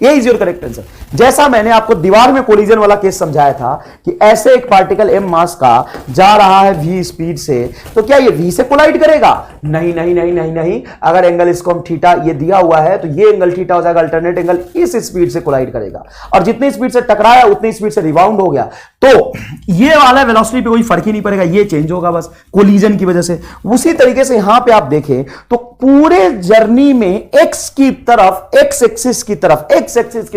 ये is your correct answer. जैसा मैंने आपको दीवार में कोलिजन वाला केस समझाया था कि ऐसे एक पार्टिकल m मास का जा रहा है v स्पीड से, तो क्या ये v से कोलाइड करेगा? नहीं नहीं नहीं नहीं नहीं। अगर एंगल इसको हम थीटा ये दिया हुआ है तो ये एंगल थीटा हो जाएगा, अल्टरनेट एंगल इस स्पीड से कोलाइड करेगा, और जितनी स्पीड से टकराया उतनी स्पीड से रिबाउंड हो गया, तो ये वाला वेलोसिटी पे कोई फर्क ही नहीं पड़ेगा, ये चेंज होगा बस कोलिजन की वजह से। उसी तरीके से यहां पे आप देखें तो पूरे जर्नी में x की तरफ, x एक्सिस की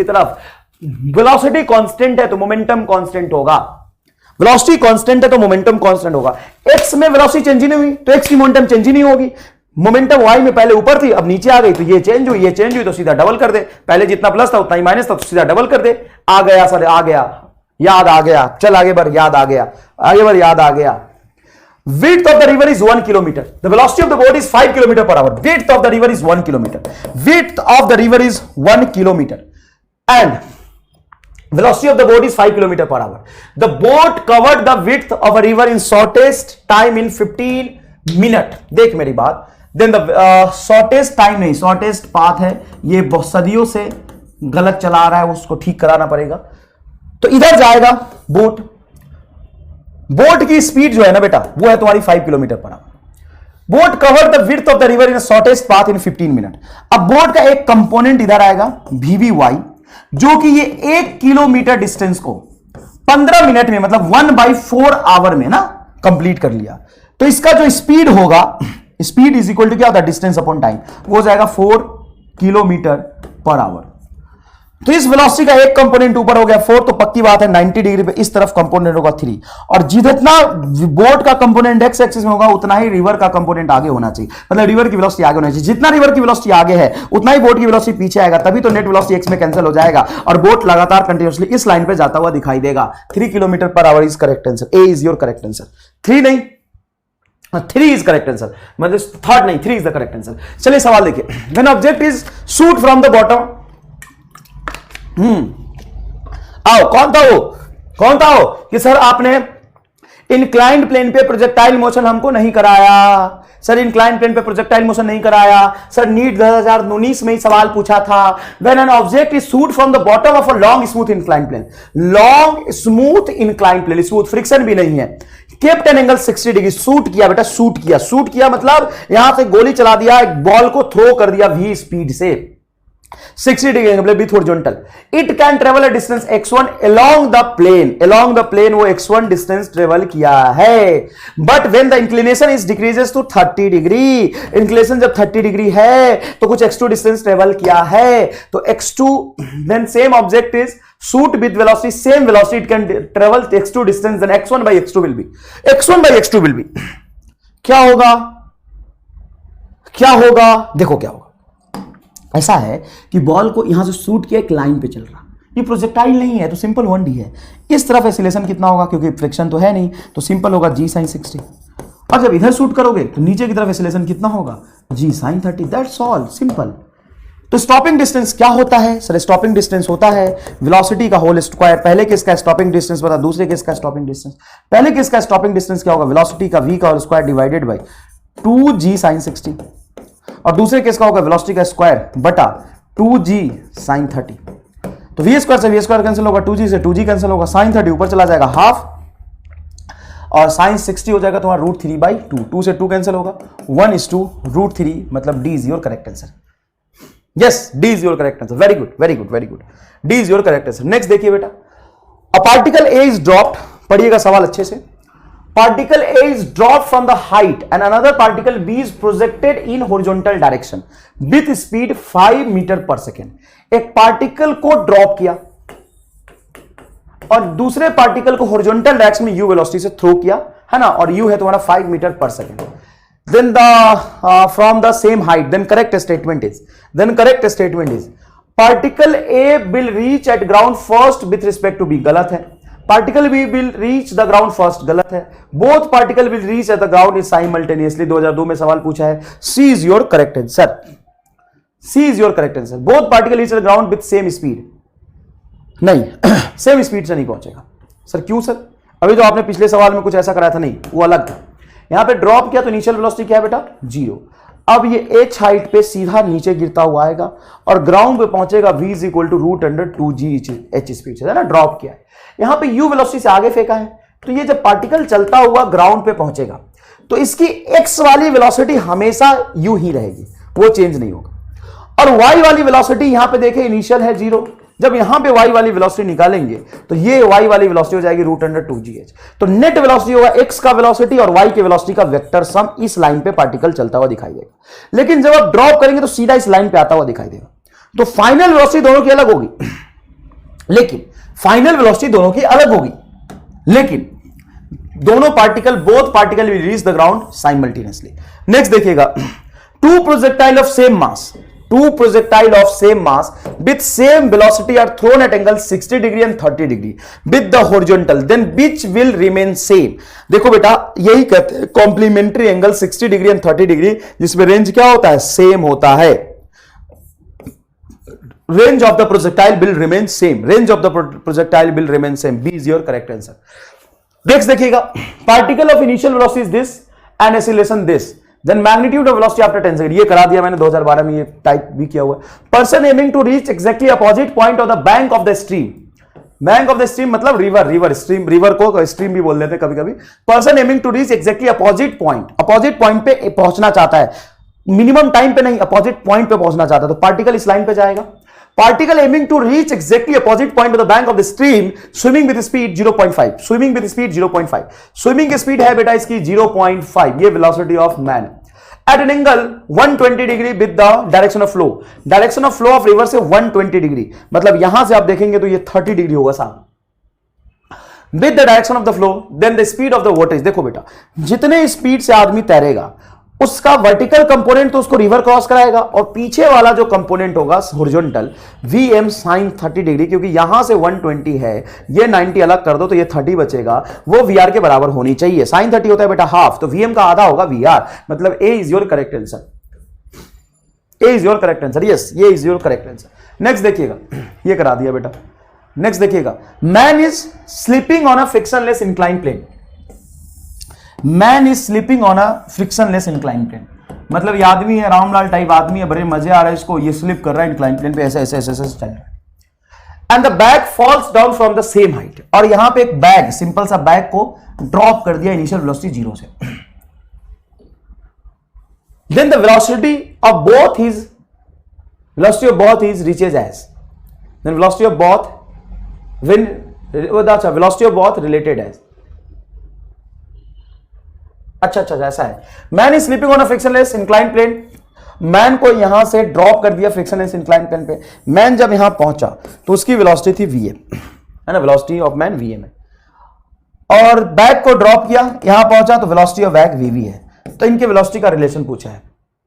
तरफ वेलोसिटी कांस्टेंट है तो मोमेंटम कांस्टेंट होगा। वेलोसिटी कांस्टेंट है तो मोमेंटम कांस्टेंट होगा। x में वेलोसिटी चेंज ही नहीं हुई तो x की मोमेंटम चेंज ही नहीं होगी। मोमेंटम y में पहले ऊपर थी, अब नीचे आ गई, तो ये चेंज हुई, ये चेंज हुई, तो सीधा डबल कर दे। पहले जितना प्लस था उतना ही माइनस था, तो सीधा डबल कर दे। आ गया सर, आ गया, याद आ गया, चल आगे बढ़, याद आ गया, आगे बढ़, याद आ गया। Width of the river is 1 kilometer. The velocity of the boat is 5 kilometer per hour. Width of the river is 1 kilometer. Width of the river is 1 kilometer. And velocity of the boat is 5 kilometer per hour. The boat covered the width of a river in shortest time in 15 minutes. देख मेरी बात। Then the shortest time नहीं, shortest path है, ये सदियों से गलत चला रहा है, उसको ठीक कराना पड़ेगा। तो इधर जाएगा बोट, बोट की स्पीड जो है ना बेटा, वो है तुम्हारी 5 kilometre per our. Boat cover the width of the river in shortest path in 15 minute. अब बोट का एक कंपोनेंट इधर आएगा VVY, जो कि ये 1 किलोमीटर डिस्टेंस को 15 मिनट में, मतलब 1/4 आवर में ना कंप्लीट कर लिया। तो इसका जो स्पीड होगा, स्पीड इज इक्वल टू क्या होता है, डिस्टेंस अपॉन टाइम, वो हो जाएगा 4 किलोमीटर पर आवर। तो इस वेलोसिटी का एक कंपोनेंट ऊपर हो गया 4, तो पक्की बात है 90 डिग्री पे इस तरफ कंपोनेंट होगा 3। और जितना बोट का कंपोनेंट एक्स एक्सिस में होगा उतना ही रिवर का कंपोनेंट आगे होना चाहिए, मतलब रिवर की वेलोसिटी आगे होना चाहिए। जितना रिवर की वेलोसिटी आगे है उतना ही बोट की वेलोसिटी पीछे आएगा, तभी तो नेट वेलोसिटी एक्स में कैंसिल हो जाएगा और बोट लगातार कंटिन्यूअसली इस लाइन पे जाता हुआ दिखाई देगा। 3 kilometre per hour is correct answer. A is your correct answer. 3 नहीं, 3 इज करेक्ट आंसर, मतलब थर्ड नहीं, 3 इज द करेक्ट आंसर। चलिए सवाल देखिए। When object is shoot from the bottom, आओ, कौन था वो कि सर आपने इंक्लाइंड प्लेन पे प्रोजेक्टाइल मोशन हमको नहीं कराया, सर इंक्लाइंड प्लेन पे प्रोजेक्टाइल मोशन नहीं कराया सर, नीट 2019 में ही सवाल पूछा था। When an object is shoot from the bottom of a long smooth inclined plane, long smooth inclined plane, smooth friction भी नहीं है, kept an angle 60 degree, shoot किया बेटा, शूट किया मतलब यहां से गोली चला दिया, एक बॉल को थ्रो कर दिया v स्पीड से 60 degree angle with horizontal. It can travel a distance x1 along the plane, वो x1 डिस्टेंस ट्रेवल किया है। But when the inclination is decreases to 30 degree, inclination जब 30 डिग्री है तो कुछ x2 डिस्टेंस ट्रेवल किया है, तो x2, then same object is shoot with velocity, same velocity, it can travel x2 distance, then x1 by x2 will be क्या होगा, देखो क्या होगा। ऐसा है कि बॉल को यहां से शूट किया, एक लाइन पे चल रहा, ये प्रोजेक्टाइल नहीं है तो सिंपल 1D है। इस तरफ एक्सीलरेशन कितना होगा, क्योंकि फ्रिक्शन तो है नहीं, तो सिंपल होगा g sin 60। और जब इधर शूट करोगे तो नीचे की तरफ एक्सीलरेशन कितना होगा, g sin 30, that's all, simple. तो स्टॉपिंग डिस्टेंस क्या होता है सर, स्टॉपिंग डिस्टेंस होता है वेलोसिटी का होल स्क्वायर। पहले केस का स्टॉपिंग डिस्टेंस बता, दूसरे केस का स्टॉपिंग डिस्टेंस। पहले केस का स्टॉपिंग डिस्टेंस क्या होगा, वेलोसिटी का v का whole square divided by 2g sin 60, और दूसरे केस का होगा वेलोसिटी का स्क्वायर बटा 2g sin 30। तो v स्क्वायर से v स्क्वायर कैंसिल होगा, 2g से 2g कैंसिल होगा, sin 30 ऊपर चला जाएगा हाफ, और sin 60 हो जाएगा तुम्हारा √3/2, 2 से 2 कैंसिल होगा, 1:√3, मतलब d is your correct answer. Yes, D is your correct answer. Very good, D is your correct answer. Next देखिए बेटा, a particle A is dropped, पढ़िएगा सवाल अच्छे से। Particle A is dropped from the height and another particle B is projected in horizontal direction with speed 5 metre per second. एक particle को drop किया और दूसरे पार्टिकल को हॉरिजॉन्टल डायरेक्शन में u वेलोसिटी से थ्रो किया, है ना, और u है तुम्हारा 5 metre per second. Then from the same height, then correct statement is particle A will reach at ground first with respect to B, गलत है। Particle B will reach the ground first, गलत है। Both particle will reach at the ground is simultaneously, 2002 में सवाल पूछा है। C is your correct answer, both particle reach the ground with same speed, नहीं same speed से नहीं पहुंचेगा सर, क्यों सर, अभी तो आपने पिछले सवाल में कुछ ऐसा कराया था, नहीं वो अलग था। यहां पे ड्रॉप किया तो इनिशियल वेलोसिटी क्या है बेटा, 0। अब ये h हाइट पे सीधा नीचे गिरता हुआ आएगा और ग्राउंड पे पहुंचेगा v is equal to √2g h speed से, है ना, ड्रॉप किया है। यहां पे u वेलोसिटी से आगे फेंका है, तो ये जब पार्टिकल चलता हुआ ग्राउंड पे पहुंचेगा तो इसकी x वाली वेलोसिटी हमेशा u ही रहेगी, वो चेंज नहीं होगा। और y वाली वेलोसिटी यहां पे देखें इनिशियल है 0, जब यहां पे y वाली वेलोसिटी निकालेंगे तो ये y वाली वेलोसिटी हो जाएगी √2gh। तो नेट वेलोसिटी होगा x का वेलोसिटी और y के वेलोसिटी का वेक्टर सम, इस लाइन पे पार्टिकल चलता हुआ दिखाई देगा। लेकिन जब आप ड्रॉप करेंगे तो सीधा इस लाइन पे आता हुआ दिखाई देगा। तो फाइनल वेलोसिटी दोनों की अलग होगी, लेकिन दोनों particle, both particle will reach the ground simultaneously. Next देखिएगा, two projectile of same mass with same velocity are thrown at angle 60 degree and 30 degree with the horizontal, then which will remain same? देखो बेटा यही कहते हैं complementary angle 60 degree and 30 degree, जिसमें range क्या होता है? सेम होता है. Range of the projectile will remain same. Range of the projectile will remain same. B is your correct answer. Next देखिएगा, particle of initial velocity is this and acceleration this. Then magnitude of velocity after 10 seconds. ये करा दिया मैंने 2012 में, ये type भी किया हुआ है. Person aiming to reach exactly opposite point of the bank of the stream. Bank of the stream मतलब रिवर स्ट्रीम, रिवर को स्ट्रीम भी बोल देते हैं कभी कभी. Person aiming to reach exactly opposite point पे पहुंचना चाहता है, मिनिमम टाइम पे नहीं, अपोजिट पॉइंट पे पहुंचना चाहता है, तो पार्टिकल इस लाइन पे जाएगा. Particle aiming to reach exactly opposite point of the bank of the stream, swimming with speed 0.5. Swimming with speed 0.5. Swimming की स्पीड है बेटा इसकी 0.5. ये velocity of man. At an angle 120 degree with the direction of flow. Direction of flow of river से 120 degree. मतलब यहां से आप देखेंगे तो ये 30 डिग्री होगा साहब. With the direction of the flow, then the speed of the water is. देखो बेटा, जितने स्पीड से आदमी तैरेगा उसका वर्टिकल कंपोनेंट तो उसको रिवर क्रॉस कराएगा, और पीछे वाला जो कंपोनेंट होगा हॉरिजॉन्टल Vm sin 30 डिग्री, क्योंकि यहां से 120 है, ये 90 अलग कर दो तो ये 30 बचेगा, वो Vr के बराबर होनी चाहिए. sin 30 होता है बेटा हाफ, तो Vm का आधा होगा Vr, मतलब A is your correct answer. A is your correct answer. Yes, ये is your correct answer. Next देखिएगा, ये करा दिया बेटा. नेक्स्ट देखिएगा, man is sleeping on a frictionless incline plane. Man is sleeping on a frictionless incline plane, मतलब ये आदमी है, रामलाल टाइप आदमी है, बड़े मजे आ रहे हैं इसको, ये स्लिप कर रहा है इंक्लाइन प्लेन पे, ऐसे ऐसे ऐसे ऐसे चल रहा है. And the bag falls down from the same height, और यहां पे एक बैग, सिंपल सा बैग को ड्रॉप कर दिया इनिशियल वेलोसिटी 0 से. Then the velocity of both his reaches as, then velocity of both related as. अच्छा ऐसा है. Man is sleeping on a frictionless incline plane. Man को यहां से ड्रॉप कर दिया फ्रिक्शनलेस इंक्लाइन प्लेन पे. मैन जब यहां पहुंचा तो उसकी वेलोसिटी थी Vm, है ना, वेलोसिटी ऑफ मैन Vm है, और बैग को ड्रॉप किया, यहां पहुंचा तो वेलोसिटी ऑफ बैग Vv है. तो इनके वेलोसिटी का रिलेशन पूछा है,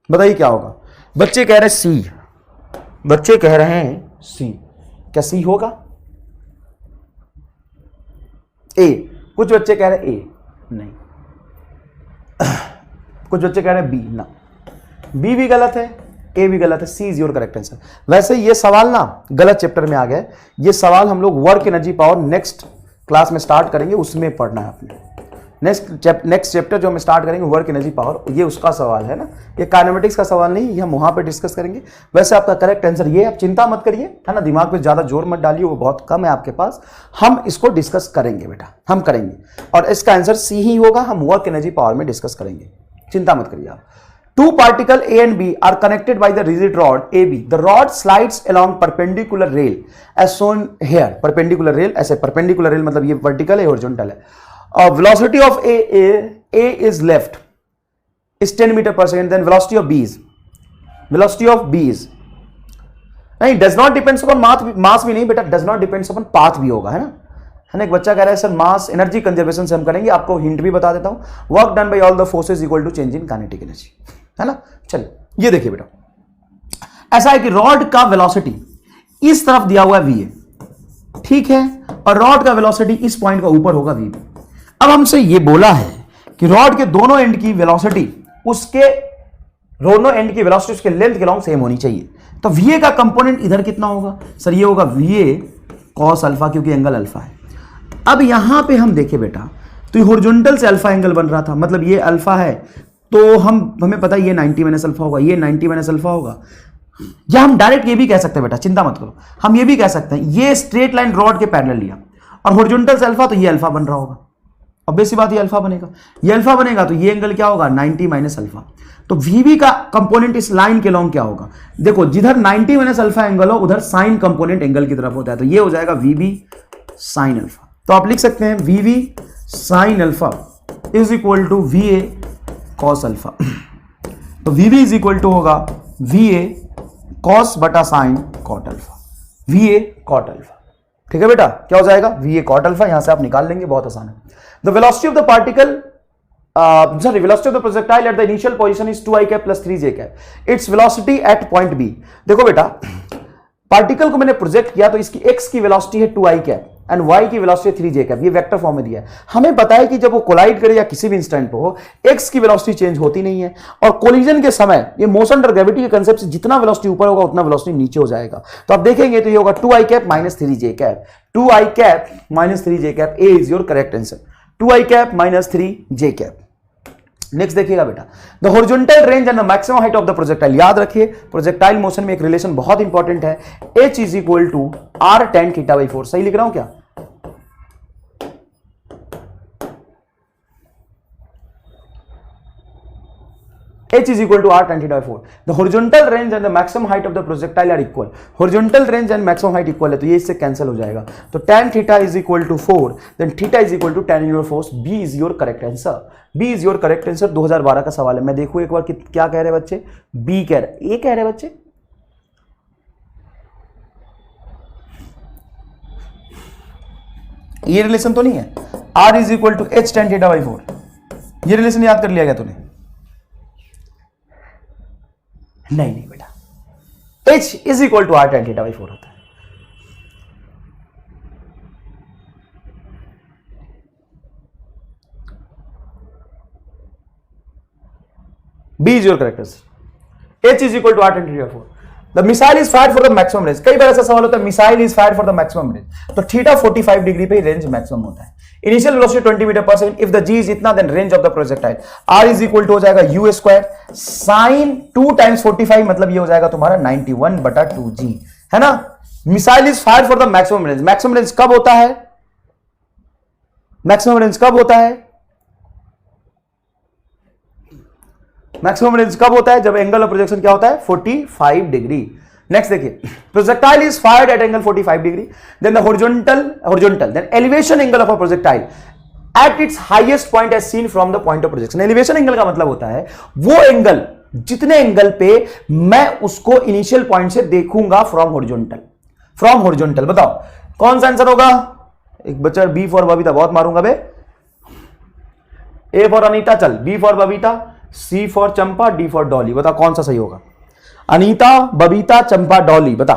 बताइए क्या होगा. बच्चे कह रहे हैं C, बच्चे कह रहे हैं C. क्या C होगा? A. कुछ बच्चे कह रहे हैं A, नहीं. कुछ बच्चे कह रहे हैं बी, ना, बी भी गलत है, ए भी गलत है, C is your correct answer. वैसे ये सवाल ना गलत चैप्टर में आ गया. ये सवाल हम लोग work energy power next class में स्टार्ट करेंगे, उसमें पढ़ना है आपने. नेक्स्ट चैप्टर जो हम स्टार्ट करेंगे वर्क एनर्जी पावर, ये उसका सवाल है ना, ये काइनेमेटिक्स का सवाल नहीं, ये हम वहां पे डिस्कस करेंगे. वैसे आपका करेक्ट आंसर ये, आप चिंता मत करिए, है ना, दिमाग पे ज्यादा जोर मत डालिए, वो बहुत कम है आपके पास. हम इसको डिस्कस करेंगे बेटा, हम करेंगे, और इसका आंसर सी ही होगा. हम वर्क एनर्जी पावर में डिस्कस करेंगे, चिंता मत करिए आप. Two particle A and B are connected by the rigid rod AB. The rod slides along perpendicular rail as shown here. Perpendicular rail, ऐसे perpendicular rail मतलब ये vertical है, horizontal है. Velocity of A is left is 10 meter per second. Then velocity of B is नहीं, does not depends upon mass भी नहीं बेटा, does not depends upon path भी होगा, है ना. एक बच्चा कह रहा है सर मास एनर्जी कंजर्वेशन से हम करेंगे, आपको हिंट भी बता देता हूं. Work done by all the forces equal to change in kinetic energy, है ना. चलिए ये देखिए बेटा, ऐसा है कि रॉड का वेलोसिटी इस तरफ दिया हुआ है Va, ठीक है, और रॉड का वेलोसिटी इस पॉइंट का ऊपर होगा V. अब हमसे ये बोला है कि रॉड के दोनों एंड की वेलोसिटी उसके लेंथ के लॉन्ग सेम होनी चाहिए. तो Va का कंपोनेंट इधर कितना होगा सर? ये होगा Va cos अल्फा, क्योंकि एंगल अल्फा है. अब यहां पे हम देखें बेटा, तो हॉरिजॉन्टल से अल्फा एंगल बन रहा था, मतलब ये अल्फा है, तो हमें पता है ये 90 माइनस अल्फा होगा, ये 90 माइनस अल्फा होगा. या हम डायरेक्ट ये भी कह सकते हैं बेटा, चिंता मत करो, हम ये भी कह सकते हैं ये स्ट्रेट लाइन रॉड के पैरेलल लिया और हॉरिजॉन्टल से अल्फा, तो ये अल्फा बन रहा होगा. ऑब्वियस सी बात, ये अल्फा बनेगा, ये अल्फा बनेगा, तो ये एंगल क्या होगा 90 माइनस अल्फा. तो Vb का कंपोनेंट इस लाइन के लॉन्ग क्या होगा? देखो जिधर 90 माइनस अल्फा एंगल हो उधर साइन कंपोनेंट एंगल की तरफ होता है, तो ये हो जाएगा Vb साइन अल्फा. तो आप लिख सकते हैं Vb sine alpha is equal to Va cos alpha. तो Vb इज इक्वल टू होगा Va कॉस बटा sine cot alpha, Va cot alpha. ठीक है बेटा, क्या हो जाएगा Va कॉट अल्फा, यहां से आप निकाल लेंगे, बहुत आसान है. The velocity of the particle sorry, velocity of the projectile at the initial position is 2i cap plus 3j cap. Its velocity at point B. देखो बेटा, पार्टिकल को मैंने प्रोजेक्ट किया तो इसकी x की वेलोसिटी है 2i कैप एंड y की वेलोसिटी 3j कैप, ये वेक्टर फॉर्म में दिया है। हमें पता है कि जब वो कोलाइड करे या किसी भी इंस्टेंट पे हो, x की वेलोसिटी चेंज होती नहीं है, और कोलिजन के समय ये मोशन अंडर ग्रेविटी के कांसेप्ट से जितना वेलोसिटी ऊपर होगा उतना वेलोसिटी नीचे हो जाएगा। तो आप देखेंगे तो ये होगा 2i cap minus 3j cap, 2i cap minus 3j cap. A is your correct answer, 2i cap minus 3j cap. Next देखिएगा बेटा, the horizontal range and the maximum height of the projectile. याद रखिए projectile motion में एक relation बहुत important है, h is equal to r tan theta by 4। सही लिख रहा हूं क्या? h is equal to r tan theta by 4. The horizontal range and the maximum height of the projectile are equal. Horizontal range and maximum height equal है तो ये इससे cancel हो जाएगा। तो tan theta is equal to 4, then theta is equal to tan inverse force. B is your correct answer. B is your correct answer। 2012 का सवाल है। मैं देखूं एक बार कि क्या कह रहे बच्चे। B कह रहे, A कह रहे बच्चे। ये रिलेशन तो नहीं है, R is equal to H tan theta by 4। ये रिलेशन याद कर लिया गया तूने? नहीं बेटा, H is equal to r tan theta by 4 होता है। B is your correct answer. H is equal to r tan theta by 4. The missile is fired for the maximum range. कई बार ऐसा सवाल होता है, missile is fired for the maximum range, तो theta 45 degree पे range maximum होता है। Initial velocity 20 metre per second, if the g is इतना then range of the projectile r is equal to हो जाएगा u स्क्वायर साइन 2 टाइम्स 45, मतलब ये हो जाएगा तुम्हारा 91 बटा 2g, है ना। Missile is fired for the maximum range. Maximum range कब होता है? मैक्सिमम रेंज कब होता है? मैक्सिमम रेंज कब होता है? जब एंगल ऑफ प्रोजेक्शन क्या होता है? 45 डिग्री। नेक्स्ट देखिए, projectile is fired at angle 45 degree, then the horizontal then elevation angle of a projectile at its highest point as seen from the point of projection. Elevation angle का मतलब होता है वो angle जितने angle पे मैं उसको इनिशियल पॉइंट से देखूंगा फ्रॉम हॉरिजॉन्टल। बताओ कौन सा आंसर होगा? एक बच्चा बी फॉर बबीता, बहुत मारूंगा बे। ए फॉर अनीता, चल। B for Babita, C for Champa, D for Dolly. बता कौन सा सही होगा? अनीता, बबीता, चंपा, डॉली, बता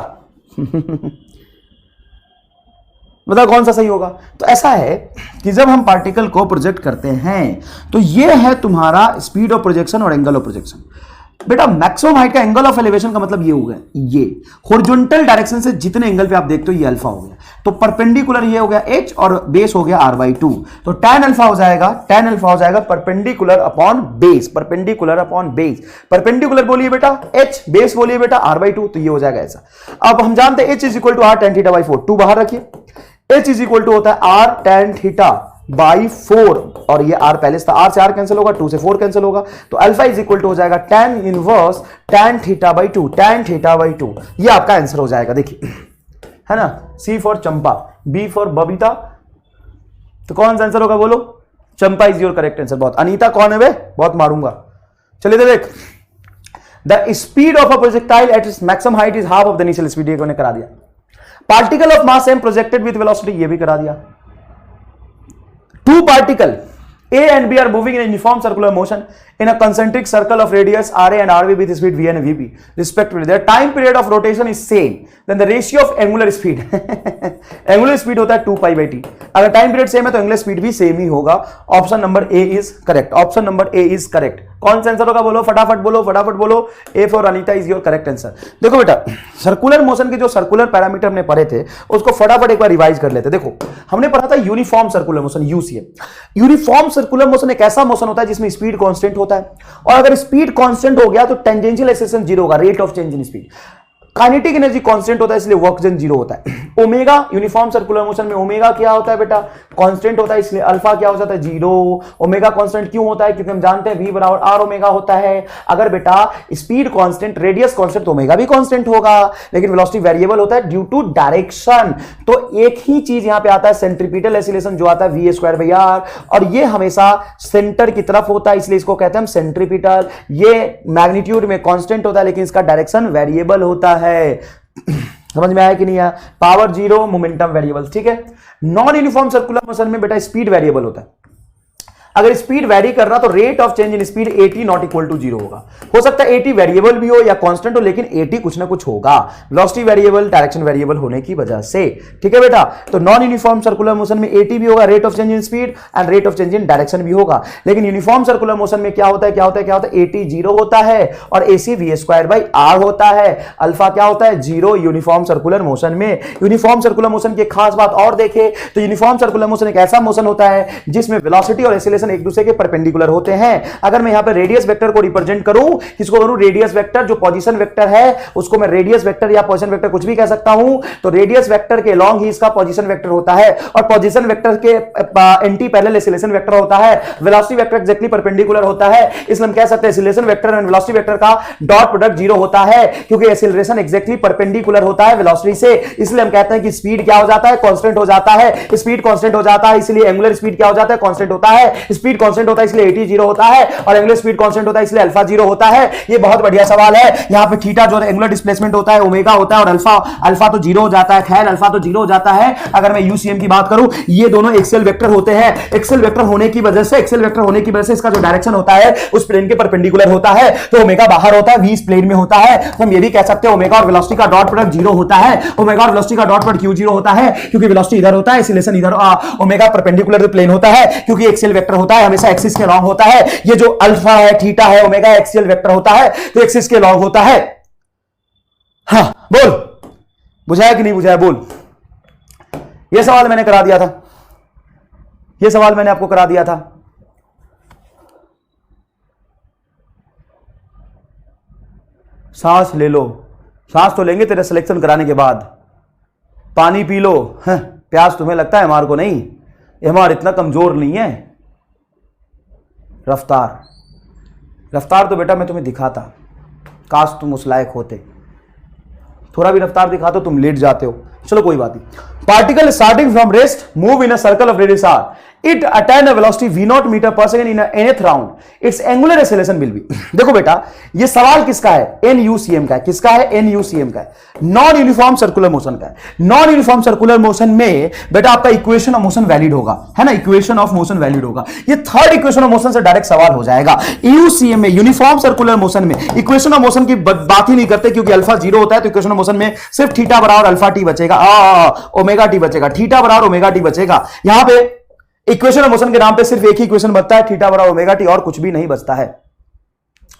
बता कौन सा सही होगा? तो ऐसा है कि जब हम पार्टिकल को प्रोजेक्ट करते हैं तो ये है तुम्हारा स्पीड ऑफ प्रोजेक्शन और एंगल ऑफ प्रोजेक्शन। बेटा मैक्सिमम हाइट का एंगल ऑफ एलिवेशन का मतलब ये हो गया, ये हॉरिजॉन्टल डायरेक्शन से जितने एंगल पे आप देखते हो ये अल्फा हो गया, तो परपेंडिकुलर ये हो गया h और बेस हो गया r/2, तो tan अल्फा हो जाएगा परपेंडिकुलर अपॉन बेस, परपेंडिकुलर बोलिए बेटा h, बेस बोलिए बेटा r/2, तो ये हो जाएगा ऐसा। अब हम जानते हैं h is equal to r tan theta by 4, 2 बाहर रखिए, h इज इक्वल टू होता है r tan थीटा बाई 4, और ये r पहले था, r से r कैंसिल होगा, 2 से 4 कैंसिल होगा, तो अल्फा इज इक्वल टू हो जाएगा tan inverse tan theta by 2, ये आपका आंसर हो जाएगा। देखिए है ना, C for Champa, B for Babita, तो कौन सा आंसर होगा बोलो? Champa is your correct answer. बहुत अनीता कौन है वे? बहुत मारूंगा। चलिए देख, the speed of a projectile at its maximum height is half of the initial speed, ये करा दिया। Particle of mass M projected with velocity, ये भी करा दिया। Two particle A and B are moving in a uniform circular motion in a concentric circle of radius RA and RB with speed V and VB respectively. Their time period of rotation is same. Then the ratio of angular speed angular speed होता है 2π/t। अगर time period same है तो angular speed भी same ही होगा। Option number A is correct. कौन सा answer होगा बोलो? फटाफट बोलो। ए for Anita is your correct answer. देखो बेटा, सर्कुलर मोशन के जो सर्कुलर पैरामीटर हमने पढ़े थे उसको फटाफट एक बार रिवाइज कर लेते। देखो हमने पढ़ा था uniform circular motion, UCM. Uniform circular motion एक ऐसा मोशन होता है जिसमें स्पीड कांस्टेंट होता है, और अगर स्पीड कांस्टेंट हो गया तो टेंजेंशियल एक्सेलरेशन 0 होगा, rate of change in speed. Kinetic energy constant होता है इसलिए वर्क डन 0 होता है। ओमेगा यूनिफॉर्म सर्कुलर मोशन में ओमेगा क्या होता है बेटा? कांस्टेंट होता है, इसलिए अल्फा क्या हो जाता है? 0। ओमेगा कांस्टेंट क्यों होता है? क्योंकि हम जानते हैं v बराबर r ओमेगा होता है। अगर बेटा स्पीड कांस्टेंट, रेडियस कांस्टेंट, तो ओमेगा भी कांस्टेंट होगा, लेकिन वेलोसिटी वेरिएबल होता है ड्यू टू डायरेक्शन। तो एक ही चीज यहां पे आता है, सेंट्रीपिटल एक्सीलरेशन जो आता है v²/r, और ये हमेशा सेंटर की तरफ होता है, इसलिए इसको कहते हैं हम सेंट्रीपिटल। ये मैग्नीट्यूड में कांस्टेंट होता है लेकिन इसका डायरेक्शन वेरिएबल होता है। समझ में आया कि नहीं आया? पावर 0, मोमेंटम वेरिएबल, ठीक है। नॉन यूनिफॉर्म सर्कुलर मोशन में बेटा स्पीड वेरिएबल होता है। अगर स्पीड वेरी करना तो rate of change in speed 80 not equal to 0 होगा। हो सकता है 80 वेरिएबल भी हो या कांस्टेंट हो, लेकिन 80 कुछ ना कुछ होगा, वेलोसिटी वेरिएबल, डायरेक्शन वेरिएबल होने की वजह से। ठीक है बेटा, तो नॉन यूनिफॉर्म सर्कुलर मोशन में 80 भी होगा, rate of change in speed and rate of change in direction भी होगा। लेकिन यूनिफॉर्म सर्कुलर मोशन में क्या होता है, 80 0 होता है और AC v²/r होता है। अल्फा क्या होता है, 0 यूनिफॉर्म सर्कुलर मोशन में। यूनिफॉर्म सर्कुलर मोशन की खास बात और देखें तो यूनिफॉर्म सर्कुलर मोशन एक ऐसा मोशन होता है जिसमें वेलोसिटी और एक्सीलरेशन एक दूसरे के परपेंडिकुलर होते हैं। अगर मैं यहां पे रेडियस वेक्टर को रिप्रेजेंट करूं, किसको करूं, रेडियस वेक्टर, जो पोजीशन वेक्टर है उसको मैं रेडियस वेक्टर या पोजीशन वेक्टर कुछ भी कह सकता हूं, तो रेडियस वेक्टर के लॉन्ग ही इसका पोजीशन वेक्टर होता है और पोजीशन वेक्टर के एंटी पैरेलल एक्सीलरेशन वेक्टर होता है। वेलोसिटी वेक्टर एग्जैक्टली परपेंडिकुलर होता है, इसलिए हम कह सकते हैं acceleration vector and velocity vector का डॉट प्रोडक्ट 0 होता है, क्योंकि एक्सीलरेशन एग्जैक्टली परपेंडिकुलर होता है वेलोसिटी से। इसलिए हम कहते हैं कि स्पीड क्या हो जाता है, कांस्टेंट हो जाता है। स्पीड कांस्टेंट हो जाता है, इसलिए एंगुलर स्पीड क्या हो जाता है, कांस्टेंट होता है। स्पीड कांस्टेंट होता है इसलिए 80 0 होता है और एंगुलर स्पीड कांस्टेंट होता है इसलिए अल्फा 0 होता है। ये बहुत बढ़िया सवाल है। यहां पे थीटा जो एंगुलर डिस्प्लेसमेंट होता है ओमेगा होता है और अल्फा तो 0 हो जाता है। खैर अल्फा तो 0 हो जाता है। अगर मैं यूसीएम की बात करूं, ये दोनों एक्सेल वेक्टर होते हैं। एक्सेल वेक्टर होने की वजह से इसका जो डायरेक्शन होता है उस प्लेन के परपेंडिकुलर होता है, तो ओमेगा बाहर होता है, v इस प्लेन में होता है। तो हम ये भी कह सकते हैं ओमेगा और वेलोसिटी का डॉट प्रोडक्ट 0 होता है। ओमेगा और वेलोसिटी का डॉट प्रोडक्ट क्यों 0 होता है, क्योंकि वेलोसिटी इधर होता है, एक्सीलरेशन इधर, ओमेगा परपेंडिकुलर टू प्लेन होता है, क्योंकि एक्सियल वेक्टर होता है, हमेशा एक्सिस के लॉन्ग होता है। ये जो अल्फा है, थीटा है, ओमेगा एक्सियल वेक्टर होता है तो एक्सिस के लॉन्ग होता है। हाँ बोल, बुझाया कि नहीं बुझाया, बोल। ये सवाल मैंने करा दिया था, ये सवाल मैंने आपको करा दिया था। सांस ले लो, सांस तो लेंगे तेरे सिलेक्शन कराने के बाद। पानी पी लो, प्यास तुम्हें लगता है, हमारे को नहीं, हमारा इतना कमजोर नहीं है। रफ्तार तो बेटा मैं तुम्हें दिखाता, काश तुम उस लायक होते। थोड़ा भी रफ्तार दिखा तो तुम लेट जाते हो। चलो कोई बात नहीं। Particle starting from rest move in a circle of radius r, it attain a velocity v0 metre per second in nth round, its angular acceleration will be. देखो बेटा ये सवाल किसका है, NUCM का है। किसका है, NUCM का है, नॉन यूनिफॉर्म सर्कुलर मोशन का है। नॉन यूनिफॉर्म सर्कुलर मोशन में बेटा आपका इक्वेशन ऑफ मोशन वैलिड होगा, है ना, इक्वेशन ऑफ मोशन वैलिड होगा। ये थर्ड इक्वेशन ऑफ मोशन से डायरेक्ट सवाल हो जाएगा। यूसीएम में, यूनिफॉर्म सर्कुलर मोशन में इक्वेशन ऑफ मोशन की बात ही नहीं करते, क्योंकि अल्फा 0 होता है, तो इक्वेशन ऑफ मोशन में सिर्फ थीटा बराबर अल्फा टी बचेगा, ओमेगा टी बचेगा, थीटा बराबर ओमेगा टी बचेगा। यहां पे इक्वेशन ऑफ मोशन के नाम पे सिर्फ एक ही इक्वेशन बचता है, थीटा बराबर ओमेगा टी, और कुछ भी नहीं बचता है,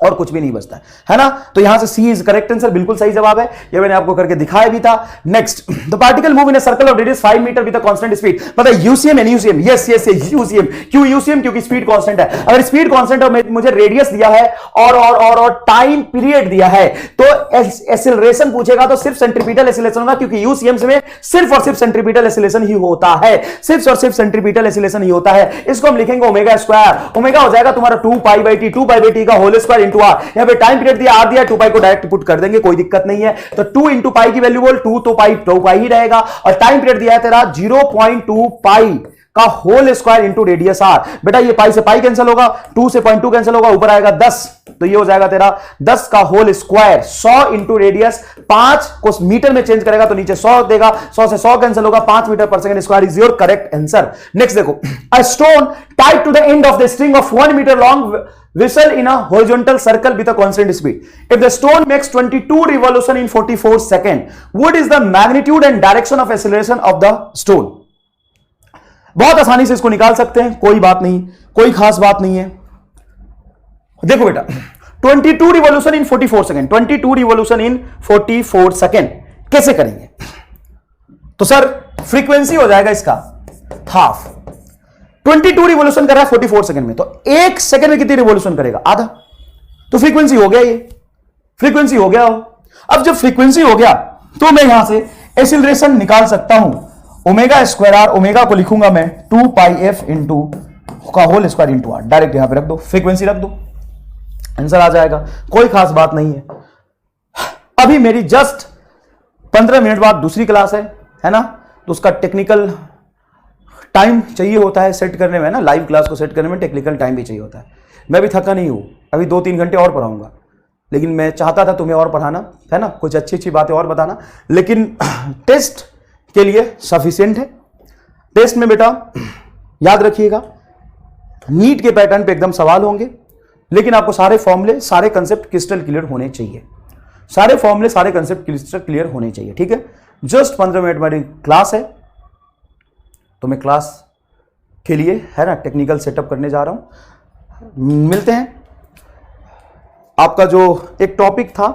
और कुछ भी नहीं बचता है ना। तो यहां से सी इज करेक्ट आंसर, बिल्कुल सही जवाब है। ये मैंने आपको करके दिखाया भी था। Next, the particle move in a circle of radius 5 metre with a constant speed. पता है UCM and UCM, yes UCM. क्यों यूसीएम, क्योंकि स्पीड कांस्टेंट है। अगर स्पीड कांस्टेंट और मुझे रेडियस दिया है और टाइम पीरियड दिया है, तो एक्सीलरेशन पूछेगा तो सिर्फ सेंट्रीपिटल एक्सीलरेशन होगा, क्योंकि यूसीएम में सिर्फ और सिर्फ सेंट्रीपिटल एक्सीलरेशन ही होता है, सिर्फ और सिर्फ सेंट्रीपिटल एक्सीलरेशन ही होता है। इसको हम लिखेंगे ओमेगा स्क्वायर। ओमेगा हो जाएगा तुम्हारा 2 का होल स्क्वायर इंटू आर। यहां पे टाइम पीरियड दिया, आर दिया, 2 पाई को डायरेक्ट पुट कर देंगे, कोई दिक्कत नहीं है। तो 2 इंटू पाई की वैल्यू बोल, 2 तो पाई ही रहेगा, और टाइम पीरियड दिया है तेरा 0.2 पाई का whole square into radius R. बेटा ये पाई से पाई कैंसिल होगा, 2 से 0.2 कैंसिल होगा, ऊपर आएगा 10, तो ये हो जाएगा तेरा 10 का होल स्क्वायर, 100 इंटू रेडियस, 5 को मीटर में चेंज करेगा तो नीचे 100 देगा, 100 से 100 कैंसिल होगा, 5 metre per second square is your correct answer. Next देखो, a stone tied to the end of the string of 1 metre long whistle in a horizontal circle with a constant speed. If the stone makes 22 revolution in 44 seconds, what is the magnitude and direction of acceleration of the stone? बहुत आसानी से इसको निकाल सकते हैं, कोई बात नहीं, कोई खास बात नहीं है। देखो बेटा 22 revolution in 44 second, 22 revolution in 44 second कैसे करेंगे? तो सर फ्रीक्वेंसी हो जाएगा इसका हाफ। 22 रिवॉल्यूशन कर रहा है 44 सेकंड में, तो 1 सेकंड में कितनी रिवॉल्यूशन करेगा? आधा। तो फ्रीक्वेंसी हो गया, ये फ्रीक्वेंसी हो गया। अब जब फ्रीक्वेंसी हो गया तो मैं यहां से एक्सीलरेशन निकाल सकता हूं, ओमेगा स्क्वायर आर, ओमेगा को लिखूंगा मैं 2 पाई एफ इंटू का whole square into R, direct यहां पे रख दो, फ्रीक्वेंसी रख दो, आंसर आ जाएगा, कोई खास बात नहीं है। अभी मेरी जस्ट 15 मिनट बाद दूसरी क्लास है ना, तो उसका टेक्निकल टाइम चाहिए होता है सेट करने में ना, लाइव क्लास को सेट करने में टेक्निकल टाइम भी चाहिए होता है। मैं भी थका नहीं हूं, अभी 2-3 घंटे और पढ़ाऊंगा, लेकिन मैं चाहता था तुम्हें और पढ़ाना, है ना, कुछ अच्छी अच्छी बातें और बताना, लेकिन टेस्ट के लिए सफिशिएंट है। टेस्ट में बेटा याद रखिएगा, नीट के पैटर्न पे एकदम सवाल होंगे, लेकिन आपको सारे फॉर्मूले, सारे कंसेप्ट क्रिस्टल क्लियर होने चाहिए। सारे फॉर्मूले, सारे कंसेप्ट क्रिस्टल क्लियर होने चाहिए, ठीक है। जस्ट 15 मिनट मेरी क्लास है, तो मैं क्लास के लिए है ना टेक्निकल सेटअप करने जा रहा हूं। मिलते हैं। आपका जो एक टॉपिक था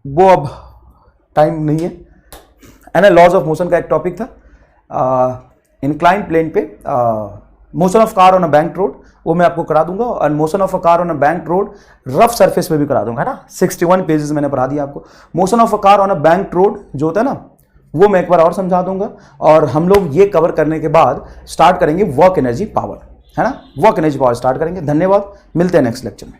वो अब टाइम नहीं है, एंड लॉज ऑफ मोशन का एक टॉपिक था इंक्लाइन प्लेन पे, motion of car on a bank road, वो मैं आपको करा दूंगा, और motion of a car on a bank road rough surface पे भी करा दूंगा, है ना। 61 पेजेस मैंने पढ़ा दिया आपको। Motion of a car on a bank road जो होता है ना, वो मैं एक बार और समझा दूंगा। और हम लोग ये कवर करने के बाद स्टार्ट करेंगे वर्क एनर्जी पावर, है ना। वर्क एनर्जी पावर स्टार्ट करेंगे। धन्यवाद, मिलते हैं नेक्स्ट लेक्चर में।